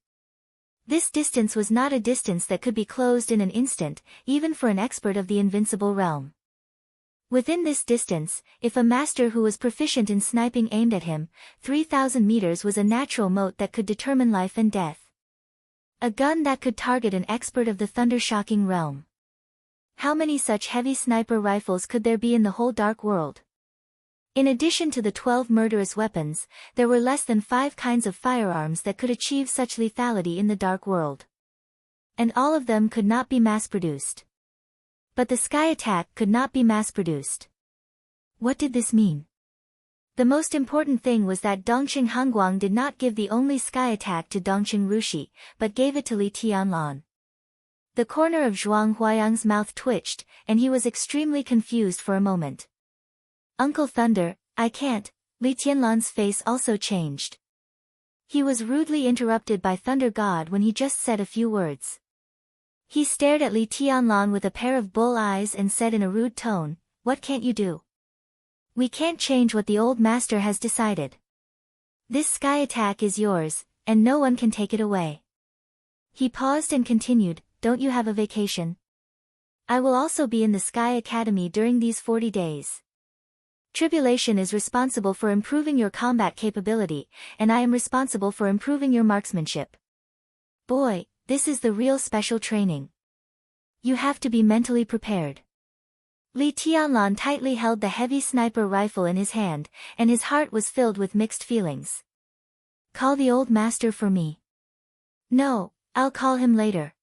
This distance was not a distance that could be closed in an instant, even for an expert of the invincible realm. Within this distance, if a master who was proficient in sniping aimed at him, 3,000 meters was a natural moat that could determine life and death. A gun that could target an expert of the thunder-shocking realm. How many such heavy sniper rifles could there be in the whole dark world? In addition to the 12 murderous weapons, there were less than 5 kinds of firearms that could achieve such lethality in the dark world. And all of them could not be mass-produced. But the Sky Attack could not be mass-produced. What did this mean? The most important thing was that Dongqing Hangguang did not give the only Sky Attack to Dongqing Rushi, but gave it to Li Tianlan. The corner of Zhuang Huayang's mouth twitched, and he was extremely confused for a moment. "Uncle Thunder, I can't." Li Tianlan's face also changed. He was rudely interrupted by Thunder God when he just said a few words. He stared at Li Tianlan with a pair of bull eyes and said in a rude tone, "What can't you do? We can't change what the old master has decided. This Sky Attack is yours, and no one can take it away." He paused and continued, "Don't you have a vacation? I will also be in the Sky Academy during these 40 days. Tribulation is responsible for improving your combat capability, and I am responsible for improving your marksmanship. Boy, this is the real special training. You have to be mentally prepared." Li Tianlan tightly held the heavy sniper rifle in his hand, and his heart was filled with mixed feelings. "Call the old master for me." "No, I'll call him later."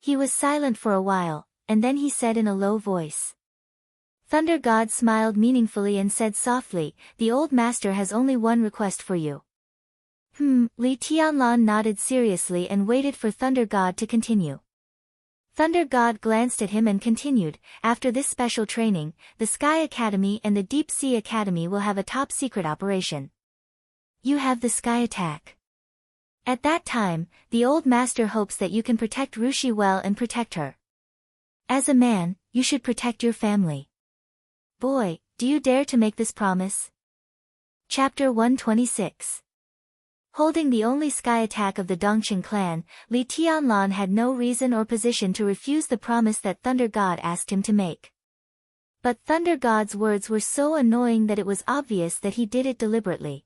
He was silent for a while, and then he said in a low voice. Thunder God smiled meaningfully and said softly, "The old master has only one request for you." Li Tianlan nodded seriously and waited for Thunder God to continue. Thunder God glanced at him and continued, "After this special training, the Sky Academy and the Deep Sea Academy will have a top-secret operation. You have the Sky Attack. At that time, the old master hopes that you can protect Rushi well and protect her. As a man, you should protect your family. Boy, do you dare to make this promise?" Chapter 126. Holding the only Sky Attack of the Dongqing clan, Li Tianlan had no reason or position to refuse the promise that Thunder God asked him to make. But Thunder God's words were so annoying that it was obvious that he did it deliberately.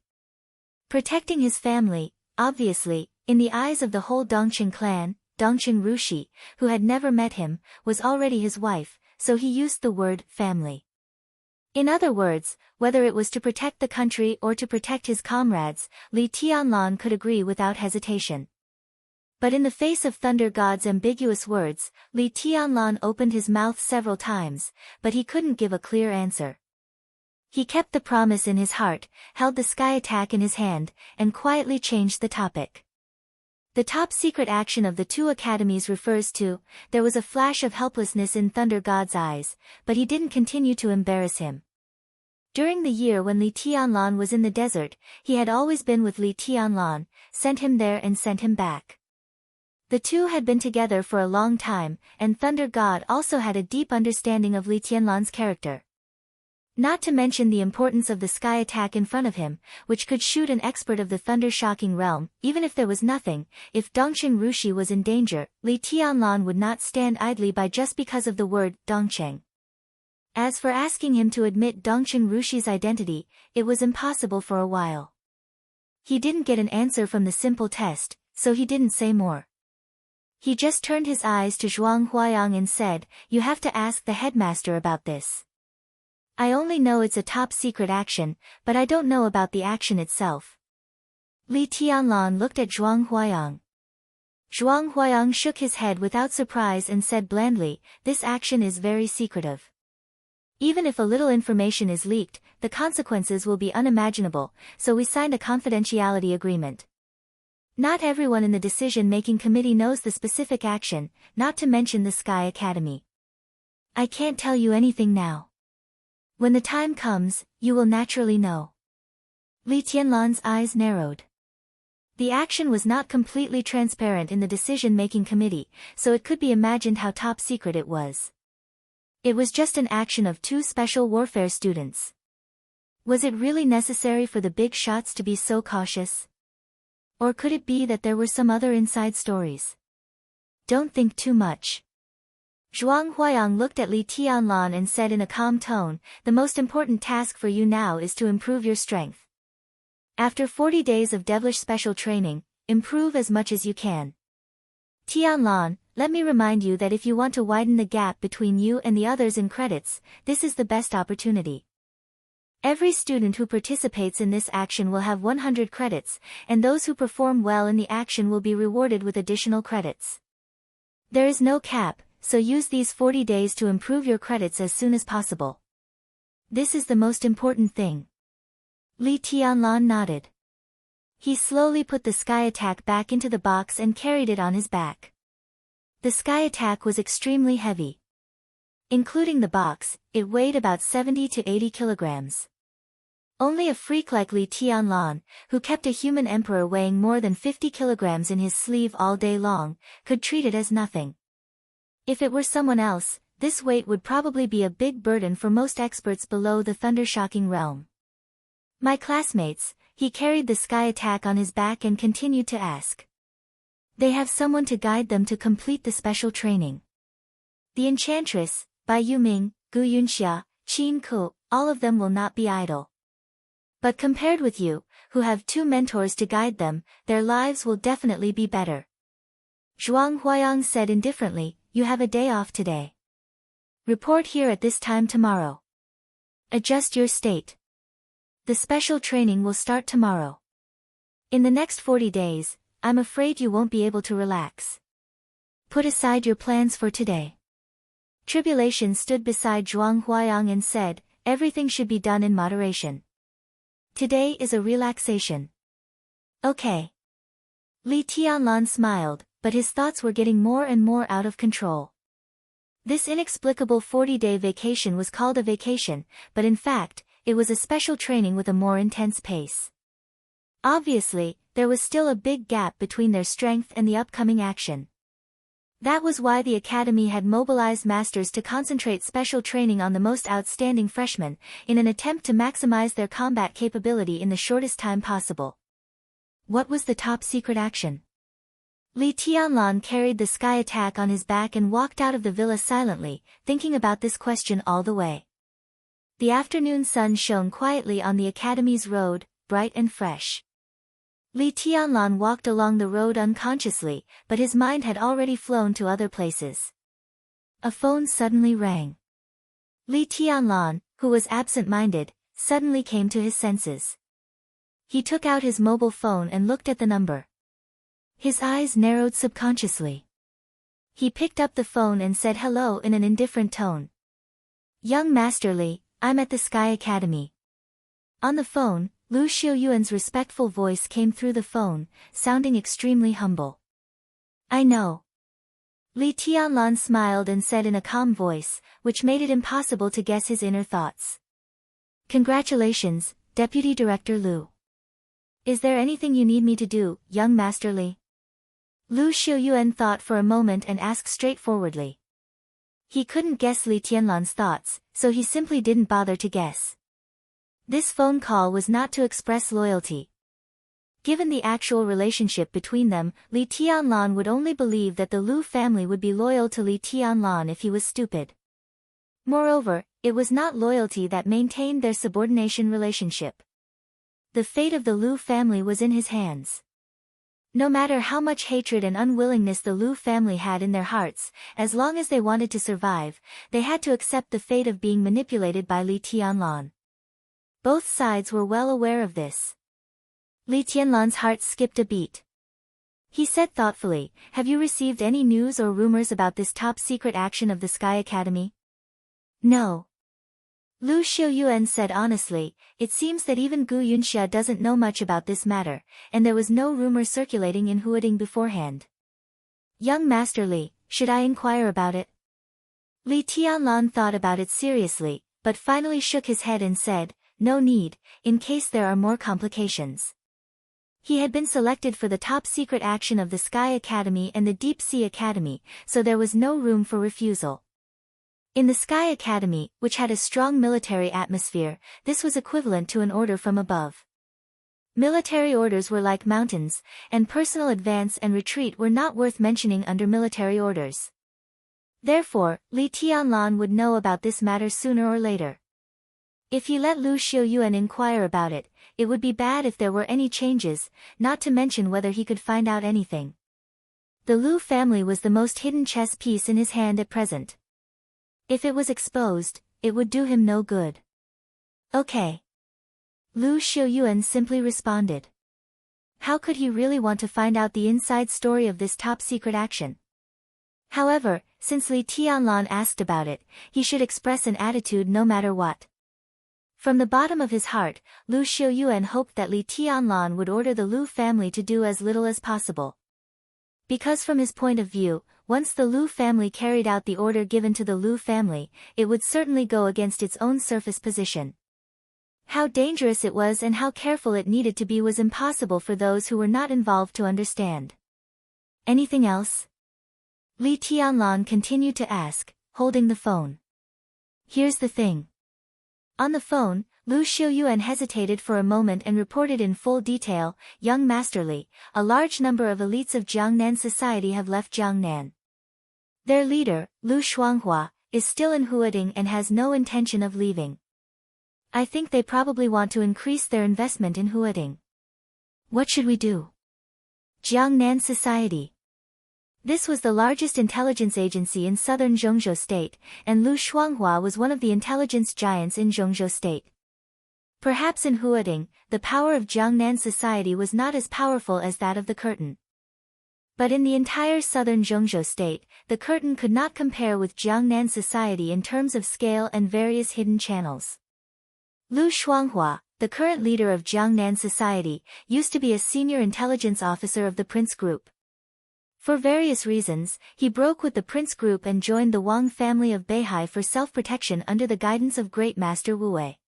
Protecting his family, obviously, in the eyes of the whole Dongqing clan, Dongqing Rushi, who had never met him, was already his wife, so he used the word family. In other words, whether it was to protect the country or to protect his comrades, Li Tianlan could agree without hesitation. But in the face of Thunder God's ambiguous words, Li Tianlan opened his mouth several times, but he couldn't give a clear answer. He kept the promise in his heart, held the sky attack in his hand, and quietly changed the topic. The top-secret action of the two academies refers to, there was a flash of helplessness in Thunder God's eyes, but he didn't continue to embarrass him. During the year when Li Tianlan was in the desert, he had always been with Li Tianlan, sent him there and sent him back. The two had been together for a long time, and Thunder God also had a deep understanding of Li Tianlan's character. Not to mention the importance of the sky attack in front of him, which could shoot an expert of the thunder-shocking realm, even if there was nothing. If Dongqing Rushi was in danger, Li Tianlan would not stand idly by just because of the word Dongqing. As for asking him to admit Dongqing Rushi's identity, it was impossible for a while. He didn't get an answer from the simple test, so he didn't say more. He just turned his eyes to Zhuang Huayang and said, "You have to ask the headmaster about this. I only know it's a top-secret action, but I don't know about the action itself." Li Tianlan looked at Zhuang Huayang. Zhuang Huayang shook his head without surprise and said blandly, "This action is very secretive. Even if a little information is leaked, the consequences will be unimaginable, so we signed a confidentiality agreement. Not everyone in the decision-making committee knows the specific action, not to mention the Sky Academy. I can't tell you anything now. When the time comes, you will naturally know." Li Tianlan's eyes narrowed. The action was not completely transparent in the decision-making committee, so it could be imagined how top-secret it was. It was just an action of two special warfare students. Was it really necessary for the big shots to be so cautious? Or could it be that there were some other inside stories? Don't think too much. Zhuang Huayang looked at Li Tianlan and said in a calm tone, "The most important task for you now is to improve your strength. After 40 days of devilish special training, improve as much as you can. Tianlan, let me remind you that if you want to widen the gap between you and the others in credits, this is the best opportunity. Every student who participates in this action will have 100 credits, and those who perform well in the action will be rewarded with additional credits. There is no cap, so use these 40 days to improve your credits as soon as possible. This is the most important thing." Li Tianlan nodded. He slowly put the sky attack back into the box and carried it on his back. The sky attack was extremely heavy. Including the box, it weighed about 70 to 80 kilograms. Only a freak like Li Tianlan, who kept a human emperor weighing more than 50 kilograms in his sleeve all day long, could treat it as nothing. If it were someone else, this weight would probably be a big burden for most experts below the thunder-shocking realm. "My classmates," he carried the sky attack on his back and continued to ask. "They have someone to guide them to complete the special training. The Enchantress, Bai Yuming, Gu Yunxia, Qin Ku, all of them will not be idle. But compared with you, who have two mentors to guide them, their lives will definitely be better." Zhuang Huayang said indifferently, "You have a day off today. Report here at this time tomorrow. Adjust your state. The special training will start tomorrow. In the next 40 days, I'm afraid you won't be able to relax. Put aside your plans for today." Tribulation stood beside Zhuang Huayang and said, "Everything should be done in moderation. Today is a relaxation." "Okay." Li Tianlan smiled, but his thoughts were getting more and more out of control. This inexplicable 40-day vacation was called a vacation, but in fact, it was a special training with a more intense pace. Obviously, there was still a big gap between their strength and the upcoming action. That was why the academy had mobilized masters to concentrate special training on the most outstanding freshmen, in an attempt to maximize their combat capability in the shortest time possible. What was the top-secret action? Li Tianlan carried the sky attack on his back and walked out of the villa silently, thinking about this question all the way. The afternoon sun shone quietly on the academy's road, bright and fresh. Li Tianlan walked along the road unconsciously, but his mind had already flown to other places. A phone suddenly rang. Li Tianlan, who was absent-minded, suddenly came to his senses. He took out his mobile phone and looked at the number. His eyes narrowed subconsciously. He picked up the phone and said hello in an indifferent tone. "Young Master Li, I'm at the Sky Academy." On the phone, Lu Xiuyuan's respectful voice came through the phone, sounding extremely humble. "I know." Li Tianlan smiled and said in a calm voice, which made it impossible to guess his inner thoughts. "Congratulations, Deputy Director Lu. Is there anything you need me to do, young Master Li?" Lu Xiuyuan thought for a moment and asked straightforwardly. He couldn't guess Li Tianlan's thoughts, so he simply didn't bother to guess. This phone call was not to express loyalty. Given the actual relationship between them, Li Tianlan would only believe that the Lu family would be loyal to Li Tianlan if he was stupid. Moreover, it was not loyalty that maintained their subordination relationship. The fate of the Lu family was in his hands. No matter how much hatred and unwillingness the Lu family had in their hearts, as long as they wanted to survive, they had to accept the fate of being manipulated by Li Tianlan. Both sides were well aware of this. Li Tianlan's heart skipped a beat. He said thoughtfully, "Have you received any news or rumors about this top-secret action of the Sky Academy?" "No." Lu Xiuyuan said honestly, "It seems that even Gu Yunxia doesn't know much about this matter, and there was no rumor circulating in Huading beforehand." "Young Master Li, should I inquire about it?" Li Tianlan thought about it seriously, but finally shook his head and said, "No need, in case there are more complications." He had been selected for the top-secret action of the Sky Academy and the Deep Sea Academy, so there was no room for refusal. In the Sky Academy, which had a strong military atmosphere, this was equivalent to an order from above. Military orders were like mountains, and personal advance and retreat were not worth mentioning under military orders. Therefore, Li Tianlan would know about this matter sooner or later. If he let Lu Xiuyuan inquire about it, it would be bad if there were any changes, not to mention whether he could find out anything. The Lu family was the most hidden chess piece in his hand at present. If it was exposed, it would do him no good. "Okay." Lu Xiuyuan simply responded. How could he really want to find out the inside story of this top-secret action? However, since Li Tianlan asked about it, he should express an attitude no matter what. From the bottom of his heart, Lu Xiuyuan hoped that Li Tianlan would order the Lu family to do as little as possible. Because from his point of view, once the Lu family carried out the order given to the Lu family, it would certainly go against its own surface position. How dangerous it was and how careful it needed to be was impossible for those who were not involved to understand. "Anything else?" Li Tianlan continued to ask, holding the phone. "Here's the thing." On the phone, Lu Xiuyuan hesitated for a moment and reported in full detail, "Young Master Li, a large number of elites of Jiangnan society have left Jiangnan. Their leader, Lu Shuanghua, is still in Huading and has no intention of leaving. I think they probably want to increase their investment in Huading. What should we do?" Jiangnan Society. This was the largest intelligence agency in southern Zhengzhou State, and Lu Shuanghua was one of the intelligence giants in Zhengzhou State. Perhaps in Huading, the power of Jiangnan society was not as powerful as that of the curtain. But in the entire southern Zhengzhou State, the curtain could not compare with Jiangnan society in terms of scale and various hidden channels. Lu Shuanghua, the current leader of Jiangnan society, used to be a senior intelligence officer of the Prince Group. For various reasons, he broke with the Prince Group and joined the Wang family of Beihai for self-protection under the guidance of Great Master Wu Wei.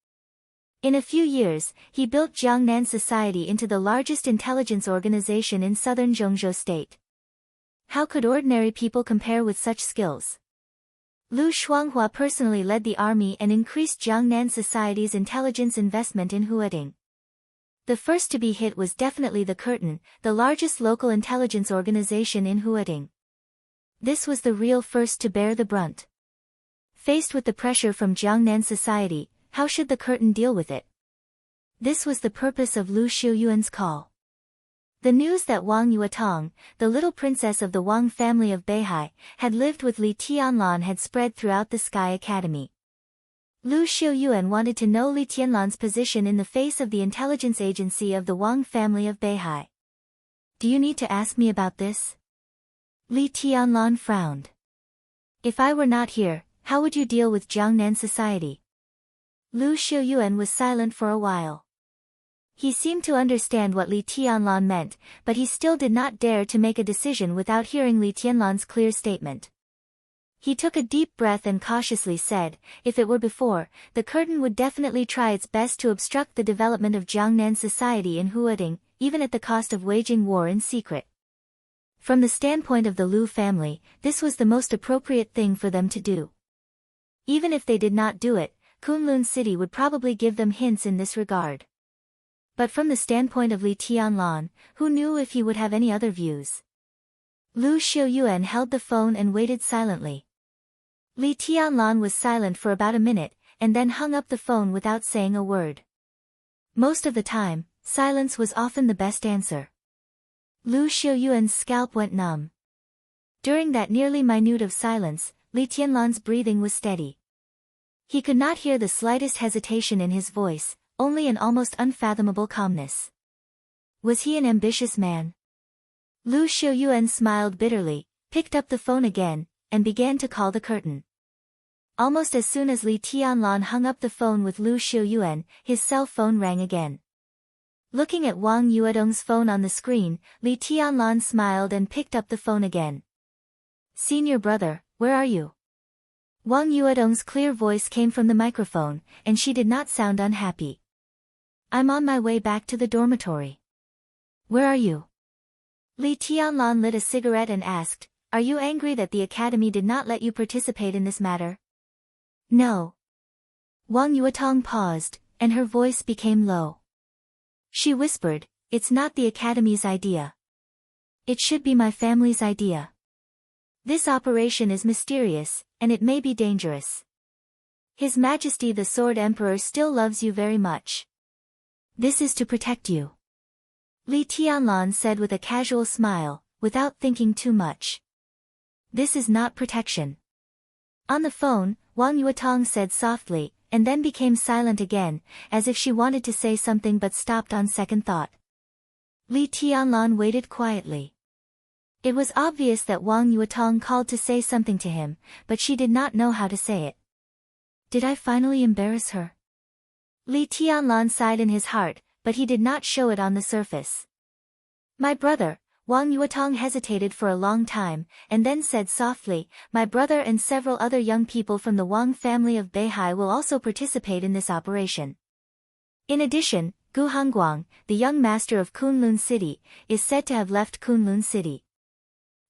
In a few years, he built Jiangnan Society into the largest intelligence organization in southern Zhengzhou State. How could ordinary people compare with such skills? Lu Shuanghua personally led the army and increased Jiangnan Society's intelligence investment in Huading. The first to be hit was definitely the curtain, the largest local intelligence organization in Huading. This was the real first to bear the brunt. Faced with the pressure from Jiangnan Society, how should the curtain deal with it? This was the purpose of Lu Xiuyuan's call. The news that Wang Yuetong, the little princess of the Wang family of Beihai, had lived with Li Tianlan had spread throughout the Sky Academy. Lu Xiuyuan wanted to know Li Tianlan's position in the face of the intelligence agency of the Wang family of Beihai. Do you need to ask me about this? Li Tianlan frowned. If I were not here, how would you deal with Jiangnan society? Lu Xiuyuan was silent for a while. He seemed to understand what Li Tianlan meant, but he still did not dare to make a decision without hearing Li Tianlan's clear statement. He took a deep breath and cautiously said, if it were before, the curtain would definitely try its best to obstruct the development of Jiangnan society in Huading, even at the cost of waging war in secret. From the standpoint of the Lu family, this was the most appropriate thing for them to do. Even if they did not do it, Kunlun City would probably give them hints in this regard. But from the standpoint of Li Tianlan, who knew if he would have any other views? Lu Xiuyuan held the phone and waited silently. Li Tianlan was silent for about a minute, and then hung up the phone without saying a word. Most of the time, silence was often the best answer. Lu Xiuyuan's scalp went numb. During that nearly minute of silence, Li Tianlan's breathing was steady. He could not hear the slightest hesitation in his voice, only an almost unfathomable calmness. Was he an ambitious man? Lu Xiuyuan smiled bitterly, picked up the phone again, and began to call the curtain. Almost as soon as Li Tianlan hung up the phone with Lu Xiuyuan, his cell phone rang again. Looking at Wang Yuedong's phone on the screen, Li Tianlan smiled and picked up the phone again. Senior brother, where are you? Wang Yuedong's clear voice came from the microphone, and she did not sound unhappy. I'm on my way back to the dormitory. Where are you? Li Tianlan lit a cigarette and asked, are you angry that the academy did not let you participate in this matter? No. Wang Yuetong paused, and her voice became low. She whispered, it's not the academy's idea. It should be my family's idea. This operation is mysterious, and it may be dangerous. His Majesty the Sword Emperor still loves you very much. This is to protect you. Li Tianlan said with a casual smile, without thinking too much. This is not protection. On the phone, Wang Yuetong said softly, and then became silent again, as if she wanted to say something but stopped on second thought. Li Tianlan waited quietly. It was obvious that Wang Yuetong called to say something to him, but she did not know how to say it. Did I finally embarrass her? Li Tianlan sighed in his heart, but he did not show it on the surface. My brother. Wang Yuetong hesitated for a long time, and then said softly, my brother and several other young people from the Wang family of Beihai will also participate in this operation. In addition, Gu Hangguang, the young master of Kunlun City, is said to have left Kunlun City.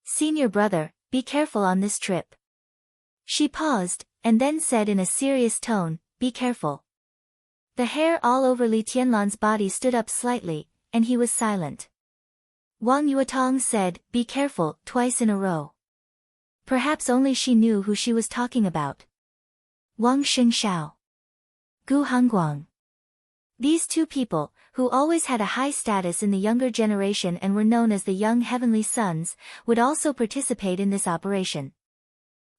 Senior brother, be careful on this trip. She paused, and then said in a serious tone, be careful. The hair all over Li Tianlan's body stood up slightly, and he was silent. Wang Yuetong said, be careful, twice in a row. Perhaps only she knew who she was talking about. Wang Shengshao. Gu Hangguang. These two people, who always had a high status in the younger generation and were known as the Young Heavenly Sons, would also participate in this operation.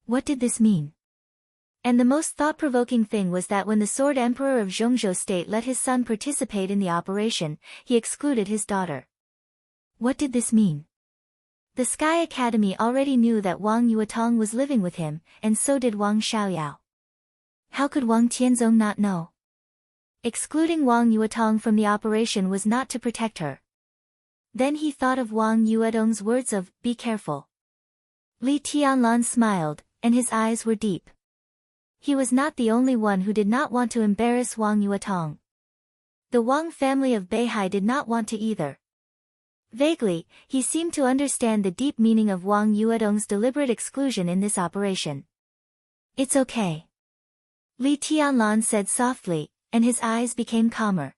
What did this mean? And the most thought-provoking thing was that when the Sword Emperor of Zhongzhou State let his son participate in the operation, he excluded his daughter. What did this mean? The Sky Academy already knew that Wang Yuetong was living with him, and so did Wang Xiaoyao. How could Wang Tianzong not know? Excluding Wang Yuetong from the operation was not to protect her. Then he thought of Wang Yuedong's words of, be careful. Li Tianlan smiled, and his eyes were deep. He was not the only one who did not want to embarrass Wang Yuetong. The Wang family of Beihai did not want to either. Vaguely, he seemed to understand the deep meaning of Wang Yuedong's deliberate exclusion in this operation. It's okay. Li Tianlan said softly, and his eyes became calmer.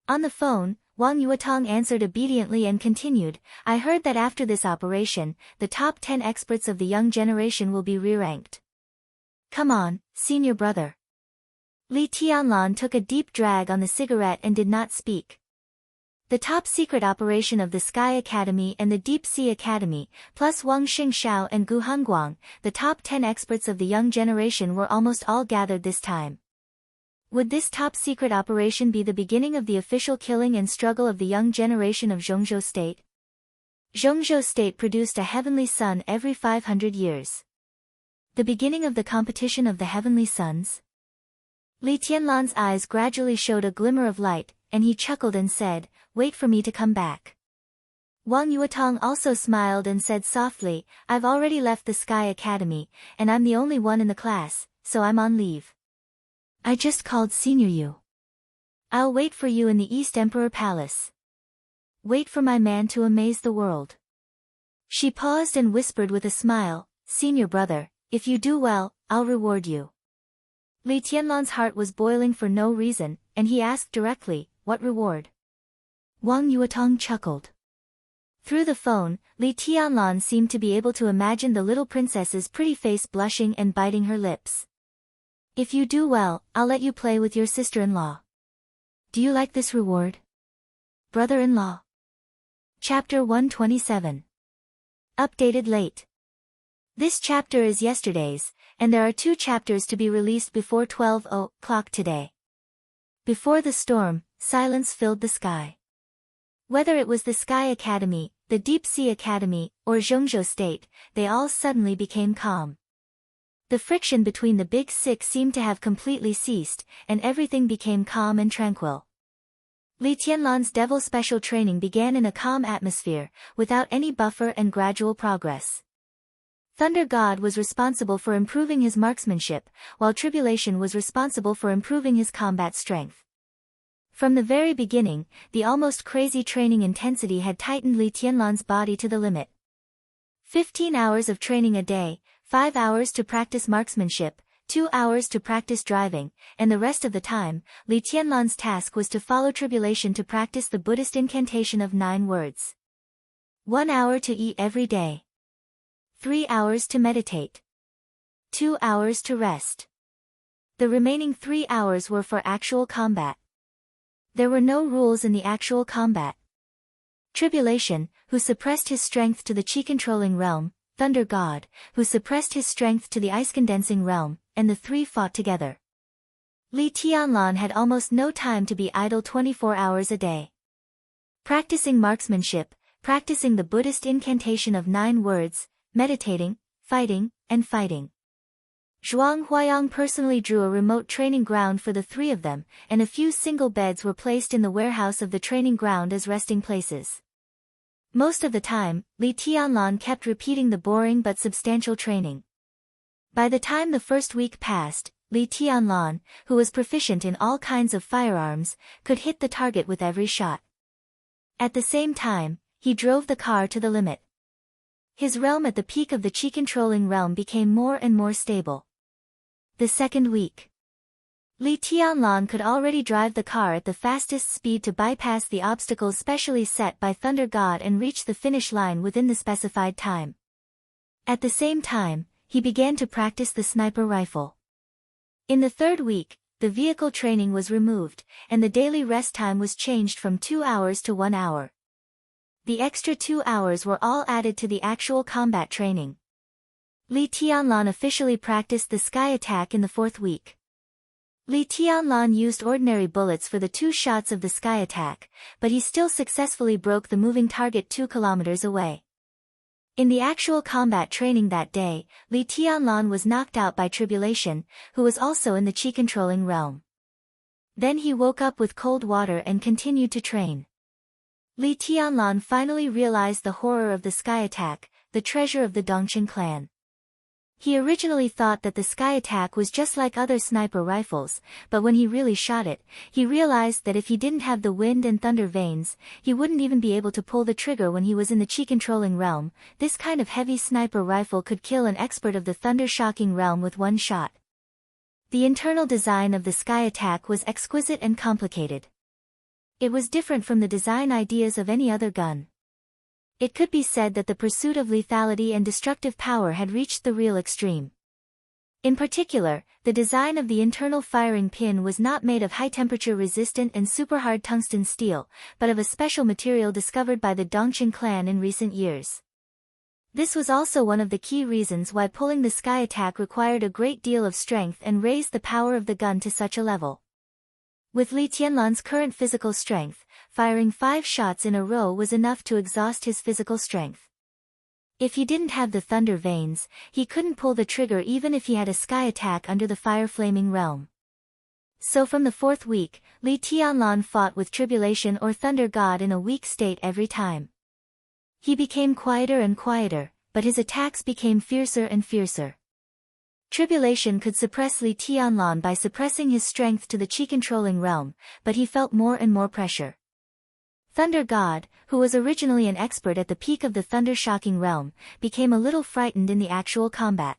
On the phone, Wang Yuetong answered obediently and continued, I heard that after this operation, the top 10 experts of the young generation will be re-ranked. Come on, senior brother. Li Tianlan took a deep drag on the cigarette and did not speak. The top-secret operation of the Sky Academy and the Deep Sea Academy, plus Wang Xingxiao and Gu Hengguang, the top 10 experts of the young generation, were almost all gathered this time. Would this top-secret operation be the beginning of the official killing and struggle of the young generation of Zhongzhou State? Zhongzhou State produced a heavenly sun every 500 years. The beginning of the competition of the heavenly suns? Li Tianlan's eyes gradually showed a glimmer of light, and he chuckled and said, "Wait for me to come back." Wang Yuetong also smiled and said softly, "I've already left the Sky Academy, and I'm the only one in the class, so I'm on leave. I just called Senior Yu. I'll wait for you in the East Emperor Palace. Wait for my man to amaze the world." She paused and whispered with a smile, "Senior brother, if you do well, I'll reward you." Li Tianlan's heart was boiling for no reason, and he asked directly, "What reward?" Wang Yuetong chuckled. Through the phone, Li Tianlan seemed to be able to imagine the little princess's pretty face blushing and biting her lips. "If you do well, I'll let you play with your sister-in-law. Do you like this reward? Brother-in-law?" Chapter 127. Updated late. This chapter is yesterday's, and there are 2 chapters to be released before 12 o'clock today. Before the storm, silence filled the sky. Whether it was the Sky Academy, the Deep Sea Academy, or Zhongzhou State, they all suddenly became calm. The friction between the Big Six seemed to have completely ceased, and everything became calm and tranquil. Li Tianlan's devil special training began in a calm atmosphere, without any buffer and gradual progress. Thunder God was responsible for improving his marksmanship, while Tribulation was responsible for improving his combat strength. From the very beginning, the almost crazy training intensity had tightened Li Tianlan's body to the limit. 15 hours of training a day, 5 hours to practice marksmanship, 2 hours to practice driving, and the rest of the time, Li Tianlan's task was to follow Tribulation to practice the Buddhist incantation of 9 words. 1 hour to eat every day. 3 hours to meditate. 2 hours to rest. The remaining 3 hours were for actual combat. There were no rules in the actual combat. Tribulation, who suppressed his strength to the chi-controlling realm, Thunder God, who suppressed his strength to the ice-condensing realm, and the 3 fought together. Li Tianlan had almost no time to be idle 24 hours a day. Practicing marksmanship, practicing the Buddhist incantation of 9 words, meditating, fighting, and fighting. Zhuang Huayang personally drew a remote training ground for the 3 of them, and a few single beds were placed in the warehouse of the training ground as resting places. Most of the time, Li Tianlan kept repeating the boring but substantial training. By the time the first week passed, Li Tianlan, who was proficient in all kinds of firearms, could hit the target with every shot. At the same time, he drove the car to the limit. His realm at the peak of the chi-controlling realm became more and more stable. The second week, Li Tianlan could already drive the car at the fastest speed to bypass the obstacles specially set by Thunder God and reach the finish line within the specified time. At the same time, he began to practice the sniper rifle. In the third week, the vehicle training was removed, and the daily rest time was changed from 2 hours to 1 hour. The extra 2 hours were all added to the actual combat training. Li Tianlan officially practiced the sky attack in the 4th week. Li Tianlan used ordinary bullets for the 2 shots of the sky attack, but he still successfully broke the moving target 2 kilometers away. In the actual combat training that day, Li Tianlan was knocked out by Tribulation, who was also in the chi-controlling realm. Then he woke up with cold water and continued to train. Li Tianlan finally realized the horror of the sky attack, the treasure of the Dongchen clan. He originally thought that the sky attack was just like other sniper rifles, but when he really shot it, he realized that if he didn't have the wind and thunder veins, he wouldn't even be able to pull the trigger when he was in the chi-controlling realm. This kind of heavy sniper rifle could kill an expert of the thunder-shocking realm with 1 shot. The internal design of the sky attack was exquisite and complicated. It was different from the design ideas of any other gun. It could be said that the pursuit of lethality and destructive power had reached the real extreme. In particular, the design of the internal firing pin was not made of high-temperature resistant and super-hard tungsten steel, but of a special material discovered by the Dongqing clan in recent years. This was also one of the key reasons why pulling the sky attack required a great deal of strength and raised the power of the gun to such a level. With Li Tianlan's current physical strength, firing 5 shots in a row was enough to exhaust his physical strength. If he didn't have the thunder veins, he couldn't pull the trigger even if he had a sky attack under the fire-flaming realm. So from the 4th week, Li Tianlan fought with tribulation or thunder god in a weak state every time. He became quieter and quieter, but his attacks became fiercer and fiercer. Tribulation could suppress Li Tianlan by suppressing his strength to the chi-controlling realm, but he felt more and more pressure. Thunder God, who was originally an expert at the peak of the thunder-shocking realm, became a little frightened in the actual combat.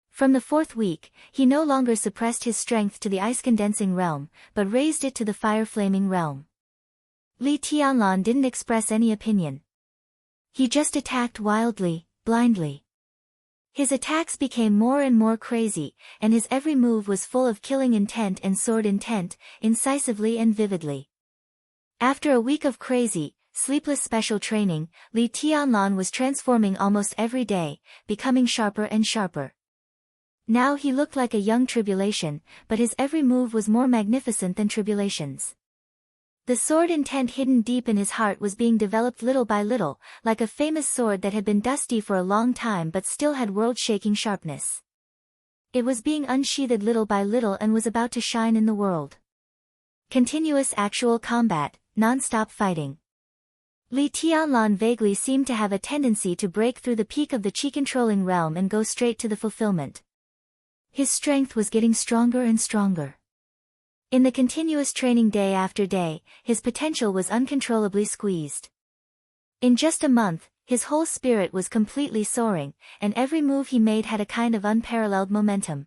From the 4th week, he no longer suppressed his strength to the ice-condensing realm, but raised it to the fire-flaming realm. Li Tianlan didn't express any opinion. He just attacked wildly, blindly. His attacks became more and more crazy, and his every move was full of killing intent and sword intent, incisively and vividly. After a week of crazy, sleepless special training, Li Tianlan was transforming almost every day, becoming sharper and sharper. Now he looked like a young Tribulation, but his every move was more magnificent than Tribulation's. The sword intent hidden deep in his heart was being developed little by little, like a famous sword that had been dusty for a long time but still had world-shaking sharpness. It was being unsheathed little by little and was about to shine in the world. Continuous actual combat, non-stop fighting. Li Tianlan vaguely seemed to have a tendency to break through the peak of the chi-controlling realm and go straight to the fulfillment. His strength was getting stronger and stronger. In the continuous training day after day, his potential was uncontrollably squeezed. In just a month, his whole spirit was completely soaring, and every move he made had a kind of unparalleled momentum.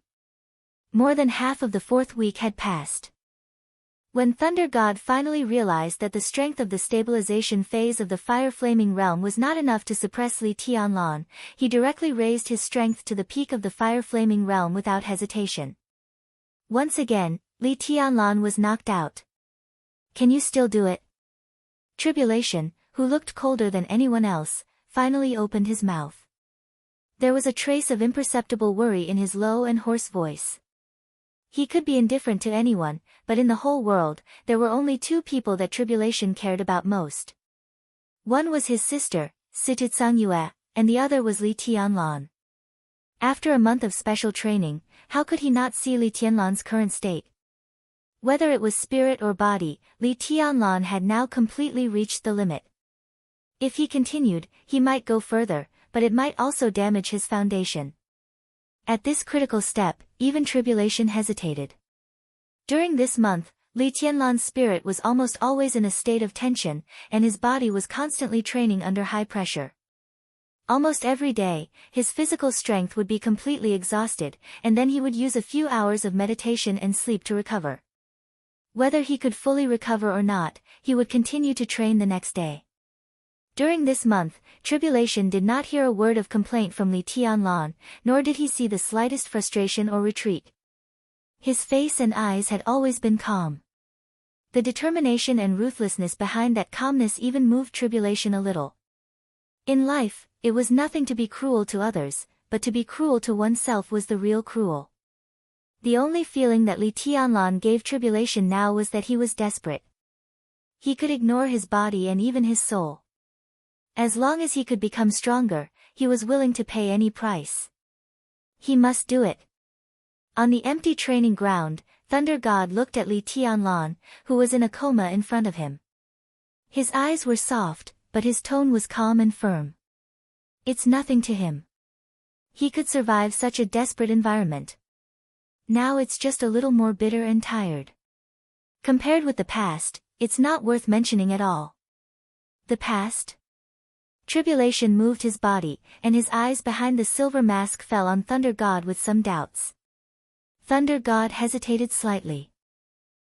More than half of the 4th week had passed. When Thunder God finally realized that the strength of the stabilization phase of the fire-flaming realm was not enough to suppress Li Tianlan, he directly raised his strength to the peak of the fire-flaming realm without hesitation. Once again, Li Tianlan was knocked out. "Can you still do it?" Tribulation, who looked colder than anyone else, finally opened his mouth. There was a trace of imperceptible worry in his low and hoarse voice. He could be indifferent to anyone, but in the whole world, there were only 2 people that Tribulation cared about most. One was his sister, Situtsang Yue, and the other was Li Tianlan. After a month of special training, how could he not see Li Tianlan's current state? Whether it was spirit or body, Li Tianlan had now completely reached the limit. If he continued, he might go further, but it might also damage his foundation. At this critical step, even Tribulation hesitated. During this month, Li Tianlan's spirit was almost always in a state of tension, and his body was constantly training under high pressure. Almost every day, his physical strength would be completely exhausted, and then he would use a few hours of meditation and sleep to recover. Whether he could fully recover or not, he would continue to train the next day. During this month, Tribulation did not hear a word of complaint from Li Tianlan, nor did he see the slightest frustration or retreat. His face and eyes had always been calm. The determination and ruthlessness behind that calmness even moved Tribulation a little. In life, it was nothing to be cruel to others, but to be cruel to oneself was the real cruel. The only feeling that Li Tianlan gave Tribulation now was that he was desperate. He could ignore his body and even his soul. As long as he could become stronger, he was willing to pay any price. He must do it. On the empty training ground, Thunder God looked at Li Tianlan, who was in a coma in front of him. His eyes were soft, but his tone was calm and firm. It's nothing to him. He could survive such a desperate environment. Now it's just a little more bitter and tired. Compared with the past, it's not worth mentioning at all. The past? Tribulation moved his body, and his eyes behind the silver mask fell on Thunder God with some doubts. Thunder God hesitated slightly.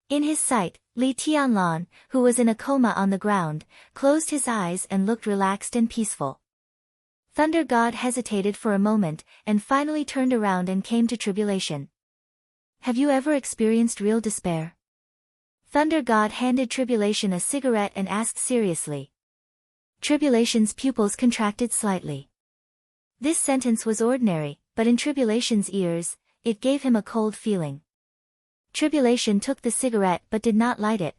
In his sight, Li Tianlan, who was in a coma on the ground, closed his eyes and looked relaxed and peaceful. Thunder God hesitated for a moment, and finally turned around and came to Tribulation. Have you ever experienced real despair? Thunder God handed Tribulation a cigarette and asked seriously. Tribulation's pupils contracted slightly. This sentence was ordinary, but in Tribulation's ears, it gave him a cold feeling. Tribulation took the cigarette but did not light it.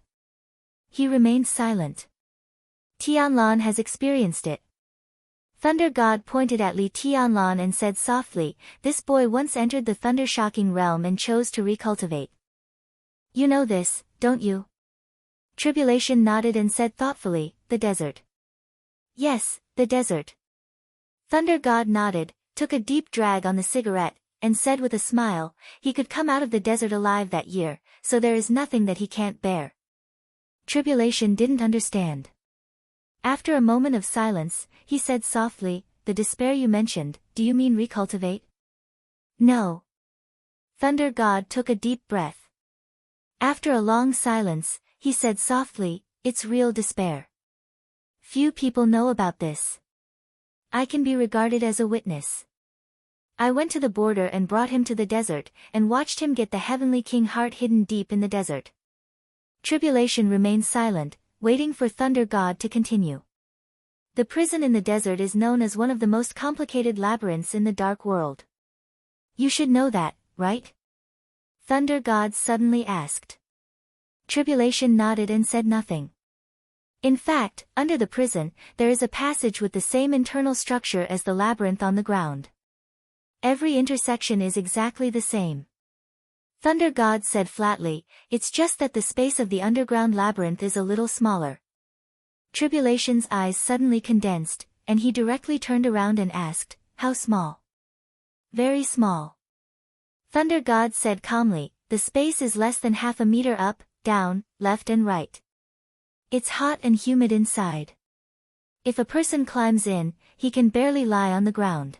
He remained silent. Tianlan has experienced it. Thunder God pointed at Li Tianlan and said softly, this boy once entered the thunder-shocking realm and chose to recultivate. You know this, don't you? Tribulation nodded and said thoughtfully, the desert. Yes, the desert. Thunder God nodded, took a deep drag on the cigarette, and said with a smile, he could come out of the desert alive that year, so there is nothing that he can't bear. Tribulation didn't understand. After a moment of silence, he said softly, the despair you mentioned, do you mean recultivate? No. Thunder God took a deep breath. After a long silence, he said softly, it's real despair. Few people know about this. I can be regarded as a witness. I went to the border and brought him to the desert, and watched him get the heavenly king heart hidden deep in the desert. Tribulation remained silent, waiting for Thunder God to continue. The prison in the desert is known as one of the most complicated labyrinths in the dark world. You should know that, right? Thunder God suddenly asked. Tribulation nodded and said nothing. In fact, under the prison, there is a passage with the same internal structure as the labyrinth on the ground. Every intersection is exactly the same. Thunder God said flatly, it's just that the space of the underground labyrinth is a little smaller. Tribulation's eyes suddenly condensed, and he directly turned around and asked, how small? Very small. Thunder God said calmly, the space is less than half a meter up, down, left and right. It's hot and humid inside. If a person climbs in, he can barely lie on the ground.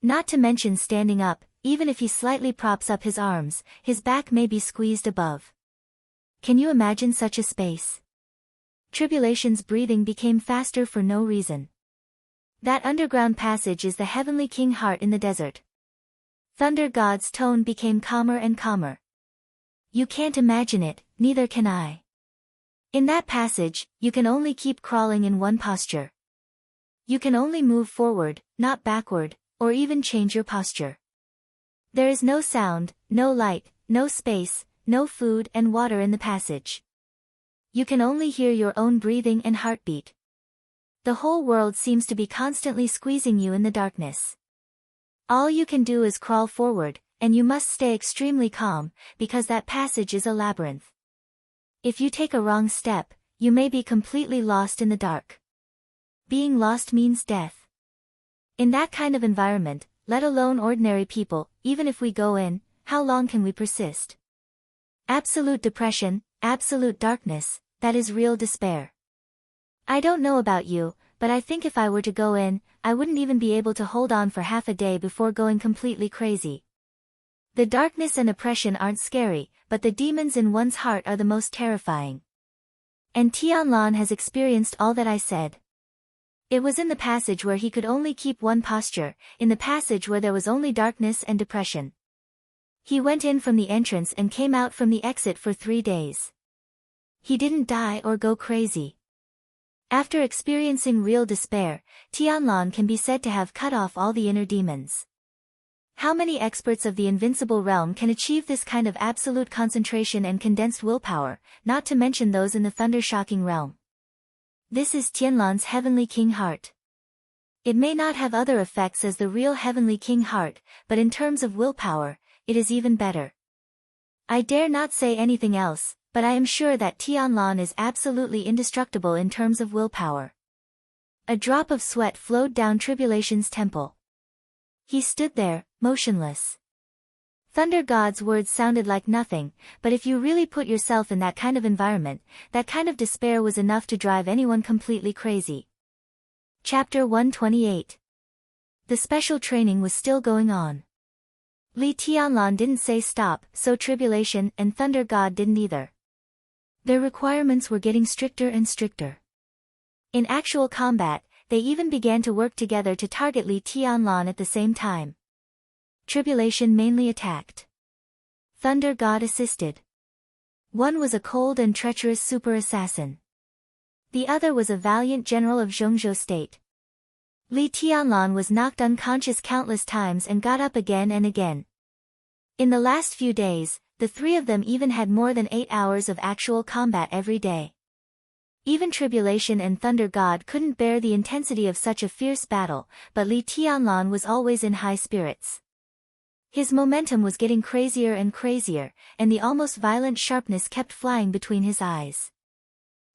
Not to mention standing up, even if he slightly props up his arms, his back may be squeezed above. Can you imagine such a space? Tribulation's breathing became faster for no reason. That underground passage is the heavenly king heart in the desert. Thunder God's tone became calmer and calmer. You can't imagine it, neither can I. In that passage, you can only keep crawling in one posture. You can only move forward, not backward, or even change your posture. There is no sound, no light, no space, no food and water in the passage. You can only hear your own breathing and heartbeat. The whole world seems to be constantly squeezing you in the darkness. All you can do is crawl forward, and you must stay extremely calm, because that passage is a labyrinth. If you take a wrong step, you may be completely lost in the dark. Being lost means death. In that kind of environment, let alone ordinary people, even if we go in, how long can we persist? Absolute depression, absolute darkness, that is real despair. I don't know about you, but I think if I were to go in, I wouldn't even be able to hold on for half a day before going completely crazy. The darkness and oppression aren't scary, but the demons in one's heart are the most terrifying. And Tianlan has experienced all that I said. It was in the passage where he could only keep one posture, in the passage where there was only darkness and depression. He went in from the entrance and came out from the exit for 3 days. He didn't die or go crazy. After experiencing real despair, Tianlan can be said to have cut off all the inner demons. How many experts of the invincible realm can achieve this kind of absolute concentration and condensed willpower, not to mention those in the thunder-shocking realm? This is Tianlan's heavenly king heart. It may not have other effects as the real heavenly king heart, but in terms of willpower, it is even better. I dare not say anything else, but I am sure that Tianlan is absolutely indestructible in terms of willpower. A drop of sweat flowed down Tribulation's temple. He stood there, motionless. Thunder God's words sounded like nothing, but if you really put yourself in that kind of environment, that kind of despair was enough to drive anyone completely crazy. Chapter 128. The special training was still going on. Li Tianlan didn't say stop, so Tribulation and Thunder God didn't either. Their requirements were getting stricter and stricter. In actual combat, they even began to work together to target Li Tianlan at the same time. Tribulation mainly attacked. Thunder God assisted. One was a cold and treacherous super assassin. The other was a valiant general of Zhongzhou state. Li Tianlan was knocked unconscious countless times and got up again and again. In the last few days, the three of them even had more than 8 hours of actual combat every day. Even Tribulation and Thunder God couldn't bear the intensity of such a fierce battle, but Li Tianlan was always in high spirits. His momentum was getting crazier and crazier, and the almost violent sharpness kept flying between his eyes.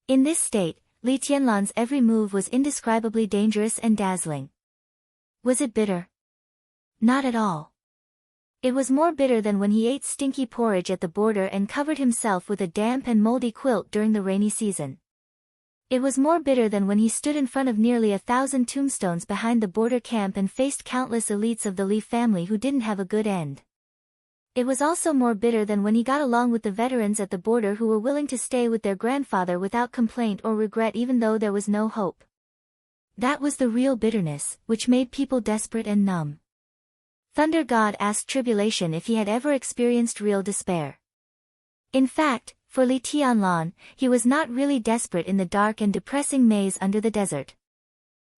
In this state, Li Tianlan's every move was indescribably dangerous and dazzling. Was it bitter? Not at all. It was more bitter than when he ate stinky porridge at the border and covered himself with a damp and moldy quilt during the rainy season. It was more bitter than when he stood in front of nearly 1,000 tombstones behind the border camp and faced countless elites of the Li family who didn't have a good end. It was also more bitter than when he got along with the veterans at the border who were willing to stay with their grandfather without complaint or regret even though there was no hope. That was the real bitterness, which made people desperate and numb. Thunder God asked Tribulation if he had ever experienced real despair. In fact, for Li Tianlan, he was not really desperate in the dark and depressing maze under the desert.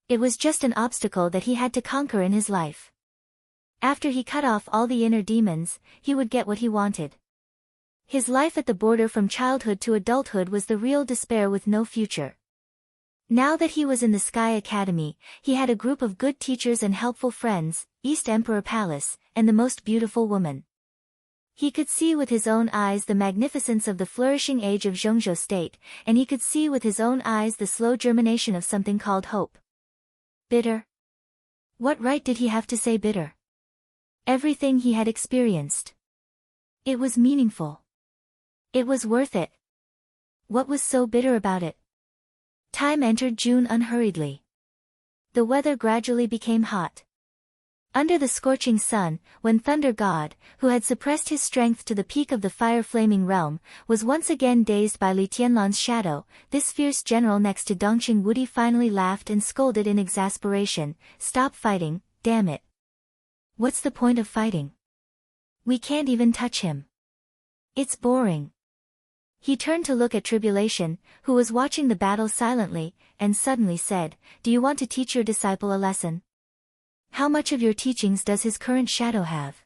It was just an obstacle that he had to conquer in his life. After he cut off all the inner demons, he would get what he wanted. His life at the border from childhood to adulthood was the real despair with no future. Now that he was in the Sky Academy, he had a group of good teachers and helpful friends, East Emperor Palace, and the most beautiful woman. He could see with his own eyes the magnificence of the flourishing age of Zhongzhou state, and he could see with his own eyes the slow germination of something called hope. Bitter? What right did he have to say bitter? Everything he had experienced. It was meaningful. It was worth it. What was so bitter about it? Time entered June unhurriedly. The weather gradually became hot. Under the scorching sun, when Thunder God, who had suppressed his strength to the peak of the fire-flaming realm, was once again dazed by Li Tianlan's shadow, this fierce general next to Dongqing Wudi finally laughed and scolded in exasperation, "Stop fighting, damn it. What's the point of fighting? We can't even touch him. It's boring." He turned to look at Tribulation, who was watching the battle silently, and suddenly said, "Do you want to teach your disciple a lesson? How much of your teachings does his current shadow have?"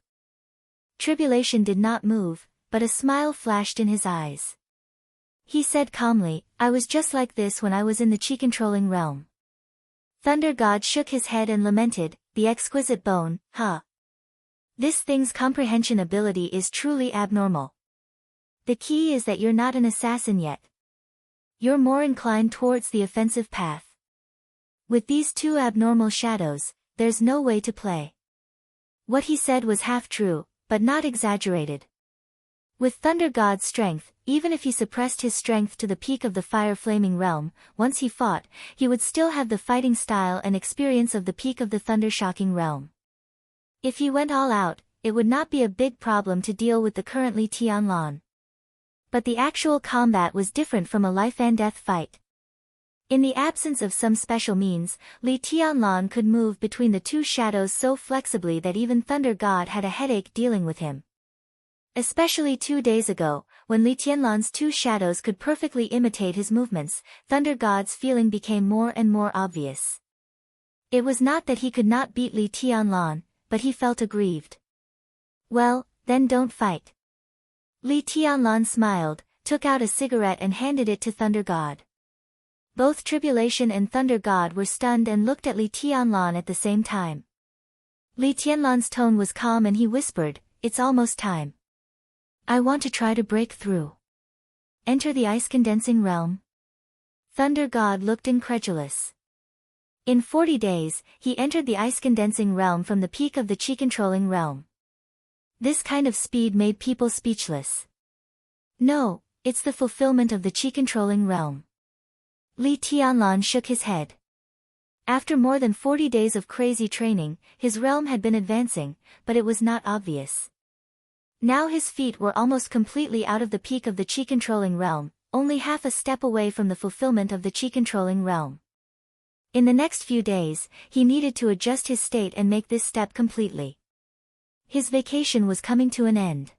Tribulation did not move, but a smile flashed in his eyes. He said calmly, "I was just like this when I was in the chi-controlling realm." Thunder God shook his head and lamented, "The exquisite bone, huh? This thing's comprehension ability is truly abnormal. The key is that you're not an assassin yet. You're more inclined towards the offensive path. With these two abnormal shadows, there's no way to play." What he said was half true, but not exaggerated. With Thunder God's strength, even if he suppressed his strength to the peak of the fire-flaming realm, once he fought, he would still have the fighting style and experience of the peak of the thunder-shocking realm. If he went all out, it would not be a big problem to deal with the current Li Tianlan. But the actual combat was different from a life-and-death fight. In the absence of some special means, Li Tianlan could move between the two shadows so flexibly that even Thunder God had a headache dealing with him. Especially 2 days ago, when Li Tianlan's two shadows could perfectly imitate his movements, Thunder God's feeling became more and more obvious. It was not that he could not beat Li Tianlan, but he felt aggrieved. "Well, then don't fight." Li Tianlan smiled, took out a cigarette and handed it to Thunder God. Both Tribulation and Thunder God were stunned and looked at Li Tianlan at the same time. Li Tianlan's tone was calm and he whispered, "It's almost time. I want to try to break through. Enter the ice-condensing realm." Thunder God looked incredulous. In 40 days, he entered the ice-condensing realm from the peak of the chi-controlling realm. This kind of speed made people speechless. "No, it's the fulfillment of the chi-controlling realm." Li Tianlan shook his head. After more than 40 days of crazy training, his realm had been advancing, but it was not obvious. Now his feet were almost completely out of the peak of the chi-controlling realm, only half a step away from the fulfillment of the chi-controlling realm. In the next few days, he needed to adjust his state and make this step completely. His vacation was coming to an end.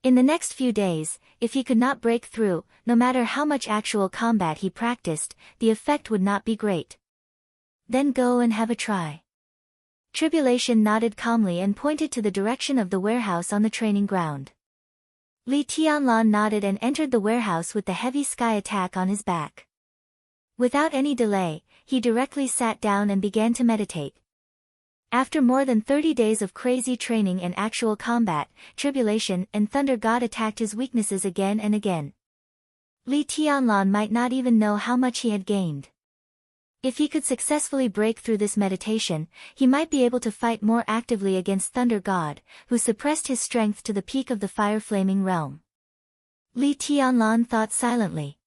In the next few days, if he could not break through, no matter how much actual combat he practiced, the effect would not be great. Then go and have a try. Tribulation nodded calmly and pointed to the direction of the warehouse on the training ground. Li Tianlan nodded and entered the warehouse with the heavy sky attack on his back. Without any delay, he directly sat down and began to meditate. After more than 30 days of crazy training and actual combat, Tribulation and Thunder God attacked his weaknesses again and again. Li Tianlan might not even know how much he had gained. If he could successfully break through this meditation, he might be able to fight more actively against Thunder God, who suppressed his strength to the peak of the fire-flaming realm. Li Tianlan thought silently.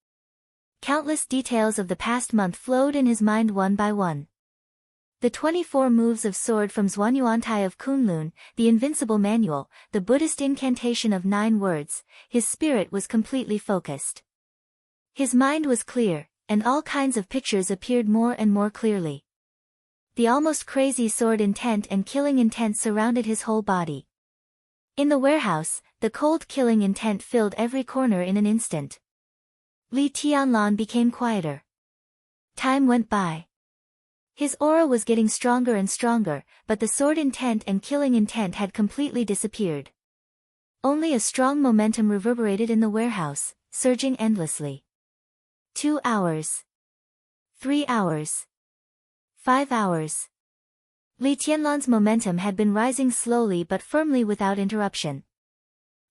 Countless details of the past month flowed in his mind one by one. The 24 moves of sword from Zhuanyuantai of Kunlun, the invincible manual, the Buddhist incantation of 9 words, his spirit was completely focused. His mind was clear, and all kinds of pictures appeared more and more clearly. The almost crazy sword intent and killing intent surrounded his whole body. In the warehouse, the cold killing intent filled every corner in an instant. Li Tianlan became quieter. Time went by. His aura was getting stronger and stronger, but the sword intent and killing intent had completely disappeared. Only a strong momentum reverberated in the warehouse, surging endlessly. 2 hours. 3 hours. 5 hours. Li Tianlan's momentum had been rising slowly but firmly without interruption.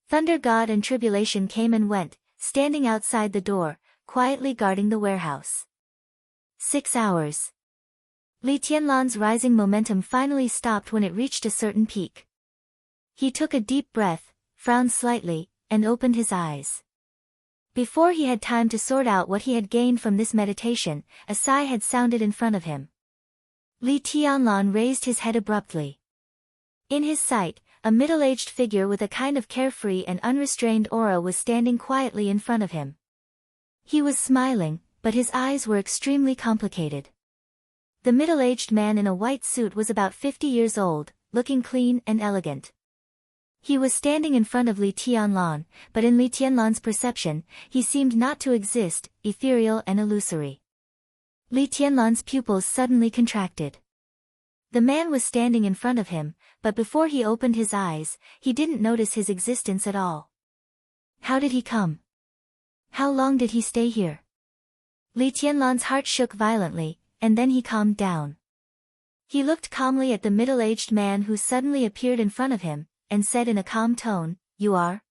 Thunder God and Tribulation came and went, standing outside the door, quietly guarding the warehouse. 6 hours. Li Tianlan's rising momentum finally stopped when it reached a certain peak. He took a deep breath, frowned slightly, and opened his eyes. Before he had time to sort out what he had gained from this meditation, a sigh had sounded in front of him. Li Tianlan raised his head abruptly. In his sight, a middle-aged figure with a kind of carefree and unrestrained aura was standing quietly in front of him. He was smiling, but his eyes were extremely complicated. The middle-aged man in a white suit was about 50 years old, looking clean and elegant. He was standing in front of Li Tianlan, but in Li Tianlan's perception, he seemed not to exist, ethereal and illusory. Li Tianlan's pupils suddenly contracted. The man was standing in front of him, but before he opened his eyes, he didn't notice his existence at all. How did he come? How long did he stay here? Li Tianlan's heart shook violently, and then he calmed down. He looked calmly at the middle-aged man who suddenly appeared in front of him, and said in a calm tone, "You are?"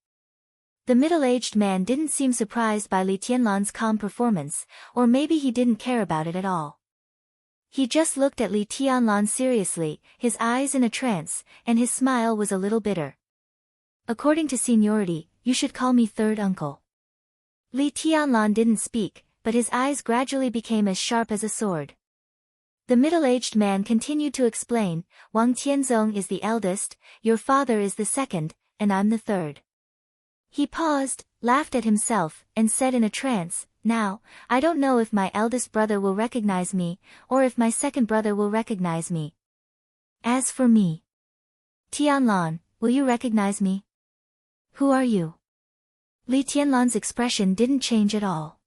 The middle-aged man didn't seem surprised by Li Tianlan's calm performance, or maybe he didn't care about it at all. He just looked at Li Tianlan seriously, his eyes in a trance, and his smile was a little bitter. "According to seniority, you should call me third uncle." Li Tianlan didn't speak, but his eyes gradually became as sharp as a sword. The middle-aged man continued to explain, "Wang Tianzong is the eldest, your father is the second, and I'm the third." He paused, laughed at himself, and said in a trance, "Now, I don't know if my eldest brother will recognize me, or if my second brother will recognize me. As for me, Tianlan, will you recognize me? Who are you?" Li Tianlan's expression didn't change at all.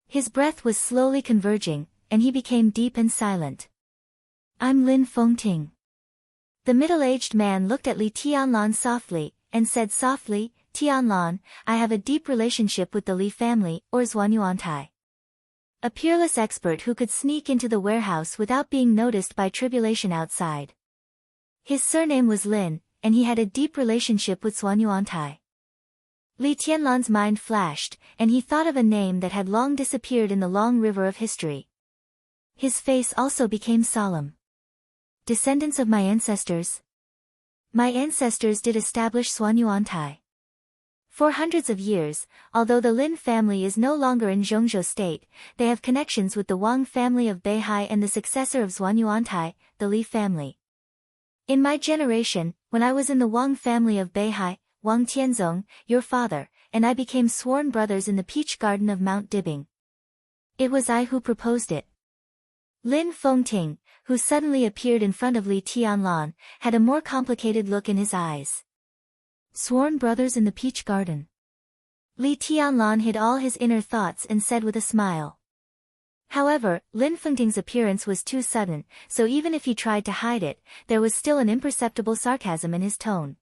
His breath was slowly converging, and he became deep and silent. "I'm Lin Fengting." The middle-aged man looked at Li Tianlan softly, and said softly, "Tianlan, I have a deep relationship with the Li family, or Zhuanyuantai. A peerless expert who could sneak into the warehouse without being noticed by Tribulation outside. His surname was Lin, and he had a deep relationship with Zhuanyuantai." Li Tianlan's mind flashed, and he thought of a name that had long disappeared in the long river of history. His face also became solemn. "Descendants of my ancestors? My ancestors did establish Zhuanyuantai. For hundreds of years, although the Lin family is no longer in Zhongzhou state, they have connections with the Wang family of Beihai and the successor of Zhuanyuantai, the Li family. In my generation, when I was in the Wang family of Beihai, Wang Tianzong, your father, and I became sworn brothers in the peach garden of Mount Dibing. It was I who proposed it." Lin Fengting, who suddenly appeared in front of Li Tianlan, had a more complicated look in his eyes. Sworn brothers in the peach garden. Li Tianlan hid all his inner thoughts and said with a smile. However, Lin Fengting's appearance was too sudden, so even if he tried to hide it, there was still an imperceptible sarcasm in his tone.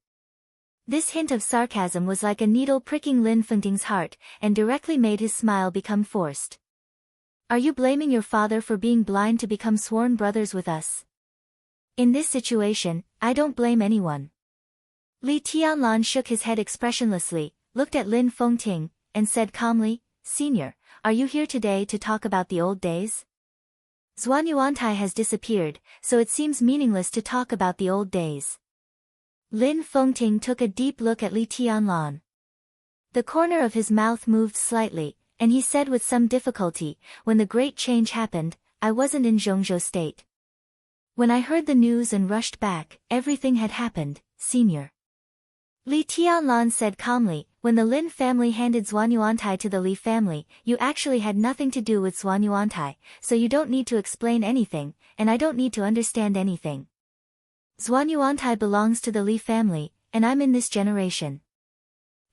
This hint of sarcasm was like a needle pricking Lin Fengting's heart, and directly made his smile become forced. Are you blaming your father for being blind to become sworn brothers with us? In this situation, I don't blame anyone. Li Tianlan shook his head expressionlessly, looked at Lin Fengting, and said calmly, Senior, are you here today to talk about the old days? Xuanyuantai has disappeared, so it seems meaningless to talk about the old days. Lin Fengting took a deep look at Li Tianlan. The corner of his mouth moved slightly, and he said with some difficulty, when the great change happened, I wasn't in Zhongzhou State. When I heard the news and rushed back, everything had happened, Senior. Li Tianlan said calmly, when the Lin family handed Xuanyuantai to the Li family, you actually had nothing to do with Xuanyuantai, so you don't need to explain anything, and I don't need to understand anything. Xuanyuantai belongs to the Li family, and I'm in this generation.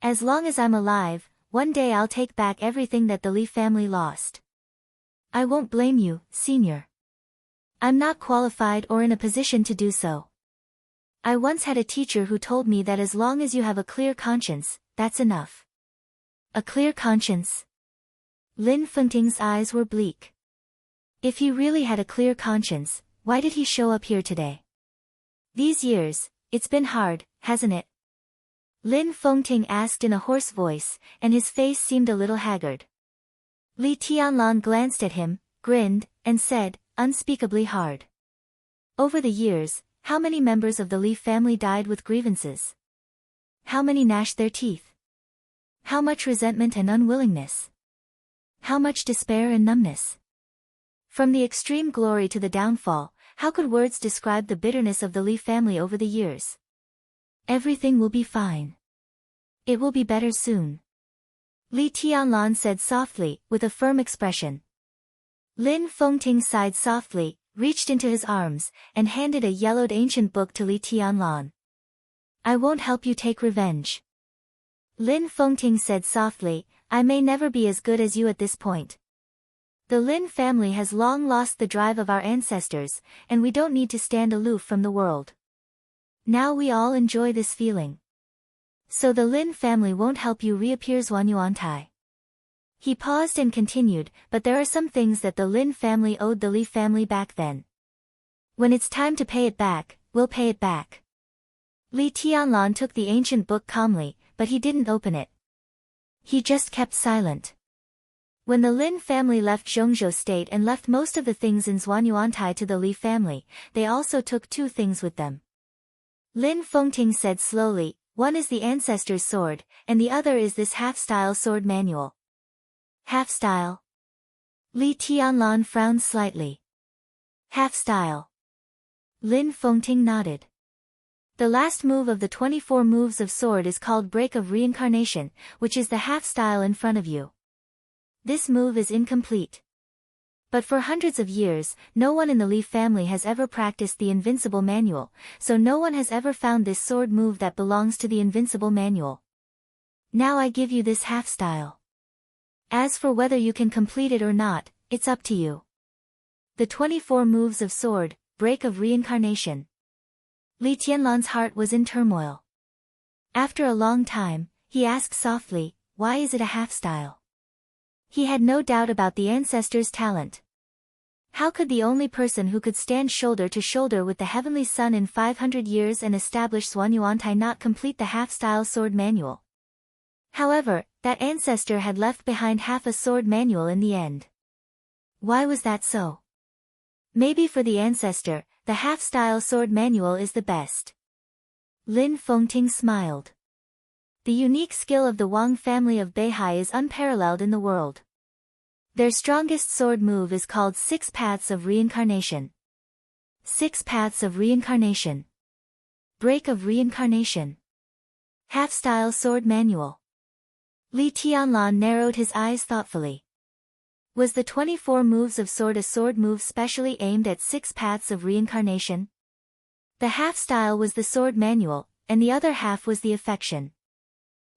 As long as I'm alive, one day I'll take back everything that the Li family lost. I won't blame you, Senior. I'm not qualified or in a position to do so. I once had a teacher who told me that as long as you have a clear conscience, that's enough. A clear conscience? Lin Fengting's eyes were bleak. If he really had a clear conscience, why did he show up here today? These years, it's been hard, hasn't it? Lin Fengting asked in a hoarse voice, and his face seemed a little haggard. Li Tianlan glanced at him, grinned, and said, unspeakably hard. Over the years, how many members of the Li family died with grievances? How many gnashed their teeth? How much resentment and unwillingness? How much despair and numbness? From the extreme glory to the downfall, how could words describe the bitterness of the Li family over the years? Everything will be fine. It will be better soon. Li Tianlan said softly, with a firm expression. Lin Fengting sighed softly, reached into his arms, and handed a yellowed ancient book to Li Tianlan. I won't help you take revenge. Lin Fengting said softly, I may never be as good as you at this point. The Lin family has long lost the drive of our ancestors, and we don't need to stand aloof from the world. Now we all enjoy this feeling. So the Lin family won't help you reappear Xuanyuantai. He paused and continued, but there are some things that the Lin family owed the Li family back then. When it's time to pay it back, we'll pay it back. Li Tianlan took the ancient book calmly, but he didn't open it. He just kept silent. When the Lin family left Zhongzhou State and left most of the things in Xuanyuantai to the Li family, they also took two things with them. Lin Fengting said slowly, one is the ancestor's sword, and the other is this half-style sword manual. Half-style? Li Tianlan frowned slightly. Half-style. Lin Fengting nodded. The last move of the 24 moves of sword is called Break of Reincarnation, which is the half-style in front of you. This move is incomplete. But for hundreds of years, no one in the Li family has ever practiced the Invincible Manual, so no one has ever found this sword move that belongs to the Invincible Manual. Now I give you this half-style. As for whether you can complete it or not, it's up to you. The 24 moves of sword, Break of Reincarnation. Li Tianlan's heart was in turmoil. After a long time, he asked softly, why is it a half-style? He had no doubt about the ancestor's talent. How could the only person who could stand shoulder to shoulder with the heavenly sun in 500 years and establish Xuanyuantai not complete the half-style sword manual? However, that ancestor had left behind half a sword manual in the end. Why was that so? Maybe for the ancestor, the half-style sword manual is the best. Lin Fengting smiled. The unique skill of the Wang family of Beihai is unparalleled in the world. Their strongest sword move is called 6 Paths of Reincarnation. 6 Paths of Reincarnation. Break of Reincarnation. Half-style sword manual. Li Tianlan narrowed his eyes thoughtfully. Was the 24 moves of sword a sword move specially aimed at 6 paths of reincarnation? The half style was the sword manual, and the other half was the affection.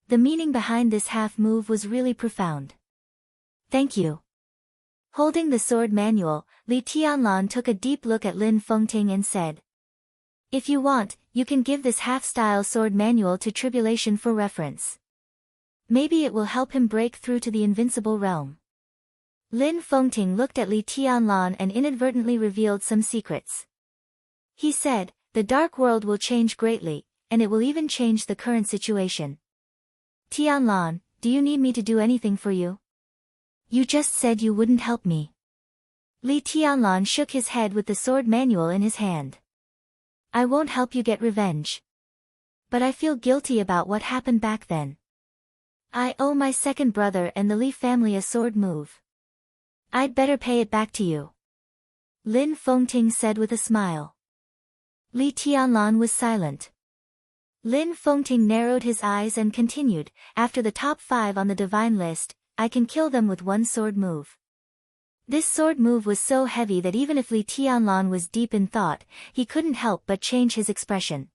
The meaning behind this half move was really profound. Thank you. Holding the sword manual, Li Tianlan took a deep look at Lin Fengting and said, "If you want, you can give this half-style sword manual to Tribulation for reference. Maybe it will help him break through to the invincible realm." Lin Fengting looked at Li Tianlan and inadvertently revealed some secrets. He said, "The dark world will change greatly, and it will even change the current situation. Tianlan, do you need me to do anything for you? You just said you wouldn't help me." Li Tianlan shook his head with the sword manual in his hand. "I won't help you get revenge. But I feel guilty about what happened back then. I owe my second brother and the Li family a sword move. I'd better pay it back to you," Lin Fengting said with a smile. Li Tianlan was silent. Lin Fengting narrowed his eyes and continued, "After the top 5 on the divine list, I can kill them with one sword move." This sword move was so heavy that even if Li Tianlan was deep in thought, he couldn't help but change his expression.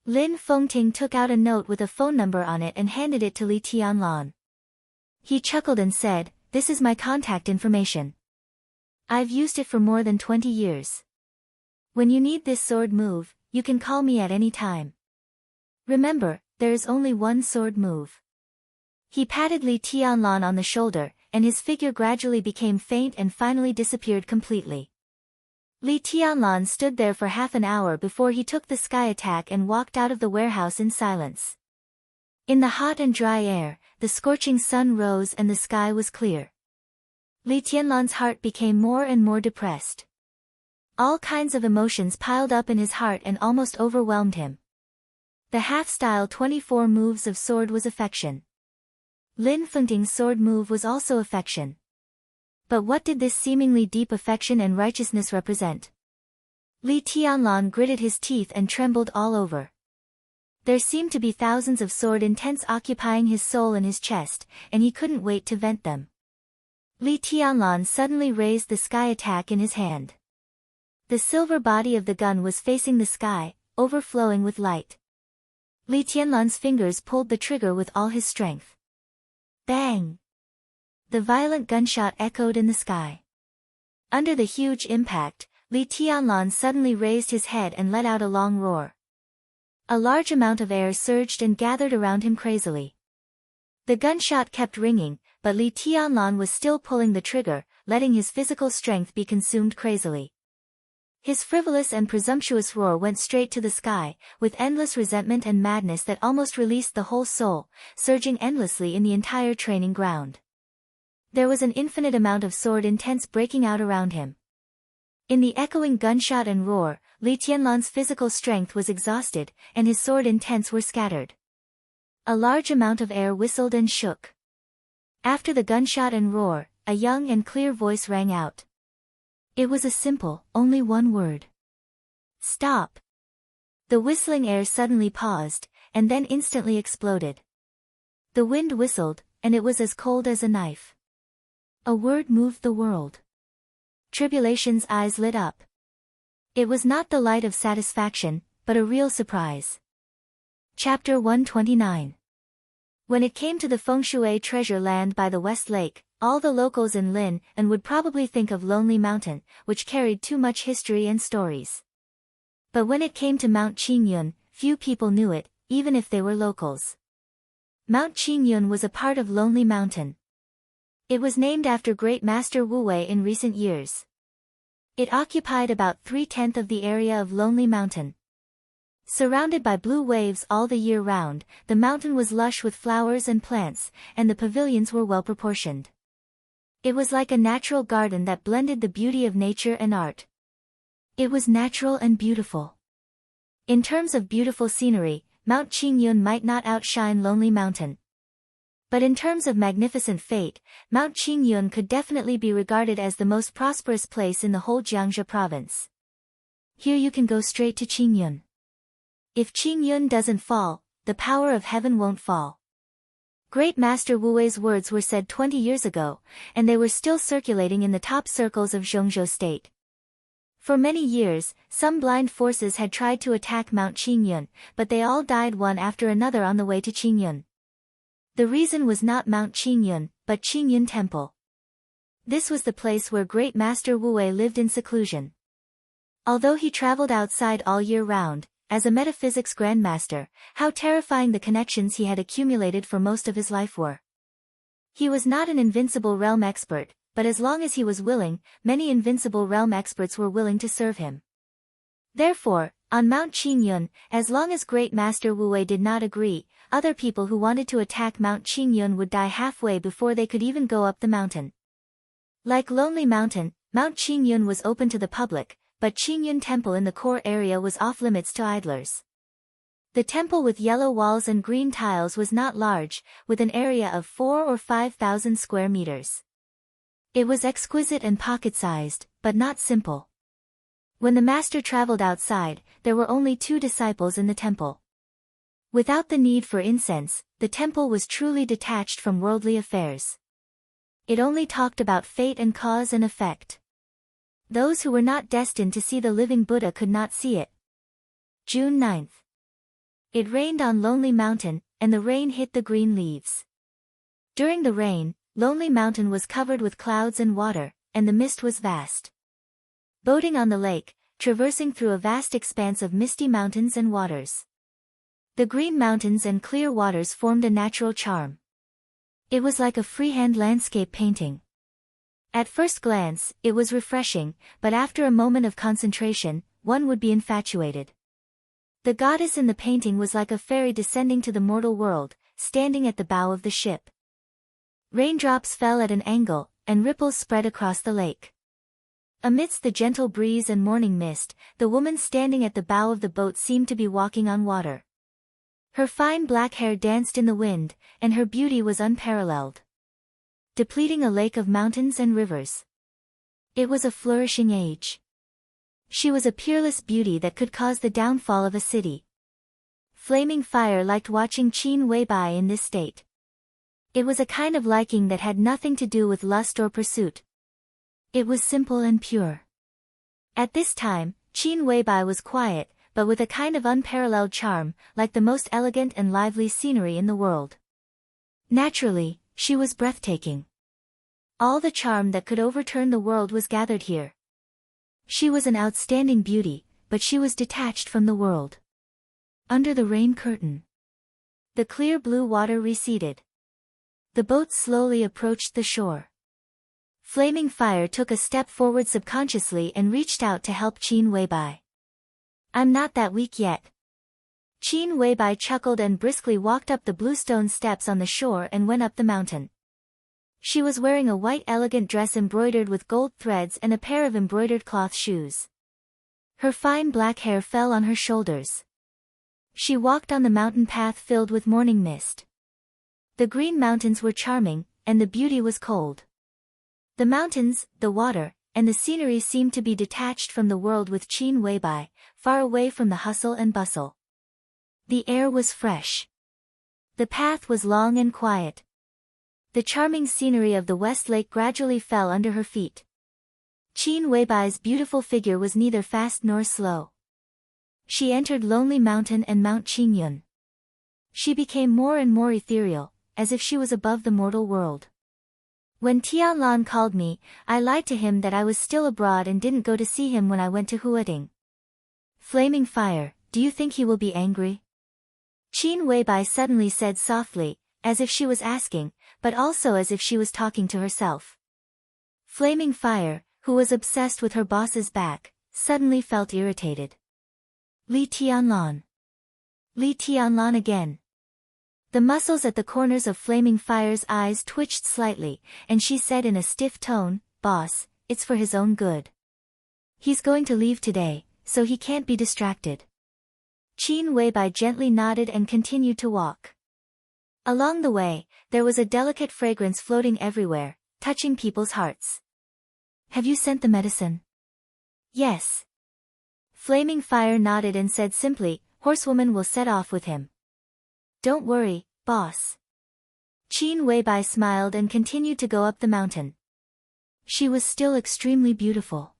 Lin Fengting took out a note with a phone number on it and handed it to Li Tianlan. He chuckled and said, "This is my contact information. I've used it for more than 20 years. When you need this sword move, you can call me at any time. Remember, there is only one sword move." He patted Li Tianlan on the shoulder, and his figure gradually became faint and finally disappeared completely. Li Tianlan stood there for half an hour before he took the sky attack and walked out of the warehouse in silence. In the hot and dry air, the scorching sun rose and the sky was clear. Li Tianlan's heart became more and more depressed. All kinds of emotions piled up in his heart and almost overwhelmed him. The half-style 24 moves of sword was affection. Lin Fengting's sword move was also affection. But what did this seemingly deep affection and righteousness represent? Li Tianlan gritted his teeth and trembled all over. There seemed to be thousands of sword intents occupying his soul and his chest, and he couldn't wait to vent them. Li Tianlan suddenly raised the sky attack in his hand. The silver body of the gun was facing the sky, overflowing with light. Li Tianlan's fingers pulled the trigger with all his strength. Bang! The violent gunshot echoed in the sky. Under the huge impact, Li Tianlan suddenly raised his head and let out a long roar. A large amount of air surged and gathered around him crazily. The gunshot kept ringing, but Li Tianlan was still pulling the trigger, letting his physical strength be consumed crazily. His frivolous and presumptuous roar went straight to the sky, with endless resentment and madness that almost released the whole soul, surging endlessly in the entire training ground. There was an infinite amount of sword intents breaking out around him. In the echoing gunshot and roar, Li Tianlan's physical strength was exhausted, and his sword intents were scattered. A large amount of air whistled and shook. After the gunshot and roar, a young and clear voice rang out. It was a simple, only one word. Stop! The whistling air suddenly paused, and then instantly exploded. The wind whistled, and it was as cold as a knife. A word moved the world. Tribulation's eyes lit up. It was not the light of satisfaction, but a real surprise. Chapter 129. When it came to the Feng Shui treasure land by the West Lake, all the locals in Lin and would probably think of Lonely Mountain, which carried too much history and stories. But when it came to Mount Qingyun, few people knew it, even if they were locals. Mount Qingyun was a part of Lonely Mountain. It was named after Great Master Wu Wei in recent years. It occupied about 3/10 of the area of Lonely Mountain. Surrounded by blue waves all the year round, the mountain was lush with flowers and plants, and the pavilions were well proportioned. It was like a natural garden that blended the beauty of nature and art. It was natural and beautiful. In terms of beautiful scenery, Mount Qingyun might not outshine Lonely Mountain. But in terms of magnificent fate, Mount Qingyun could definitely be regarded as the most prosperous place in the whole Jiangxia province. Here you can go straight to Qingyun. If Qingyun doesn't fall, the power of heaven won't fall. Great Master Wu Wei's words were said 20 years ago, and they were still circulating in the top circles of Zhongzhou State. For many years, some blind forces had tried to attack Mount Qingyun, but they all died one after another on the way to Qingyun. The reason was not Mount Qingyun, but Qingyun Temple. This was the place where Great Master Wu Wei lived in seclusion. Although he traveled outside all year round, as a metaphysics grandmaster, how terrifying the connections he had accumulated for most of his life were. He was not an invincible realm expert, but as long as he was willing, many invincible realm experts were willing to serve him. Therefore, on Mount Qingyun, as long as Great Master Wu Wei did not agree, other people who wanted to attack Mount Qingyun would die halfway before they could even go up the mountain. Like Lonely Mountain, Mount Qingyun was open to the public, but Qingyun Temple in the core area was off-limits to idlers. The temple with yellow walls and green tiles was not large, with an area of 4,000 or 5,000 square meters. It was exquisite and pocket-sized, but not simple. When the master traveled outside, there were only 2 disciples in the temple. Without the need for incense, the temple was truly detached from worldly affairs. It only talked about fate and cause and effect. Those who were not destined to see the living Buddha could not see it. June 9th. It rained on Lonely Mountain, and the rain hit the green leaves. During the rain, Lonely Mountain was covered with clouds and water, and the mist was vast. Boating on the lake, traversing through a vast expanse of misty mountains and waters. The green mountains and clear waters formed a natural charm. It was like a freehand landscape painting. At first glance, it was refreshing, but after a moment of concentration, one would be infatuated. The goddess in the painting was like a fairy descending to the mortal world, standing at the bow of the ship. Raindrops fell at an angle, and ripples spread across the lake. Amidst the gentle breeze and morning mist, the woman standing at the bow of the boat seemed to be walking on water. Her fine black hair danced in the wind, and her beauty was unparalleled. Depleting a lake of mountains and rivers. It was a flourishing age. She was a peerless beauty that could cause the downfall of a city. Flaming Fire liked watching Qin Weibai in this state. It was a kind of liking that had nothing to do with lust or pursuit. It was simple and pure. At this time, Qin Weibai was quiet, but with a kind of unparalleled charm, like the most elegant and lively scenery in the world. Naturally, she was breathtaking. All the charm that could overturn the world was gathered here. She was an outstanding beauty, but she was detached from the world. Under the rain curtain. The clear blue water receded. The boat slowly approached the shore. Flaming Fire took a step forward subconsciously and reached out to help Qin Weibai. I'm not that weak yet. Qin Weibai chuckled and briskly walked up the bluestone steps on the shore and went up the mountain. She was wearing a white elegant dress embroidered with gold threads and a pair of embroidered cloth shoes. Her fine black hair fell on her shoulders. She walked on the mountain path filled with morning mist. The green mountains were charming, and the beauty was cold. The mountains, the water, and the scenery seemed to be detached from the world with Qin Weibai, far away from the hustle and bustle. The air was fresh. The path was long and quiet. The charming scenery of the West Lake gradually fell under her feet. Qin Weibai's beautiful figure was neither fast nor slow. She entered Lonely Mountain and Mount Qingyun. She became more and more ethereal, as if she was above the mortal world. When Tianlan called me, I lied to him that I was still abroad and didn't go to see him when I went to Huading. Flaming Fire, do you think he will be angry? Qin Weibai suddenly said softly, as if she was asking, but also as if she was talking to herself. Flaming Fire, who was obsessed with her boss's back, suddenly felt irritated. Li Tianlan. Li Tianlan again. The muscles at the corners of Flaming Fire's eyes twitched slightly, and she said in a stiff tone, "Boss, it's for his own good. He's going to leave today, so he can't be distracted." Qin Weibai gently nodded and continued to walk. Along the way, there was a delicate fragrance floating everywhere, touching people's hearts. "Have you sent the medicine?" "Yes." Flaming Fire nodded and said simply, "Horsewoman will set off with him." "Don't worry, boss." Qin Weibai smiled and continued to go up the mountain. She was still extremely beautiful.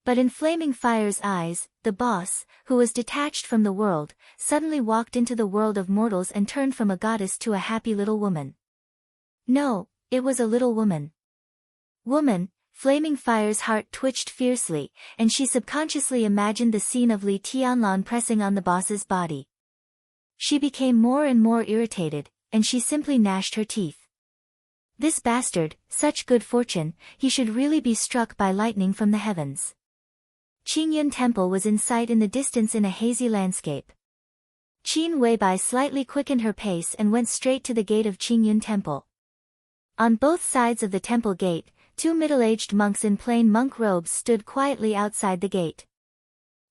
But in Flaming Fire's eyes, the boss, who was detached from the world, suddenly walked into the world of mortals and turned from a goddess to a happy little woman. No, it was a little woman. Woman, Flaming Fire's heart twitched fiercely, and she subconsciously imagined the scene of Li Tianlan pressing on the boss's body. She became more and more irritated, and she simply gnashed her teeth. This bastard, such good fortune, he should really be struck by lightning from the heavens. Qingyun Temple was in sight in the distance in a hazy landscape. Qin Weibai slightly quickened her pace and went straight to the gate of Qingyun Temple. On both sides of the temple gate, two middle-aged monks in plain monk robes stood quietly outside the gate.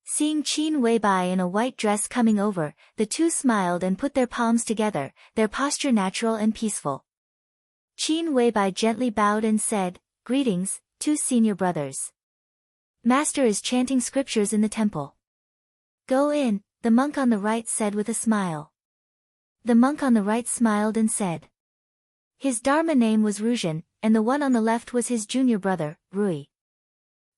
Seeing Qin Weibai in a white dress coming over, the two smiled and put their palms together, their posture natural and peaceful. Qin Weibai gently bowed and said, "Greetings, two senior brothers. Master is chanting scriptures in the temple." "Go in," the monk on the right said with a smile. The monk on the right smiled and said. His Dharma name was Ruzhen, and the one on the left was his junior brother, Rui.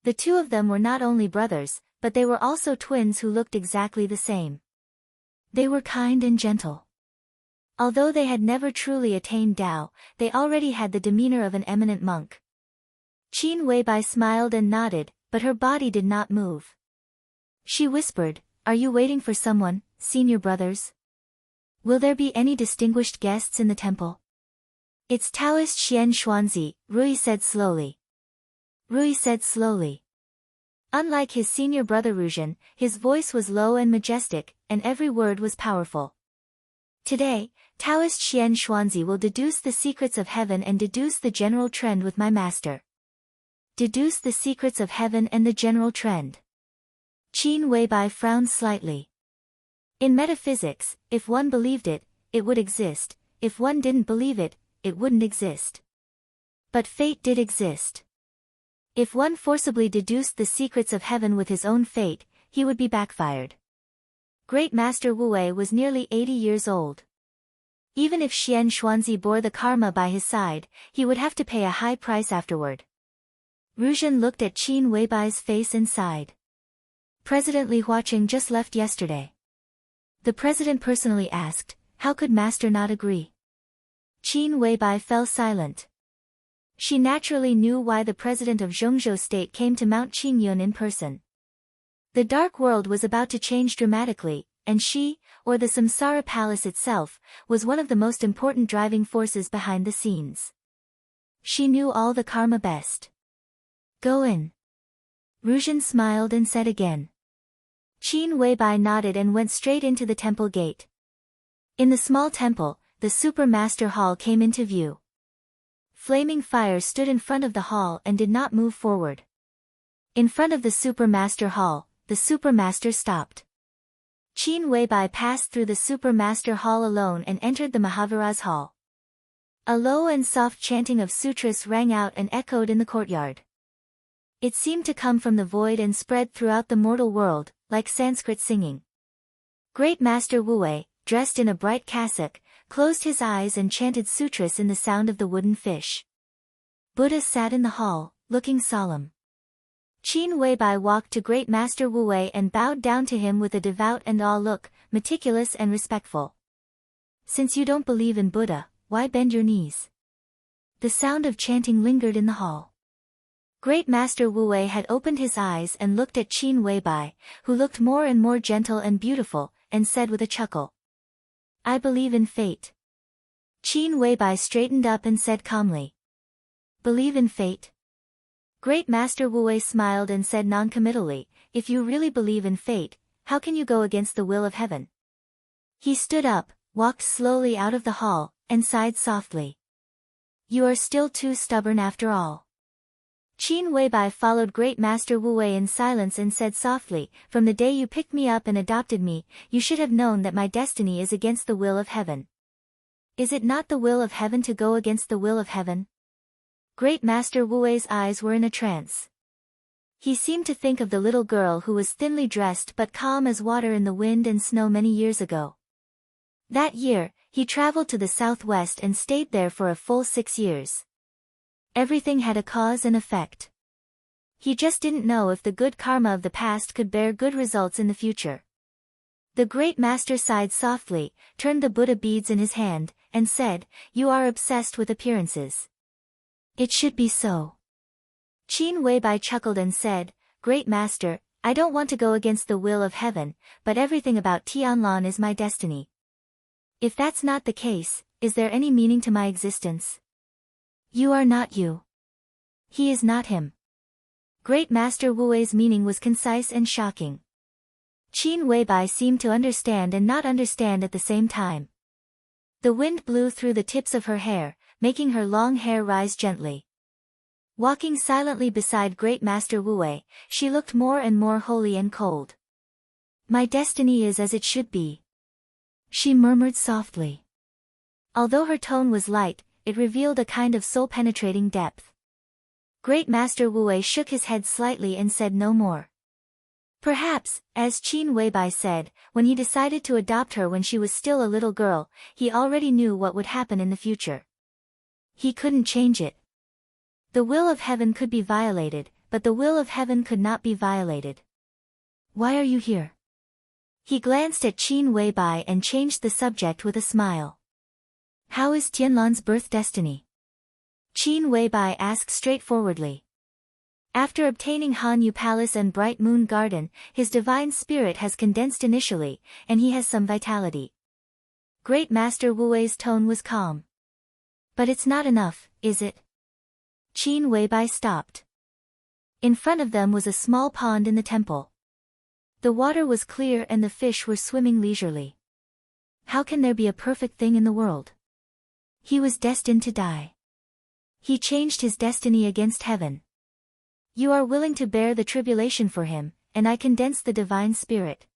The two of them were not only brothers, but they were also twins who looked exactly the same. They were kind and gentle. Although they had never truly attained Tao, they already had the demeanor of an eminent monk. Qin Weibai smiled and nodded, but her body did not move. She whispered, "Are you waiting for someone, senior brothers? Will there be any distinguished guests in the temple?" "It's Taoist Xian Xuanzi," Rui said slowly. Rui said slowly. Unlike his senior brother Ruzhen, his voice was low and majestic, and every word was powerful. "Today, Taoist Xian Xuanzi will deduce the secrets of heaven and deduce the general trend with my master." Deduce the secrets of heaven and the general trend. Qin Weibai frowned slightly. In metaphysics, if one believed it, it would exist; if one didn't believe it, it wouldn't exist. But fate did exist. If one forcibly deduced the secrets of heaven with his own fate, he would be backfired. Great Master Wu Wei was nearly 80 years old. Even if Xian Xuanzi bore the karma by his side, he would have to pay a high price afterward. Ruzhen looked at Qin Weibai's face and sighed. President Li Huaqing just left yesterday. The president personally asked, "How could Master not agree?" Qin Weibai fell silent. She naturally knew why the president of Zhongzhou State came to Mount Qingyun in person. The dark world was about to change dramatically, and she, or the Samsara Palace itself, was one of the most important driving forces behind the scenes. She knew all the karma best. "Go in." Ruzhen smiled and said again. Qin Weibai nodded and went straight into the temple gate. In the small temple, the Super Master Hall came into view. Flaming Fire stood in front of the hall and did not move forward. In front of the Super Master Hall, the Super Master stopped. Qin Weibai passed through the Super Master Hall alone and entered the Mahavira's Hall. A low and soft chanting of sutras rang out and echoed in the courtyard. It seemed to come from the void and spread throughout the mortal world, like Sanskrit singing. Great Master Wu Wei, dressed in a bright cassock, closed his eyes and chanted sutras in the sound of the wooden fish. Buddha sat in the hall, looking solemn. Qin Weibai walked to Great Master Wu Wei and bowed down to him with a devout and awe look, meticulous and respectful. "Since you don't believe in Buddha, why bend your knees?" The sound of chanting lingered in the hall. Great Master Wu Wei had opened his eyes and looked at Qin Weibai, who looked more and more gentle and beautiful, and said with a chuckle, "I believe in fate." Qin Weibai straightened up and said calmly, "Believe in fate?" Great Master Wu Wei smiled and said noncommittally, "If you really believe in fate, how can you go against the will of heaven?" He stood up, walked slowly out of the hall, and sighed softly. "You are still too stubborn after all." Qin Weibai followed Great Master Wu Wei in silence and said softly, "From the day you picked me up and adopted me, you should have known that my destiny is against the will of heaven. Is it not the will of heaven to go against the will of heaven?" Great Master Wu Wei's eyes were in a trance. He seemed to think of the little girl who was thinly dressed but calm as water in the wind and snow many years ago. That year, he traveled to the southwest and stayed there for a full 6 years. Everything had a cause and effect. He just didn't know if the good karma of the past could bear good results in the future. The great master sighed softly, turned the Buddha beads in his hand, and said, "You are obsessed with appearances. It should be so." Qin Weibai chuckled and said, "Great master, I don't want to go against the will of heaven, but everything about Tianlan is my destiny. If that's not the case, is there any meaning to my existence? You are not you. He is not him." Great Master Wu Wei's meaning was concise and shocking. Qin Weibai seemed to understand and not understand at the same time. The wind blew through the tips of her hair, making her long hair rise gently. Walking silently beside Great Master Wu Wei, she looked more and more holy and cold. "My destiny is as it should be," she murmured softly. Although her tone was light, it revealed a kind of soul-penetrating depth. Great Master Wu Wei shook his head slightly and said no more. Perhaps, as Qin Weibai said, when he decided to adopt her when she was still a little girl, he already knew what would happen in the future. He couldn't change it. The will of heaven could be violated, but the will of heaven could not be violated. "Why are you here?" He glanced at Qin Weibai and changed the subject with a smile. "How is Tianlan's birth destiny?" Qin Weibai asked straightforwardly. "After obtaining Hanyu Palace and Bright Moon Garden, his divine spirit has condensed initially, and he has some vitality." Great Master Wu Wei's tone was calm. "But it's not enough, is it?" Qin Weibai stopped. In front of them was a small pond in the temple. The water was clear and the fish were swimming leisurely. How can there be a perfect thing in the world? He was destined to die. He changed his destiny against heaven. You are willing to bear the tribulation for him, and I condense the divine spirit.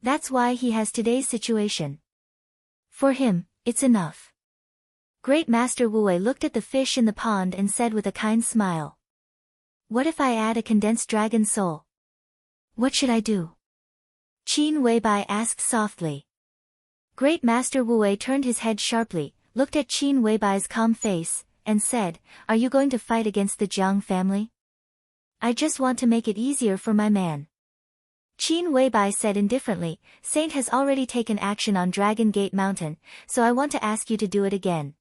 That's why he has today's situation. For him, it's enough." Great Master Wu Wei looked at the fish in the pond and said with a kind smile, "What if I add a condensed dragon soul? What should I do?" Qin Weibai asked softly. Great Master Wu Wei turned his head sharply, looked at Qin Weibai's calm face, and said, "Are you going to fight against the Jiang family?" "I just want to make it easier for my man." Qin Weibai said indifferently, "Saint has already taken action on Dragon Gate Mountain, so I want to ask you to do it again.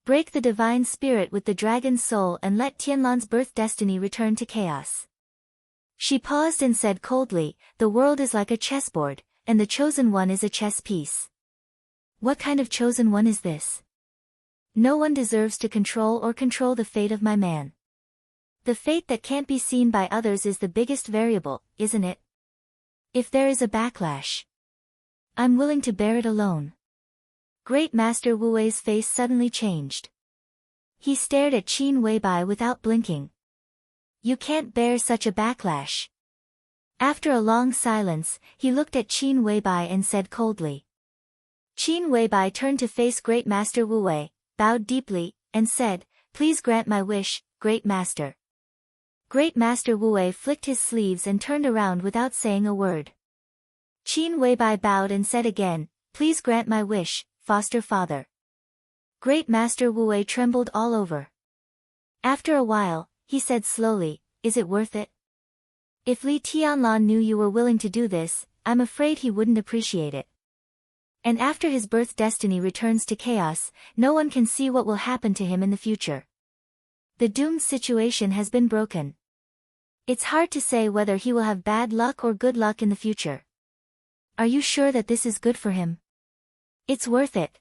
Break the divine spirit with the dragon's soul and let Tianlan's birth destiny return to chaos." She paused and said coldly, "The world is like a chessboard, and the chosen one is a chess piece. What kind of chosen one is this? No one deserves to control the fate of my man. The fate that can't be seen by others is the biggest variable, isn't it? If there is a backlash, I'm willing to bear it alone." Great Master Wu Wei's face suddenly changed. He stared at Qin Weibai without blinking. "You can't bear such a backlash." After a long silence, he looked at Qin Weibai and said coldly. Qin Weibai turned to face Great Master Wu Wei, bowed deeply, and said, "Please grant my wish, Great Master." Great Master Wu Wei flicked his sleeves and turned around without saying a word. Qin Weibai bowed and said again, "Please grant my wish, foster father." Great Master Wu Wei trembled all over. After a while, he said slowly, "Is it worth it? If Li Tianlan knew you were willing to do this, I'm afraid he wouldn't appreciate it. And after his birth destiny returns to chaos, no one can see what will happen to him in the future. The doomed situation has been broken. It's hard to say whether he will have bad luck or good luck in the future. Are you sure that this is good for him? It's worth it."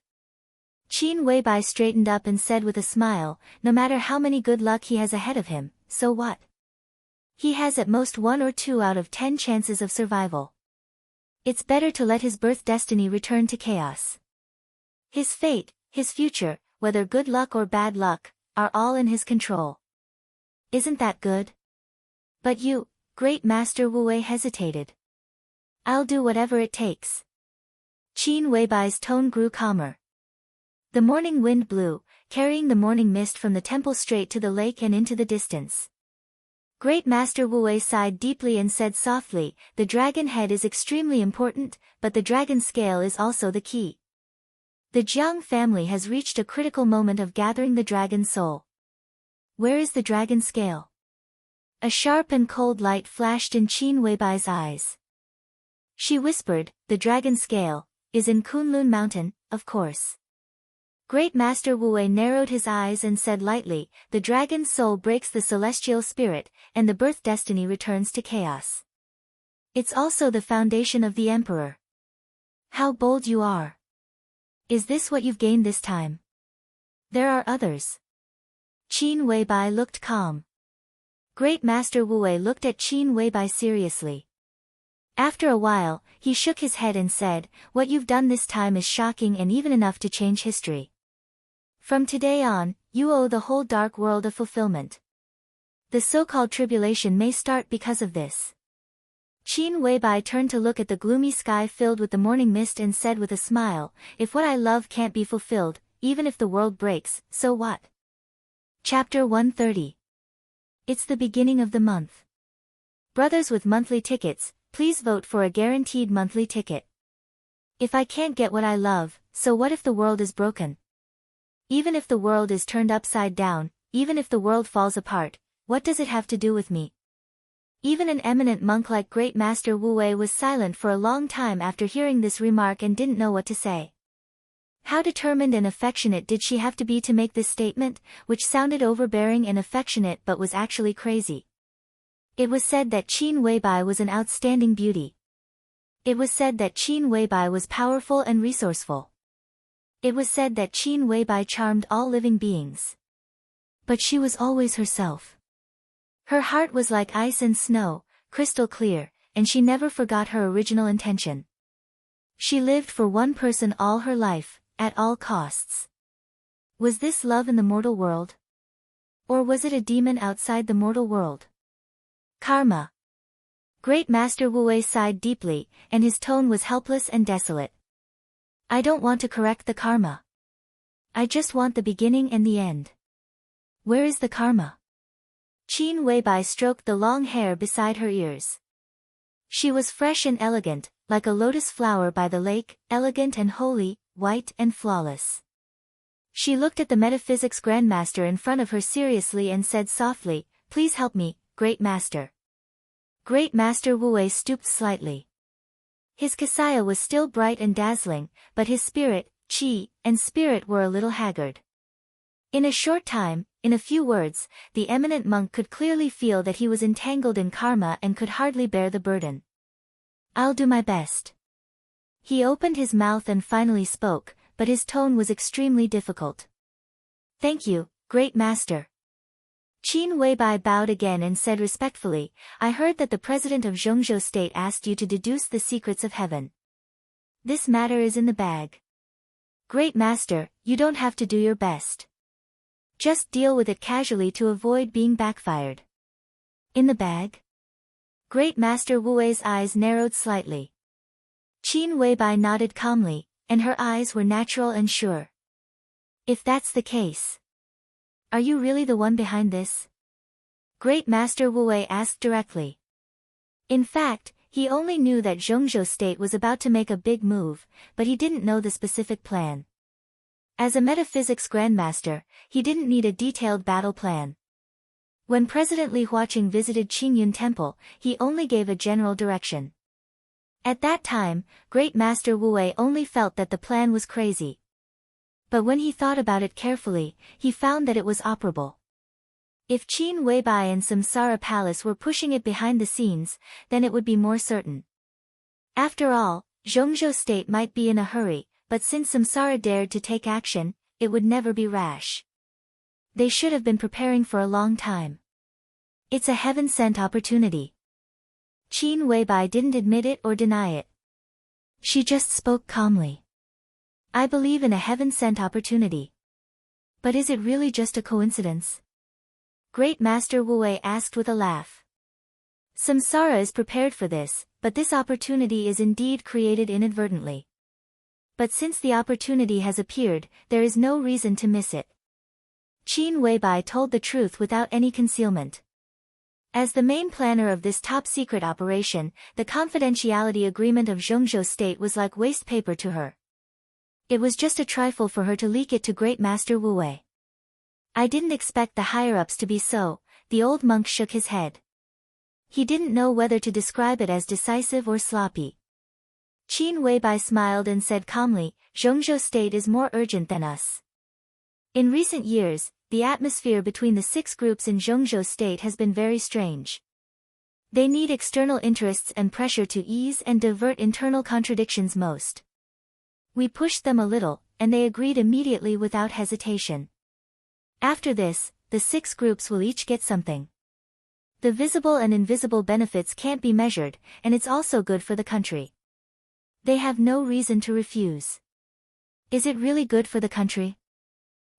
Qin Weibai straightened up and said with a smile, "No matter how many good luck he has ahead of him, so what? He has at most 1 or 2 out of 10 chances of survival. It's better to let his birth destiny return to chaos. His fate, his future, whether good luck or bad luck, are all in his control. Isn't that good?" "But you," Great Master Wu Wei hesitated. "I'll do whatever it takes." Qin Weibai's tone grew calmer. The morning wind blew, carrying the morning mist from the temple straight to the lake and into the distance. Great Master Wu Wei sighed deeply and said softly, the dragon head is extremely important, but the dragon scale is also the key. The Jiang family has reached a critical moment of gathering the dragon soul. Where is the dragon scale? A sharp and cold light flashed in Qin Weibai's eyes. She whispered, the dragon scale is in Kunlun Mountain, of course. Great Master Wu Wei narrowed his eyes and said lightly, the dragon's soul breaks the celestial spirit, and the birth destiny returns to chaos. It's also the foundation of the emperor. How bold you are. Is this what you've gained this time? There are others. Qin Weibai looked calm. Great Master Wu Wei looked at Qin Weibai seriously. After a while, he shook his head and said, what you've done this time is shocking and even enough to change history. From today on, you owe the whole dark world a fulfillment. The so-called tribulation may start because of this. Qin Weibai turned to look at the gloomy sky filled with the morning mist and said with a smile, if what I love can't be fulfilled, even if the world breaks, so what? Chapter 130. It's the beginning of the month. Brothers with monthly tickets, please vote for a guaranteed monthly ticket. If I can't get what I love, so what if the world is broken? Even if the world is turned upside down, even if the world falls apart, what does it have to do with me? Even an eminent monk like Great Master Wu Wei was silent for a long time after hearing this remark and didn't know what to say. How determined and affectionate did she have to be to make this statement, which sounded overbearing and affectionate but was actually crazy? It was said that Qin Weibai was an outstanding beauty. It was said that Qin Weibai was powerful and resourceful. It was said that Qin Weibai charmed all living beings. But she was always herself. Her heart was like ice and snow, crystal clear, and she never forgot her original intention. She lived for one person all her life, at all costs. Was this love in the mortal world? Or was it a demon outside the mortal world? Karma. Great Master Wu Wei sighed deeply, and his tone was helpless and desolate. I don't want to correct the karma. I just want the beginning and the end. Where is the karma? Qin Weibai stroked the long hair beside her ears. She was fresh and elegant, like a lotus flower by the lake, elegant and holy, white and flawless. She looked at the metaphysics grandmaster in front of her seriously and said softly, please help me, Great Master. Great Master Wu Wei stooped slightly. His kasaya was still bright and dazzling, but his spirit, qi, and spirit were a little haggard. In a short time, in a few words, the eminent monk could clearly feel that he was entangled in karma and could hardly bear the burden. I'll do my best. He opened his mouth and finally spoke, but his tone was extremely difficult. Thank you, Great Master. Qin Weibai bowed again and said respectfully, I heard that the president of Zhongzhou State asked you to deduce the secrets of heaven. This matter is in the bag. Great Master, you don't have to do your best. Just deal with it casually to avoid being backfired. In the bag? Great Master Wu Wei's eyes narrowed slightly. Qin Weibai nodded calmly, and her eyes were natural and sure. If that's the case. Are you really the one behind this? Great Master Wu Wei asked directly. In fact, he only knew that Zhongzhou State was about to make a big move, but he didn't know the specific plan. As a metaphysics grandmaster, he didn't need a detailed battle plan. When President Li Huaqing visited Qingyun Temple, he only gave a general direction. At that time, Great Master Wu Wei only felt that the plan was crazy. But when he thought about it carefully, he found that it was operable. If Qin Weibai and Samsara Palace were pushing it behind the scenes, then it would be more certain. After all, Zhongzhou State might be in a hurry, but since Samsara dared to take action, it would never be rash. They should have been preparing for a long time. It's a heaven-sent opportunity. Qin Weibai didn't admit it or deny it. She just spoke calmly. I believe in a heaven-sent opportunity. But is it really just a coincidence? Great Master Wu Wei asked with a laugh. Samsara is prepared for this, but this opportunity is indeed created inadvertently. But since the opportunity has appeared, there is no reason to miss it. Qin Weibai told the truth without any concealment. As the main planner of this top-secret operation, the confidentiality agreement of Zhongzhou State was like waste paper to her. It was just a trifle for her to leak it to Great Master Wu Wei. I didn't expect the higher-ups to be so, the old monk shook his head. He didn't know whether to describe it as decisive or sloppy. Qin Weibai smiled and said calmly, Zhongzhou State is more urgent than us. In recent years, the atmosphere between the 6 groups in Zhongzhou State has been very strange. They need external interests and pressure to ease and divert internal contradictions most. We pushed them a little, and they agreed immediately without hesitation. After this, the 6 groups will each get something. The visible and invisible benefits can't be measured, and it's also good for the country. They have no reason to refuse. Is it really good for the country?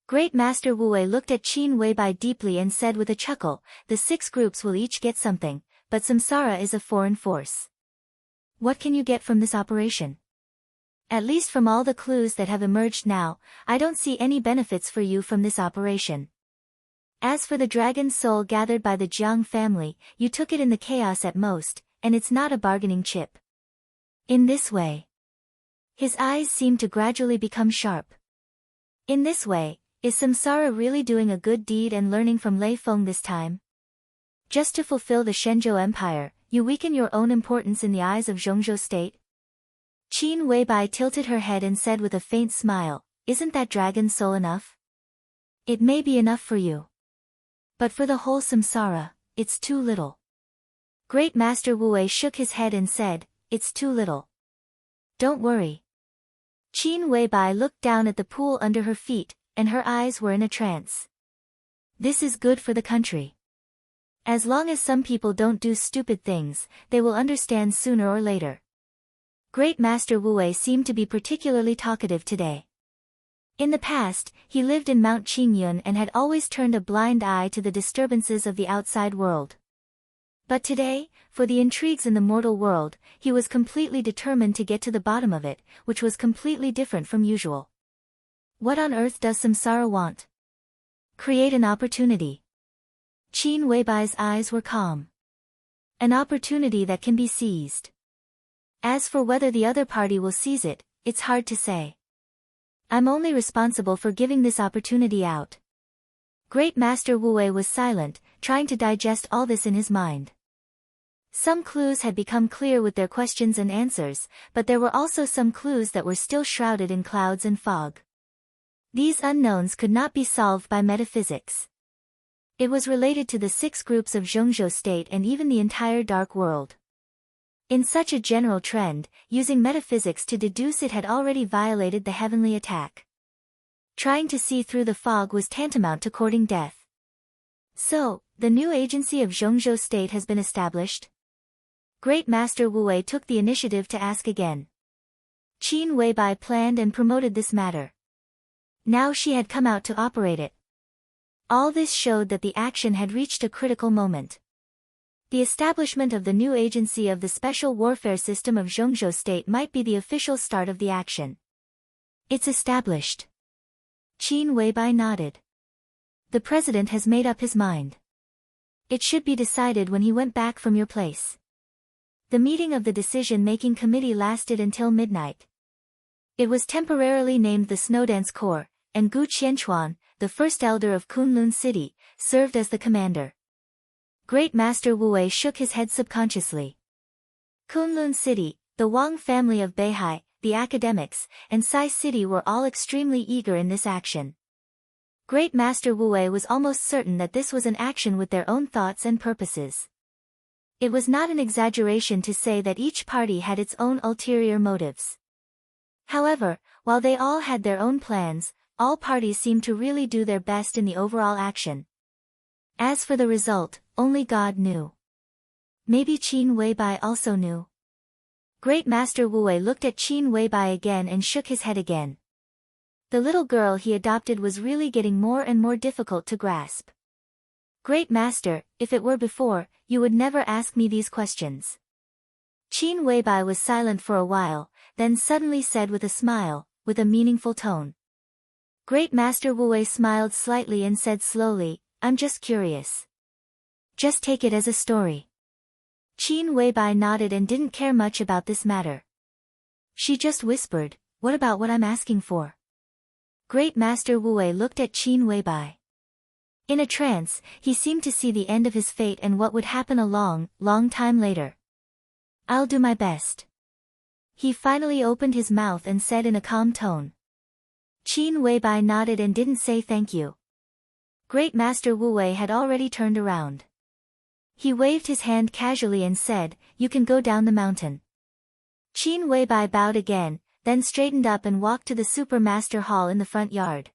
Great Master Wu Wei looked at Qin Weibai deeply and said with a chuckle, the 6 groups will each get something, but samsara is a foreign force. What can you get from this operation? At least from all the clues that have emerged now, I don't see any benefits for you from this operation. As for the dragon's soul gathered by the Jiang family, you took it in the chaos at most, and it's not a bargaining chip. In this way. His eyes seemed to gradually become sharp. In this way, is samsara really doing a good deed and learning from Lei Feng this time? Just to fulfill the Shenzhou Empire, you weaken your own importance in the eyes of Zhongzhou State? Qin Weibai tilted her head and said with a faint smile, isn't that dragon soul enough? It may be enough for you. But for the whole samsara, it's too little. Great Master Wu Wei shook his head and said, it's too little. Don't worry. Qin Weibai looked down at the pool under her feet, and her eyes were in a trance. This is good for the country. As long as some people don't do stupid things, they will understand sooner or later. Great Master Wu Wei seemed to be particularly talkative today. In the past, he lived in Mount Qingyun and had always turned a blind eye to the disturbances of the outside world. But today, for the intrigues in the mortal world, he was completely determined to get to the bottom of it, which was completely different from usual. What on earth does samsara want? Create an opportunity. Qin Weibai's eyes were calm. An opportunity that can be seized. As for whether the other party will seize it, it's hard to say. I'm only responsible for giving this opportunity out. Great Master Wu Wei was silent, trying to digest all this in his mind. Some clues had become clear with their questions and answers, but there were also some clues that were still shrouded in clouds and fog. These unknowns could not be solved by metaphysics. It was related to the 6 groups of Zhongzhou State and even the entire dark world. In such a general trend, using metaphysics to deduce it had already violated the heavenly attack. Trying to see through the fog was tantamount to courting death. So, the new agency of Zhongzhou State has been established? Great Master Wu Wei took the initiative to ask again. Qin Weibai planned and promoted this matter. Now she had come out to operate it. All this showed that the action had reached a critical moment. The establishment of the new agency of the special warfare system of Zhongzhou State might be the official start of the action. It's established. Qin Weibai nodded. The president has made up his mind. It should be decided when he went back from your place. The meeting of the decision-making committee lasted until midnight. It was temporarily named the Snowdance Corps, and Gu Qianchuan, the first elder of Kunlun City, served as the commander. Great Master Wu Wei shook his head subconsciously. Kunlun City, the Wang family of Beihai, the academics, and Sai City were all extremely eager in this action. Great Master Wu Wei was almost certain that this was an action with their own thoughts and purposes. It was not an exaggeration to say that each party had its own ulterior motives. However, while they all had their own plans, all parties seemed to really do their best in the overall action. As for the result, only God knew. Maybe Qin Weibai also knew. Great Master Wu Wei looked at Qin Weibai again and shook his head again. The little girl he adopted was really getting more and more difficult to grasp. Great Master, if it were before, you would never ask me these questions. Qin Weibai was silent for a while, then suddenly said with a smile, with a meaningful tone. Great Master Wu Wei smiled slightly and said slowly, I'm just curious. Just take it as a story. Qin Weibai nodded and didn't care much about this matter. She just whispered, what about what I'm asking for? Great Master Wu Wei looked at Qin Weibai. In a trance, he seemed to see the end of his fate and what would happen a long, long time later. I'll do my best. He finally opened his mouth and said in a calm tone. Qin Weibai nodded and didn't say thank you. Great Master Wu Wei had already turned around. He waved his hand casually and said, you can go down the mountain. Qin Weibai bowed again, then straightened up and walked to the Super Master Hall in the front yard.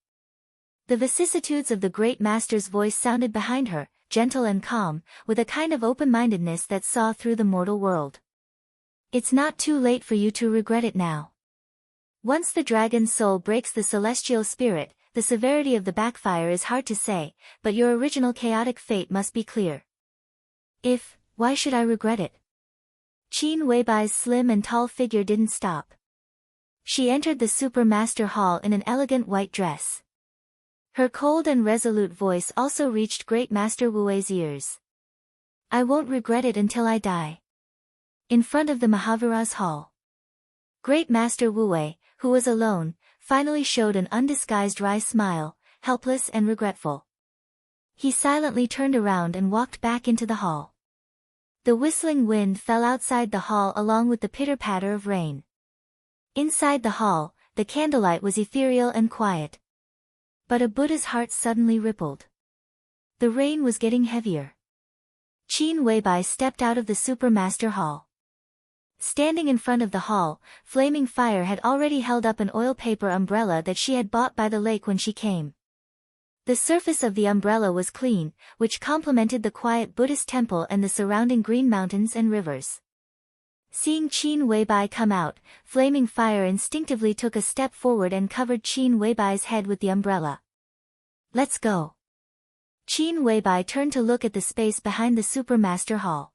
The vicissitudes of the Great Master's voice sounded behind her, gentle and calm, with a kind of open-mindedness that saw through the mortal world. It's not too late for you to regret it now. Once the dragon's soul breaks the celestial spirit, the severity of the backfire is hard to say, but your original chaotic fate must be clear. Why should I regret it? Qin Weibai's slim and tall figure didn't stop. She entered the Super Master Hall in an elegant white dress. Her cold and resolute voice also reached Great Master Wu Wei's ears. I won't regret it until I die. In front of the Mahavira's hall. Great Master Wu Wei, who was alone, finally showed an undisguised wry smile, helpless and regretful. He silently turned around and walked back into the hall. The whistling wind fell outside the hall along with the pitter-patter of rain. Inside the hall, the candlelight was ethereal and quiet. But a Buddha's heart suddenly rippled. The rain was getting heavier. Qin Weibai stepped out of the Super Master Hall. Standing in front of the hall, Flaming Fire had already held up an oil paper umbrella that she had bought by the lake when she came. The surface of the umbrella was clean, which complemented the quiet Buddhist temple and the surrounding green mountains and rivers. Seeing Qin Weibai come out, Flaming Fire instinctively took a step forward and covered Qin Weibai's head with the umbrella. Let's go. Qin Weibai turned to look at the space behind the Super Master Hall.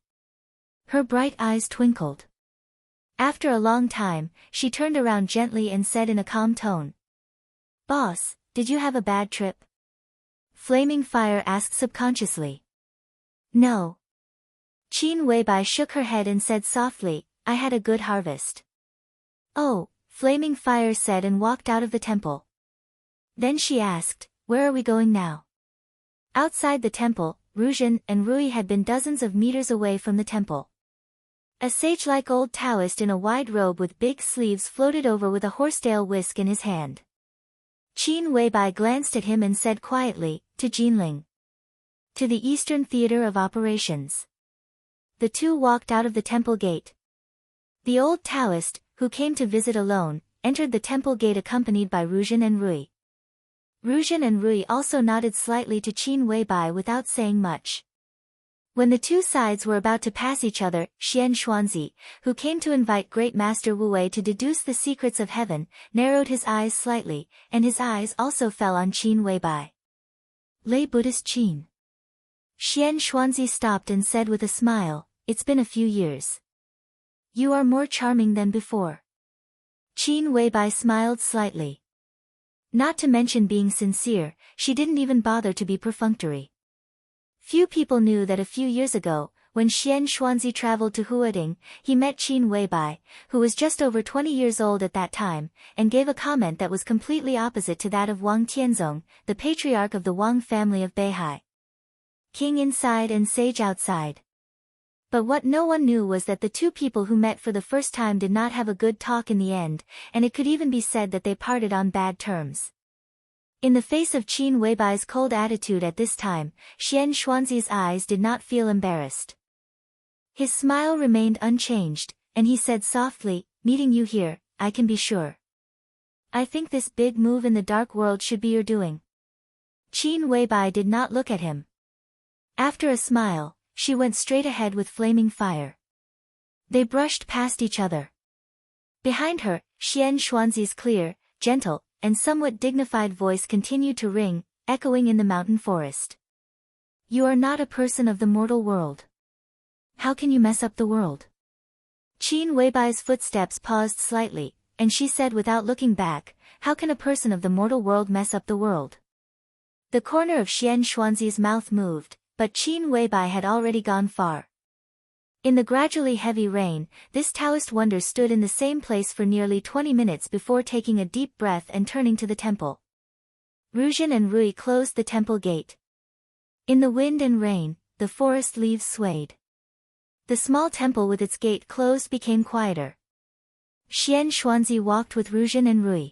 Her bright eyes twinkled. After a long time, she turned around gently and said in a calm tone. Boss, did you have a bad trip? Flaming Fire asked subconsciously. No. Qin Weibai shook her head and said softly, I had a good harvest. Oh, Flaming Fire said and walked out of the temple. Then she asked, where are we going now? Outside the temple, Ruzhen and Rui had been dozens of meters away from the temple. A sage-like old Taoist in a wide robe with big sleeves floated over with a horsetail whisk in his hand. Qin Weibai glanced at him and said quietly, to Jinling. To the Eastern Theater of Operations. The two walked out of the temple gate. The old Taoist, who came to visit alone, entered the temple gate accompanied by Ruzhen and Rui. Ruzhen and Rui also nodded slightly to Qin Weibai without saying much. When the two sides were about to pass each other, Xian Xuanzi, who came to invite Great Master Wu Wei to deduce the secrets of heaven, narrowed his eyes slightly, and his eyes also fell on Qin Weibai. Lay Buddhist Qin. Xian Xuanzi stopped and said with a smile, it's been a few years. You are more charming than before. Qin Weibai smiled slightly. Not to mention being sincere, she didn't even bother to be perfunctory. Few people knew that a few years ago, when Xian Xuanzi traveled to Huading, he met Qin Weibai, who was just over 20 years old at that time, and gave a comment that was completely opposite to that of Wang Tianzong, the patriarch of the Wang family of Beihai. King inside and sage outside. But what no one knew was that the two people who met for the first time did not have a good talk in the end, and it could even be said that they parted on bad terms. In the face of Qin Weibai's cold attitude at this time, Xian Xuanzi's eyes did not feel embarrassed. His smile remained unchanged, and he said softly, meeting you here, I can be sure. I think this big move in the dark world should be your doing. Qin Weibai did not look at him. After a smile, she went straight ahead with Flaming Fire. They brushed past each other. Behind her, Xian Xuanzi's clear, gentle, and somewhat dignified voice continued to ring, echoing in the mountain forest. You are not a person of the mortal world. How can you mess up the world? Qin Weibai's footsteps paused slightly, and she said without looking back, how can a person of the mortal world mess up the world? The corner of Xian Xuanzi's mouth moved, but Qin Weibai had already gone far. In the gradually heavy rain, this Taoist wonder stood in the same place for nearly 20 minutes before taking a deep breath and turning to the temple. Ruzhen and Rui closed the temple gate. In the wind and rain, the forest leaves swayed. The small temple with its gate closed became quieter. Xian Xuanzi walked with Ruzhen and Rui.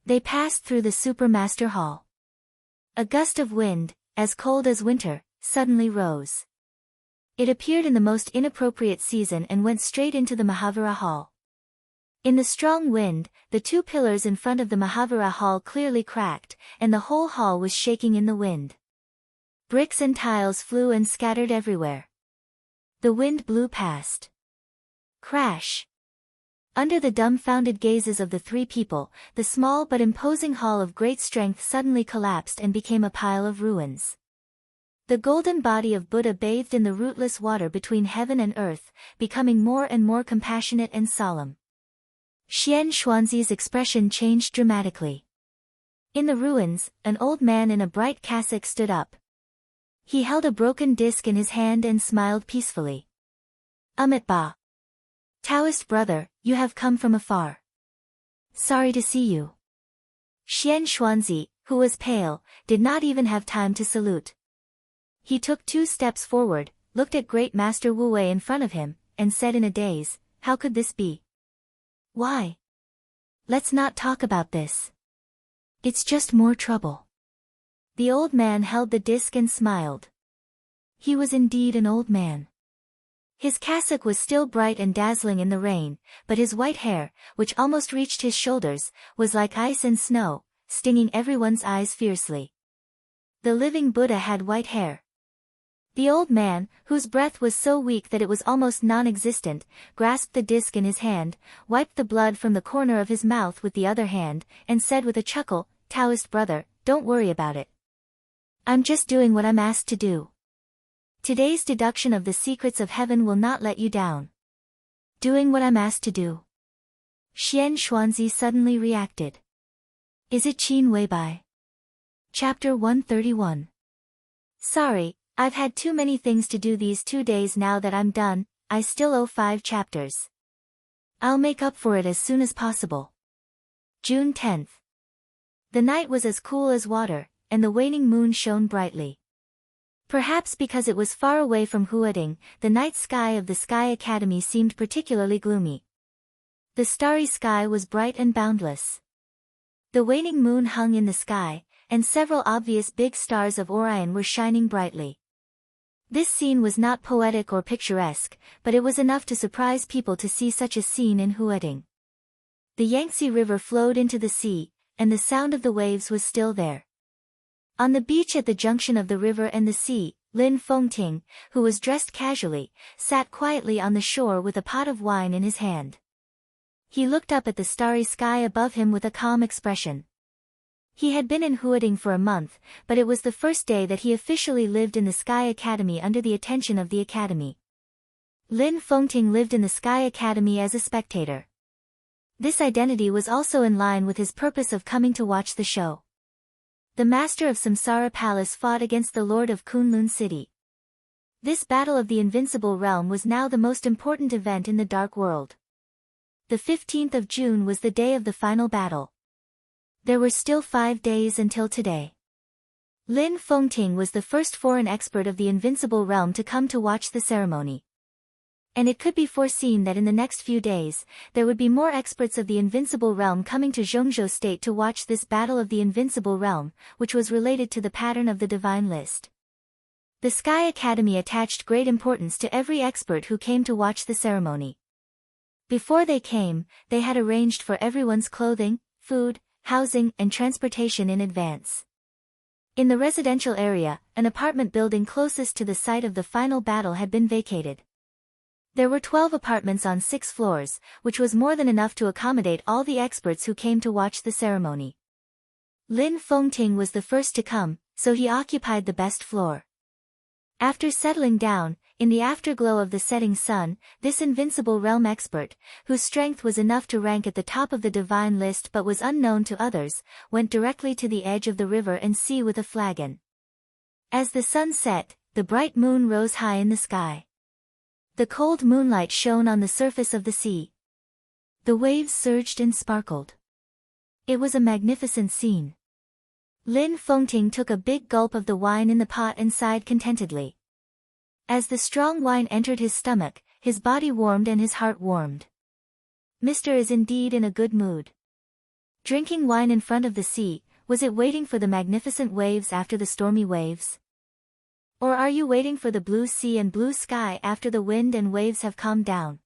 They passed through the Supermaster Hall. A gust of wind, as cold as winter, suddenly rose. It appeared in the most inappropriate season and went straight into the Mahavira Hall. In the strong wind, the two pillars in front of the Mahavira Hall clearly cracked, and the whole hall was shaking in the wind. Bricks and tiles flew and scattered everywhere. The wind blew past. Crash! Under the dumbfounded gazes of the three people, the small but imposing hall of great strength suddenly collapsed and became a pile of ruins. The golden body of Buddha bathed in the rootless water between heaven and earth, becoming more and more compassionate and solemn. Xian Xuanzi's expression changed dramatically. In the ruins, an old man in a bright cassock stood up. He held a broken disc in his hand and smiled peacefully. Amitabha. Taoist brother, you have come from afar. Sorry to see you. Xian Xuanzi, who was pale, did not even have time to salute. He took 2 steps forward, looked at Great Master Wu Wei in front of him, and said in a daze, "How could this be? Why? Let's not talk about this. It's just more trouble." The old man held the disc and smiled. He was indeed an old man. His cassock was still bright and dazzling in the rain, but his white hair, which almost reached his shoulders, was like ice and snow, stinging everyone's eyes fiercely. The living Buddha had white hair. The old man, whose breath was so weak that it was almost non-existent, grasped the disc in his hand, wiped the blood from the corner of his mouth with the other hand, and said with a chuckle, "Taoist brother, don't worry about it. I'm just doing what I'm asked to do. Today's deduction of the secrets of heaven will not let you down. Doing what I'm asked to do." Xian Xuanzi suddenly reacted. Is it Qin Weibai? Chapter 131. Sorry, I've had too many things to do these 2 days. Now that I'm done, I still owe 5 chapters. I'll make up for it as soon as possible. June 10th. The night was as cool as water, and the waning moon shone brightly. Perhaps because it was far away from Huading, the night sky of the Sky Academy seemed particularly gloomy. The starry sky was bright and boundless. The waning moon hung in the sky, and several obvious big stars of Orion were shining brightly. This scene was not poetic or picturesque, but it was enough to surprise people to see such a scene in Huading. The Yangtze River flowed into the sea, and the sound of the waves was still there. On the beach at the junction of the river and the sea, Lin Fengting, who was dressed casually, sat quietly on the shore with a pot of wine in his hand. He looked up at the starry sky above him with a calm expression. He had been in Huading for a month, but it was the first day that he officially lived in the Sky Academy under the attention of the Academy. Lin Fengting lived in the Sky Academy as a spectator. This identity was also in line with his purpose of coming to watch the show. The master of Samsara Palace fought against the lord of Kunlun City. This battle of the invincible realm was now the most important event in the Dark World. The 15th of June was the day of the final battle. There were still 5 days until today. Lin Fengting was the first foreign expert of the invincible realm to come to watch the ceremony. And it could be foreseen that in the next few days, there would be more experts of the invincible realm coming to Zhongzhou State to watch this battle of the invincible realm, which was related to the pattern of the divine list. The Sky Academy attached great importance to every expert who came to watch the ceremony. Before they came, they had arranged for everyone's clothing, food, housing, and transportation in advance. In the residential area, an apartment building closest to the site of the final battle had been vacated. There were 12 apartments on 6 floors, which was more than enough to accommodate all the experts who came to watch the ceremony. Lin Fengting was the first to come, so he occupied the best floor. After settling down, in the afterglow of the setting sun, this invincible realm expert, whose strength was enough to rank at the top of the divine list but was unknown to others, went directly to the edge of the river and sea with a flagon. As the sun set, the bright moon rose high in the sky. The cold moonlight shone on the surface of the sea. The waves surged and sparkled. It was a magnificent scene. Lin Fengting took a big gulp of the wine in the pot and sighed contentedly. As the strong wine entered his stomach, his body warmed and his heart warmed. Mr. is indeed in a good mood. Drinking wine in front of the sea, was it waiting for the magnificent waves after the stormy waves? Or are you waiting for the blue sea and blue sky after the wind and waves have calmed down?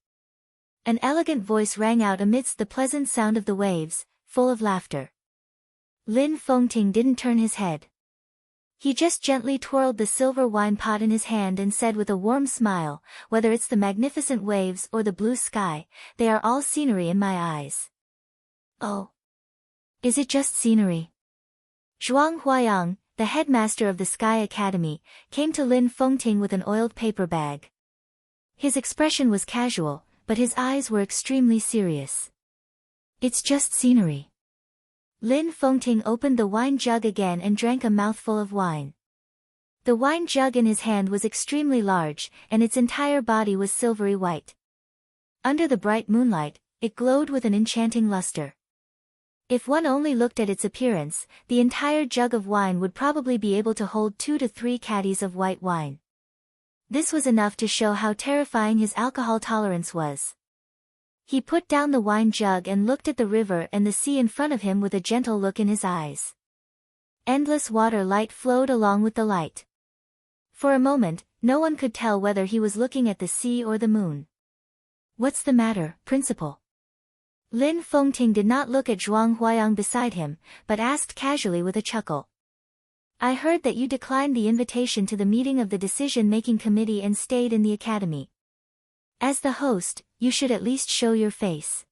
An elegant voice rang out amidst the pleasant sound of the waves, full of laughter. Lin Fengting didn't turn his head. He just gently twirled the silver wine pot in his hand and said with a warm smile, whether it's the magnificent waves or the blue sky, they are all scenery in my eyes. Oh. Is it just scenery? Zhuang Huayang, the headmaster of the Sky Academy, came to Lin Fengting with an oiled paper bag. His expression was casual, but his eyes were extremely serious. It's just scenery. Lin Fengting opened the wine jug again and drank a mouthful of wine. The wine jug in his hand was extremely large, and its entire body was silvery white. Under the bright moonlight, it glowed with an enchanting luster. If one only looked at its appearance, the entire jug of wine would probably be able to hold 2 to 3 caddies of white wine. This was enough to show how terrifying his alcohol tolerance was. He put down the wine jug and looked at the river and the sea in front of him with a gentle look in his eyes. Endless water light flowed along with the light. For a moment, no one could tell whether he was looking at the sea or the moon. What's the matter, Principal? Lin Fengting did not look at Zhuang Huayang beside him, but asked casually with a chuckle. I heard that you declined the invitation to the meeting of the decision-making committee and stayed in the academy. As the host, you should at least show your face.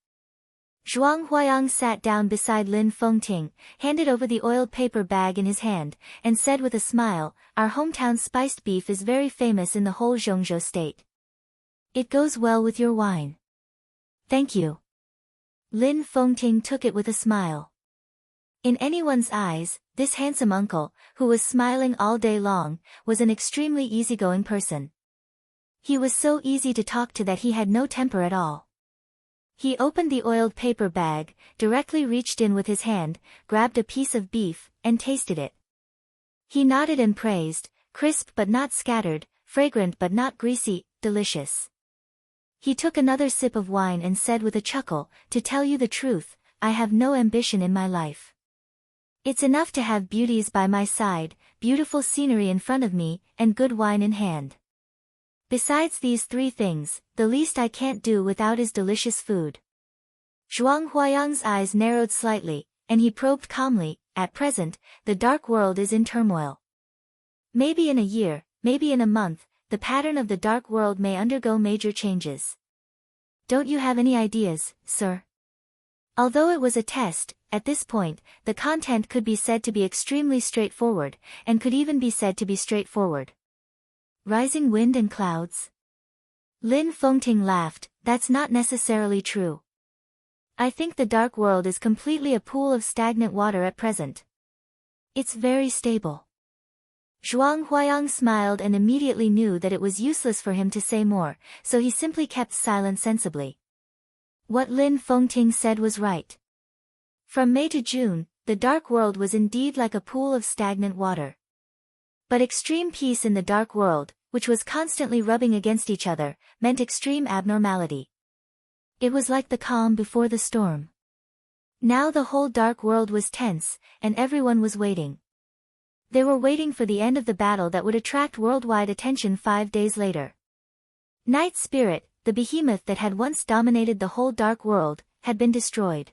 Zhuang Huayang sat down beside Lin Fengting, handed over the oiled paper bag in his hand, and said with a smile, our hometown spiced beef is very famous in the whole Zhongzhou state. It goes well with your wine. Thank you. Lin Fengting took it with a smile. In anyone's eyes, this handsome uncle, who was smiling all day long, was an extremely easygoing person. He was so easy to talk to that he had no temper at all. He opened the oiled paper bag, directly reached in with his hand, grabbed a piece of beef, and tasted it. He nodded and praised, crisp but not scattered, fragrant but not greasy, delicious. He took another sip of wine and said with a chuckle, to tell you the truth, I have no ambition in my life. It's enough to have beauties by my side, beautiful scenery in front of me, and good wine in hand. Besides these 3 things, the least I can't do without is delicious food. Zhuang Huayang's eyes narrowed slightly, and he probed calmly, at present, the dark world is in turmoil. Maybe in a year, maybe in a month, the pattern of the dark world may undergo major changes. Don't you have any ideas, sir? Although it was a test, at this point, the content could be said to be extremely straightforward, and could even be said to be straightforward. Rising wind and clouds? Lin Fengting laughed, that's not necessarily true. I think the dark world is completely a pool of stagnant water at present. It's very stable. Zhuang Huayang smiled and immediately knew that it was useless for him to say more, so he simply kept silent sensibly. What Lin Fengting said was right. From May to June, the dark world was indeed like a pool of stagnant water. But extreme peace in the dark world, which was constantly rubbing against each other, meant extreme abnormality. It was like the calm before the storm. Now the whole dark world was tense, and everyone was waiting. They were waiting for the end of the battle that would attract worldwide attention 5 days later. Night Spirit, the behemoth that had once dominated the whole dark world, had been destroyed.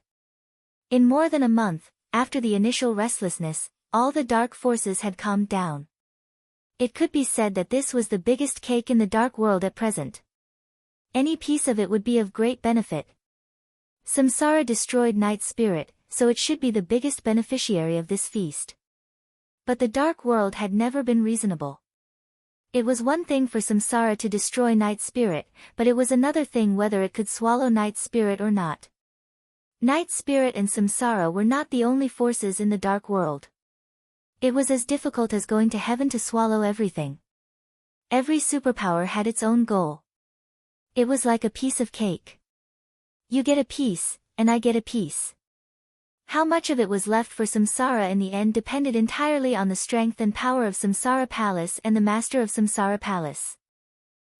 In more than a month, after the initial restlessness, all the dark forces had calmed down. It could be said that this was the biggest cake in the dark world at present. Any piece of it would be of great benefit. Samsara destroyed Night Spirit, so it should be the biggest beneficiary of this feast. But the dark world had never been reasonable. It was one thing for Samsara to destroy Night Spirit, but it was another thing whether it could swallow Night Spirit or not. Night Spirit and Samsara were not the only forces in the dark world. It was as difficult as going to heaven to swallow everything. Every superpower had its own goal. It was like a piece of cake. You get a piece, and I get a piece. How much of it was left for Samsara in the end depended entirely on the strength and power of Samsara Palace and the master of Samsara Palace.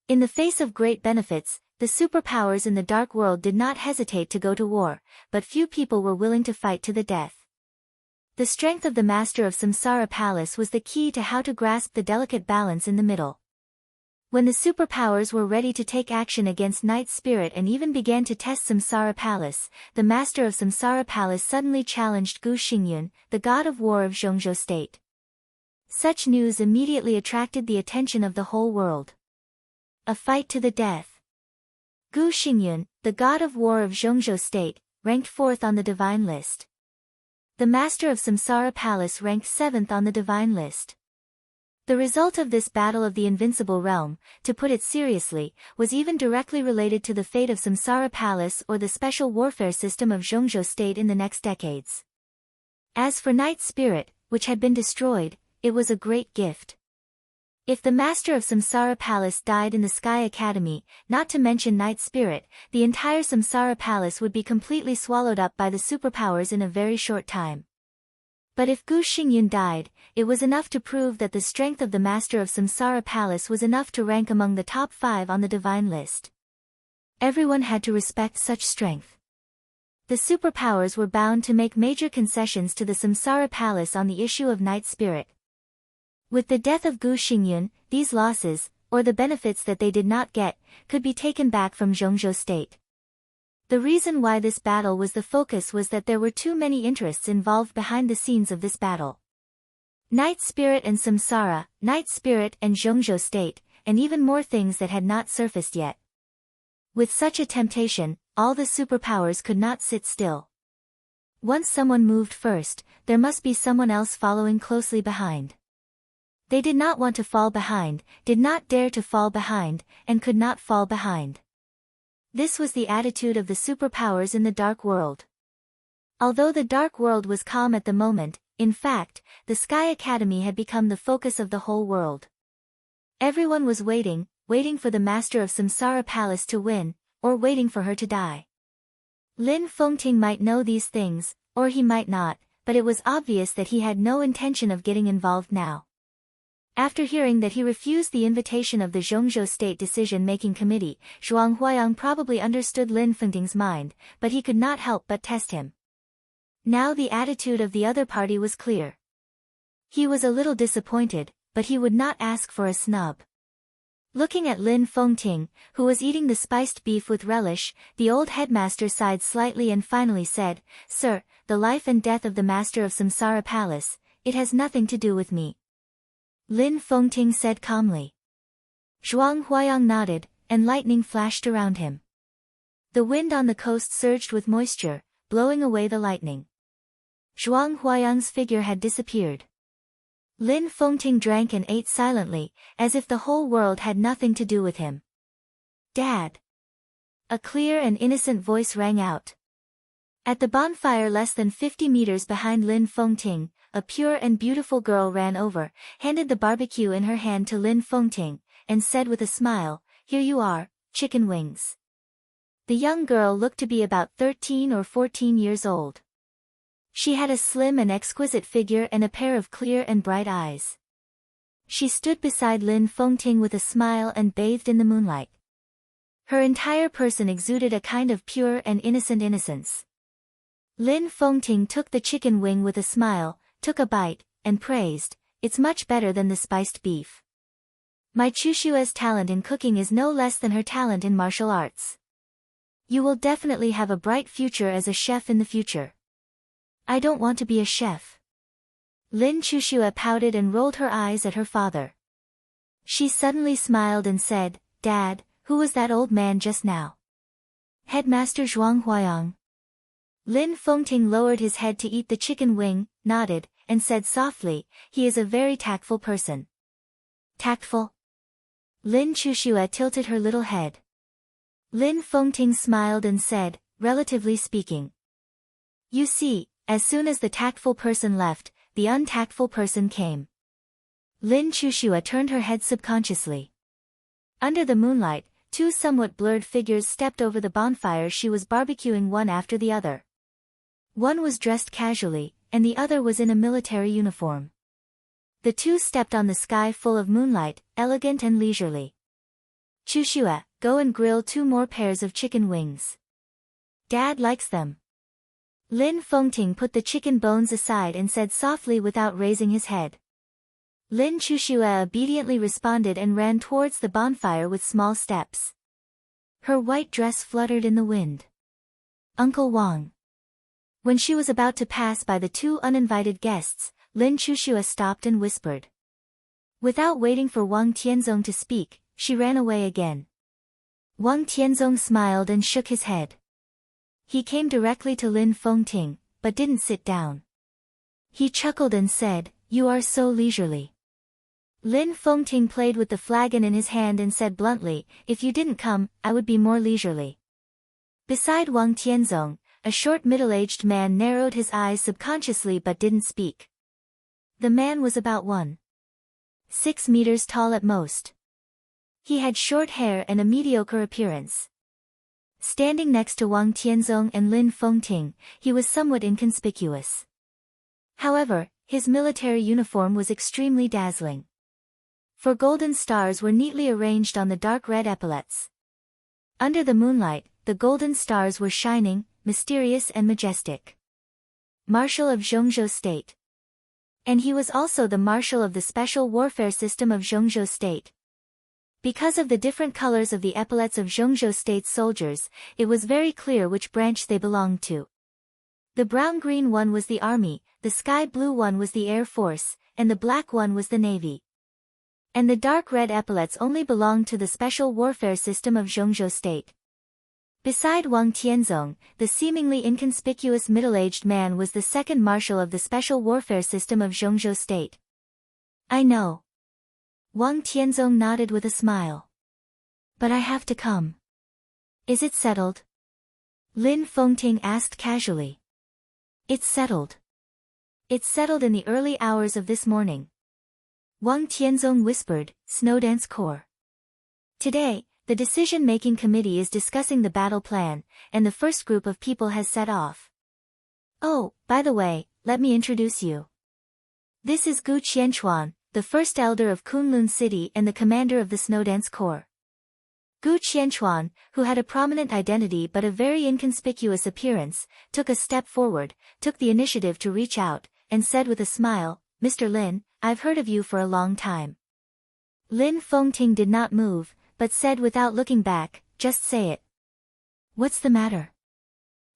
In the face of great benefits, the superpowers in the dark world did not hesitate to go to war, but few people were willing to fight to the death. The strength of the master of Samsara Palace was the key to how to grasp the delicate balance in the middle. When the superpowers were ready to take action against Night Spirit and even began to test Samsara Palace, the master of Samsara Palace suddenly challenged Gu Xingyun, the god of war of Zhongzhou state. Such news immediately attracted the attention of the whole world. A fight to the death. Gu Xingyun, the god of war of Zhongzhou state, ranked 4th on the divine list. The master of Samsara Palace ranked 7th on the divine list. The result of this battle of the invincible realm, to put it seriously, was even directly related to the fate of Samsara Palace or the special warfare system of Zhongzhou state in the next decades. As for Night Spirit, which had been destroyed, it was a great gift. If the master of Samsara Palace died in the Sky Academy, not to mention Night Spirit, the entire Samsara Palace would be completely swallowed up by the superpowers in a very short time. But if Gu Xingyun died, it was enough to prove that the strength of the master of Samsara Palace was enough to rank among the top 5 on the divine list. Everyone had to respect such strength. The superpowers were bound to make major concessions to the Samsara Palace on the issue of Night Spirit. With the death of Gu Xingyun, these losses, or the benefits that they did not get, could be taken back from Zhongzhou state. The reason why this battle was the focus was that there were too many interests involved behind the scenes of this battle. Night Spirit and Samsara, Night Spirit and Zhongzhou state, and even more things that had not surfaced yet. With such a temptation, all the superpowers could not sit still. Once someone moved first, there must be someone else following closely behind. They did not want to fall behind, did not dare to fall behind, and could not fall behind. This was the attitude of the superpowers in the dark world. Although the dark world was calm at the moment, in fact, the Sky Academy had become the focus of the whole world. Everyone was waiting for the master of Samsara Palace to win, or waiting for her to die. Lin Fengting might know these things, or he might not, but it was obvious that he had no intention of getting involved now. After hearing that he refused the invitation of the Zhongzhou State Decision-Making Committee, Zhuang Huayang probably understood Lin Fengting's mind, but he could not help but test him. Now the attitude of the other party was clear. He was a little disappointed, but he would not ask for a snub. Looking at Lin Fengting, who was eating the spiced beef with relish, the old headmaster sighed slightly and finally said, "Sir, the life and death of the master of Samsara Palace, it has nothing to do with me." Lin Fengting said calmly. Zhuang Huayang nodded, and lightning flashed around him. The wind on the coast surged with moisture, blowing away the lightning. Zhuang Huayang's figure had disappeared. Lin Fengting drank and ate silently, as if the whole world had nothing to do with him. "Dad!" A clear and innocent voice rang out. At the bonfire less than 50 meters behind Lin Fengting, a pure and beautiful girl ran over, handed the barbecue in her hand to Lin Fengting, and said with a smile, "Here you are, chicken wings." The young girl looked to be about 13 or 14 years old. She had a slim and exquisite figure and a pair of clear and bright eyes. She stood beside Lin Fengting with a smile and bathed in the moonlight. Her entire person exuded a kind of pure and innocent innocence. Lin Fengting took the chicken wing with a smile, took a bite, and praised, "It's much better than the spiced beef. My Chushua's talent in cooking is no less than her talent in martial arts. You will definitely have a bright future as a chef in the future." "I don't want to be a chef." Lin Chushua pouted and rolled her eyes at her father. She suddenly smiled and said, "Dad, who was that old man just now?" "Headmaster Zhuang Huayang." Lin Fengting lowered his head to eat the chicken wing, nodded, and said softly, "He is a very tactful person." "Tactful?" Lin Chushua tilted her little head. Lin Fengting smiled and said, "Relatively speaking. You see, as soon as the tactful person left, the untactful person came." Lin Chushua turned her head subconsciously. Under the moonlight, two somewhat blurred figures stepped over the bonfire she was barbecuing one after the other. One was dressed casually, and the other was in a military uniform. The two stepped on the sky full of moonlight, elegant and leisurely. Chushua, go and grill 2 more pairs of chicken wings. Dad likes them. Lin Fengting put the chicken bones aside and said softly without raising his head. Lin Chushua obediently responded and ran towards the bonfire with small steps. Her white dress fluttered in the wind. Uncle Wang. When she was about to pass by the 2 uninvited guests, Lin Chushua stopped and whispered. Without waiting for Wang Tianzong to speak, she ran away again. Wang Tianzong smiled and shook his head. He came directly to Lin Fengting, but didn't sit down. He chuckled and said, "You are so leisurely." Lin Fengting played with the flagon in his hand and said bluntly, "If you didn't come, I would be more leisurely." Beside Wang Tianzong, a short middle-aged man narrowed his eyes subconsciously but didn't speak. The man was about 1.6 meters tall at most. He had short hair and a mediocre appearance. Standing next to Wang Tianzong and Lin Fengting, he was somewhat inconspicuous. However, his military uniform was extremely dazzling. 4 golden stars were neatly arranged on the dark red epaulets. Under the moonlight, the golden stars were shining, mysterious and majestic. Marshal of Zhongzhou State. And he was also the marshal of the special warfare system of Zhongzhou State. Because of the different colors of the epaulets of Zhongzhou State's soldiers, it was very clear which branch they belonged to. The brown-green one was the army, the sky-blue one was the air force, and the black one was the navy. And the dark red epaulets only belonged to the special warfare system of Zhongzhou State. Beside Wang Tianzong, the seemingly inconspicuous middle-aged man was the second marshal of the special warfare system of Zhongzhou State. I know. Wang Tianzong nodded with a smile. But I have to come. Is it settled? Lin Fengting asked casually. It's settled. It's settled in the early hours of this morning. Wang Tianzong whispered, Snowdance Corps. Today, the decision-making committee is discussing the battle plan, and the first group of people has set off. Oh, by the way, let me introduce you. This is Gu Qianchuan, the first elder of Kunlun City and the commander of the Snowdance Corps. Gu Qianchuan, who had a prominent identity but a very inconspicuous appearance, took a step forward, took the initiative to reach out, and said with a smile, Mr. Lin, I've heard of you for a long time. Lin Fengting did not move, but said without looking back, just say it. What's the matter?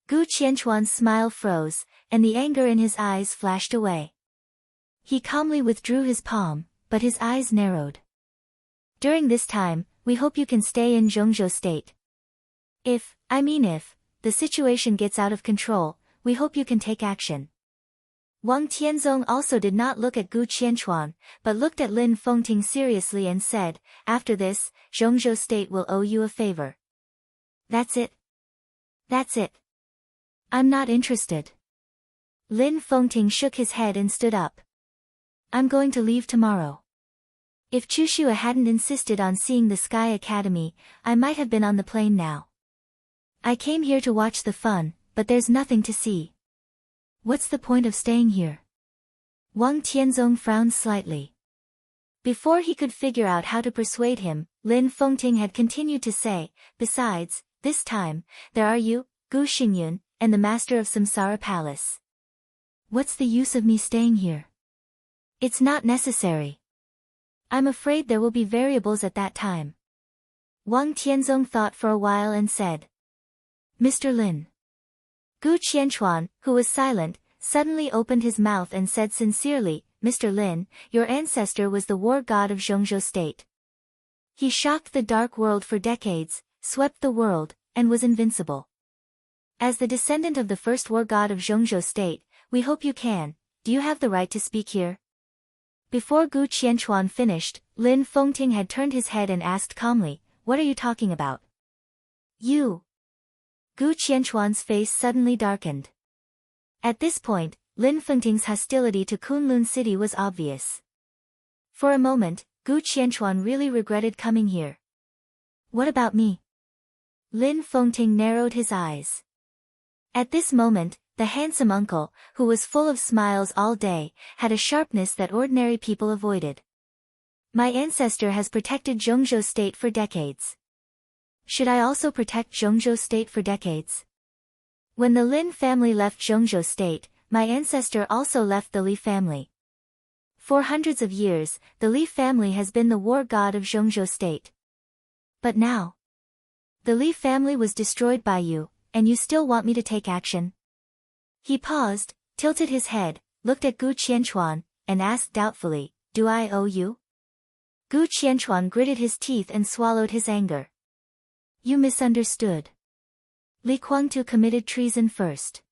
Gu Qianchuan's smile froze, and the anger in his eyes flashed away. He calmly withdrew his palm, but his eyes narrowed. During this time, we hope you can stay in Zhongzhou State. If the situation gets out of control, we hope you can take action. Wang Tianzong also did not look at Gu Qianchuan, but looked at Lin Fengting seriously and said, after this, Zhongzhou State will owe you a favor. That's it. That's it. I'm not interested. Lin Fengting shook his head and stood up. I'm going to leave tomorrow. If Chushua hadn't insisted on seeing the Sky Academy, I might have been on the plane now. I came here to watch the fun, but there's nothing to see. What's the point of staying here? Wang Tianzong frowned slightly. Before he could figure out how to persuade him, Lin Fengting had continued to say, besides, this time, there are you, Gu Xingyun, and the master of Samsara Palace. What's the use of me staying here? It's not necessary. I'm afraid there will be variables at that time. Wang Tianzong thought for a while and said, Mr. Lin. Gu Qianchuan, who was silent, suddenly opened his mouth and said sincerely, Mr. Lin, your ancestor was the war god of Zhongzhou State. He shocked the dark world for decades, swept the world, and was invincible. As the descendant of the first war god of Zhongzhou State, we hope you can. Do you have the right to speak here? Before Gu Qianchuan finished, Lin Fengting had turned his head and asked calmly, what are you talking about? You. Gu Qianchuan's face suddenly darkened. At this point, Lin Fengting's hostility to Kunlun City was obvious. For a moment, Gu Qianchuan really regretted coming here. What about me? Lin Fengting narrowed his eyes. At this moment, the handsome uncle, who was full of smiles all day, had a sharpness that ordinary people avoided. My ancestor has protected Zhongzhou State for decades. Should I also protect Zhongzhou State for decades? When the Lin family left Zhongzhou State, my ancestor also left the Li family. For hundreds of years, the Li family has been the war god of Zhongzhou State. But now, the Li family was destroyed by you, and you still want me to take action? He paused, tilted his head, looked at Gu Qianchuan, and asked doubtfully, do I owe you? Gu Qianchuan gritted his teeth and swallowed his anger. You misunderstood. Li Guangtu committed treason first.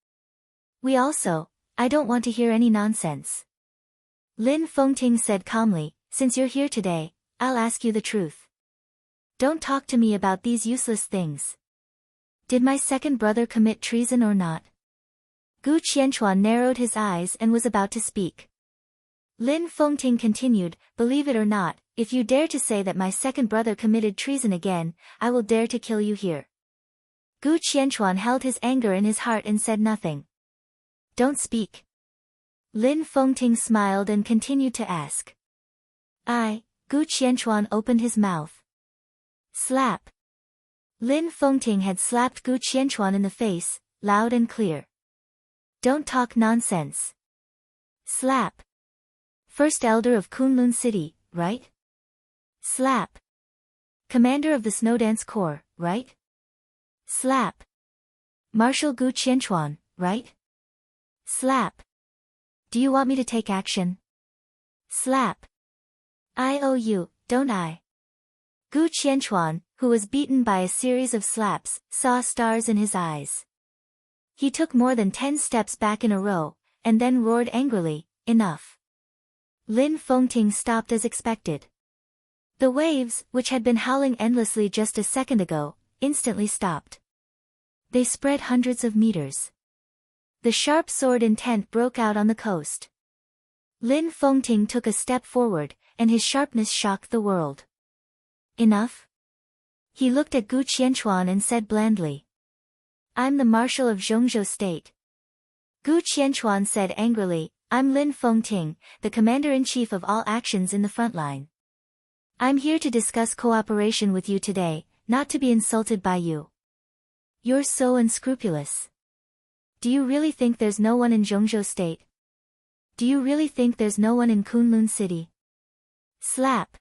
I don't want to hear any nonsense. Lin Fengting said calmly, since you're here today, I'll ask you the truth. Don't talk to me about these useless things. Did my second brother commit treason or not? Gu Qianchuan narrowed his eyes and was about to speak. Lin Fengting continued, believe it or not, if you dare to say that my second brother committed treason again, I will dare to kill you here. Gu Qianchuan held his anger in his heart and said nothing. Don't speak. Lin Fengting smiled and continued to ask. Gu Qianchuan opened his mouth. Slap. Lin Fengting had slapped Gu Qianchuan in the face, loud and clear. Don't talk nonsense. Slap. First elder of Kunlun City, right? Slap. Commander of the Snowdance Corps, right? Slap. Marshal Gu Qianchuan, right? Slap. Do you want me to take action? Slap. I owe you, don't I? Gu Qianchuan, who was beaten by a series of slaps, saw stars in his eyes. He took more than 10 steps back in a row, and then roared angrily, enough. Lin Fengting stopped as expected. The waves, which had been howling endlessly just a second ago, instantly stopped. They spread hundreds of meters. The sharp sword intent broke out on the coast. Lin Fengting took a step forward, and his sharpness shocked the world. Enough? He looked at Gu Qianchuan and said blandly. I'm the Marshal of Zhongzhou State. Gu Qianchuan said angrily, I'm Lin Fengting, the Commander-in-Chief of all actions in the front line. I'm here to discuss cooperation with you today, not to be insulted by you. You're so unscrupulous. Do you really think there's no one in Zhongzhou State? Do you really think there's no one in Kunlun City? Slap.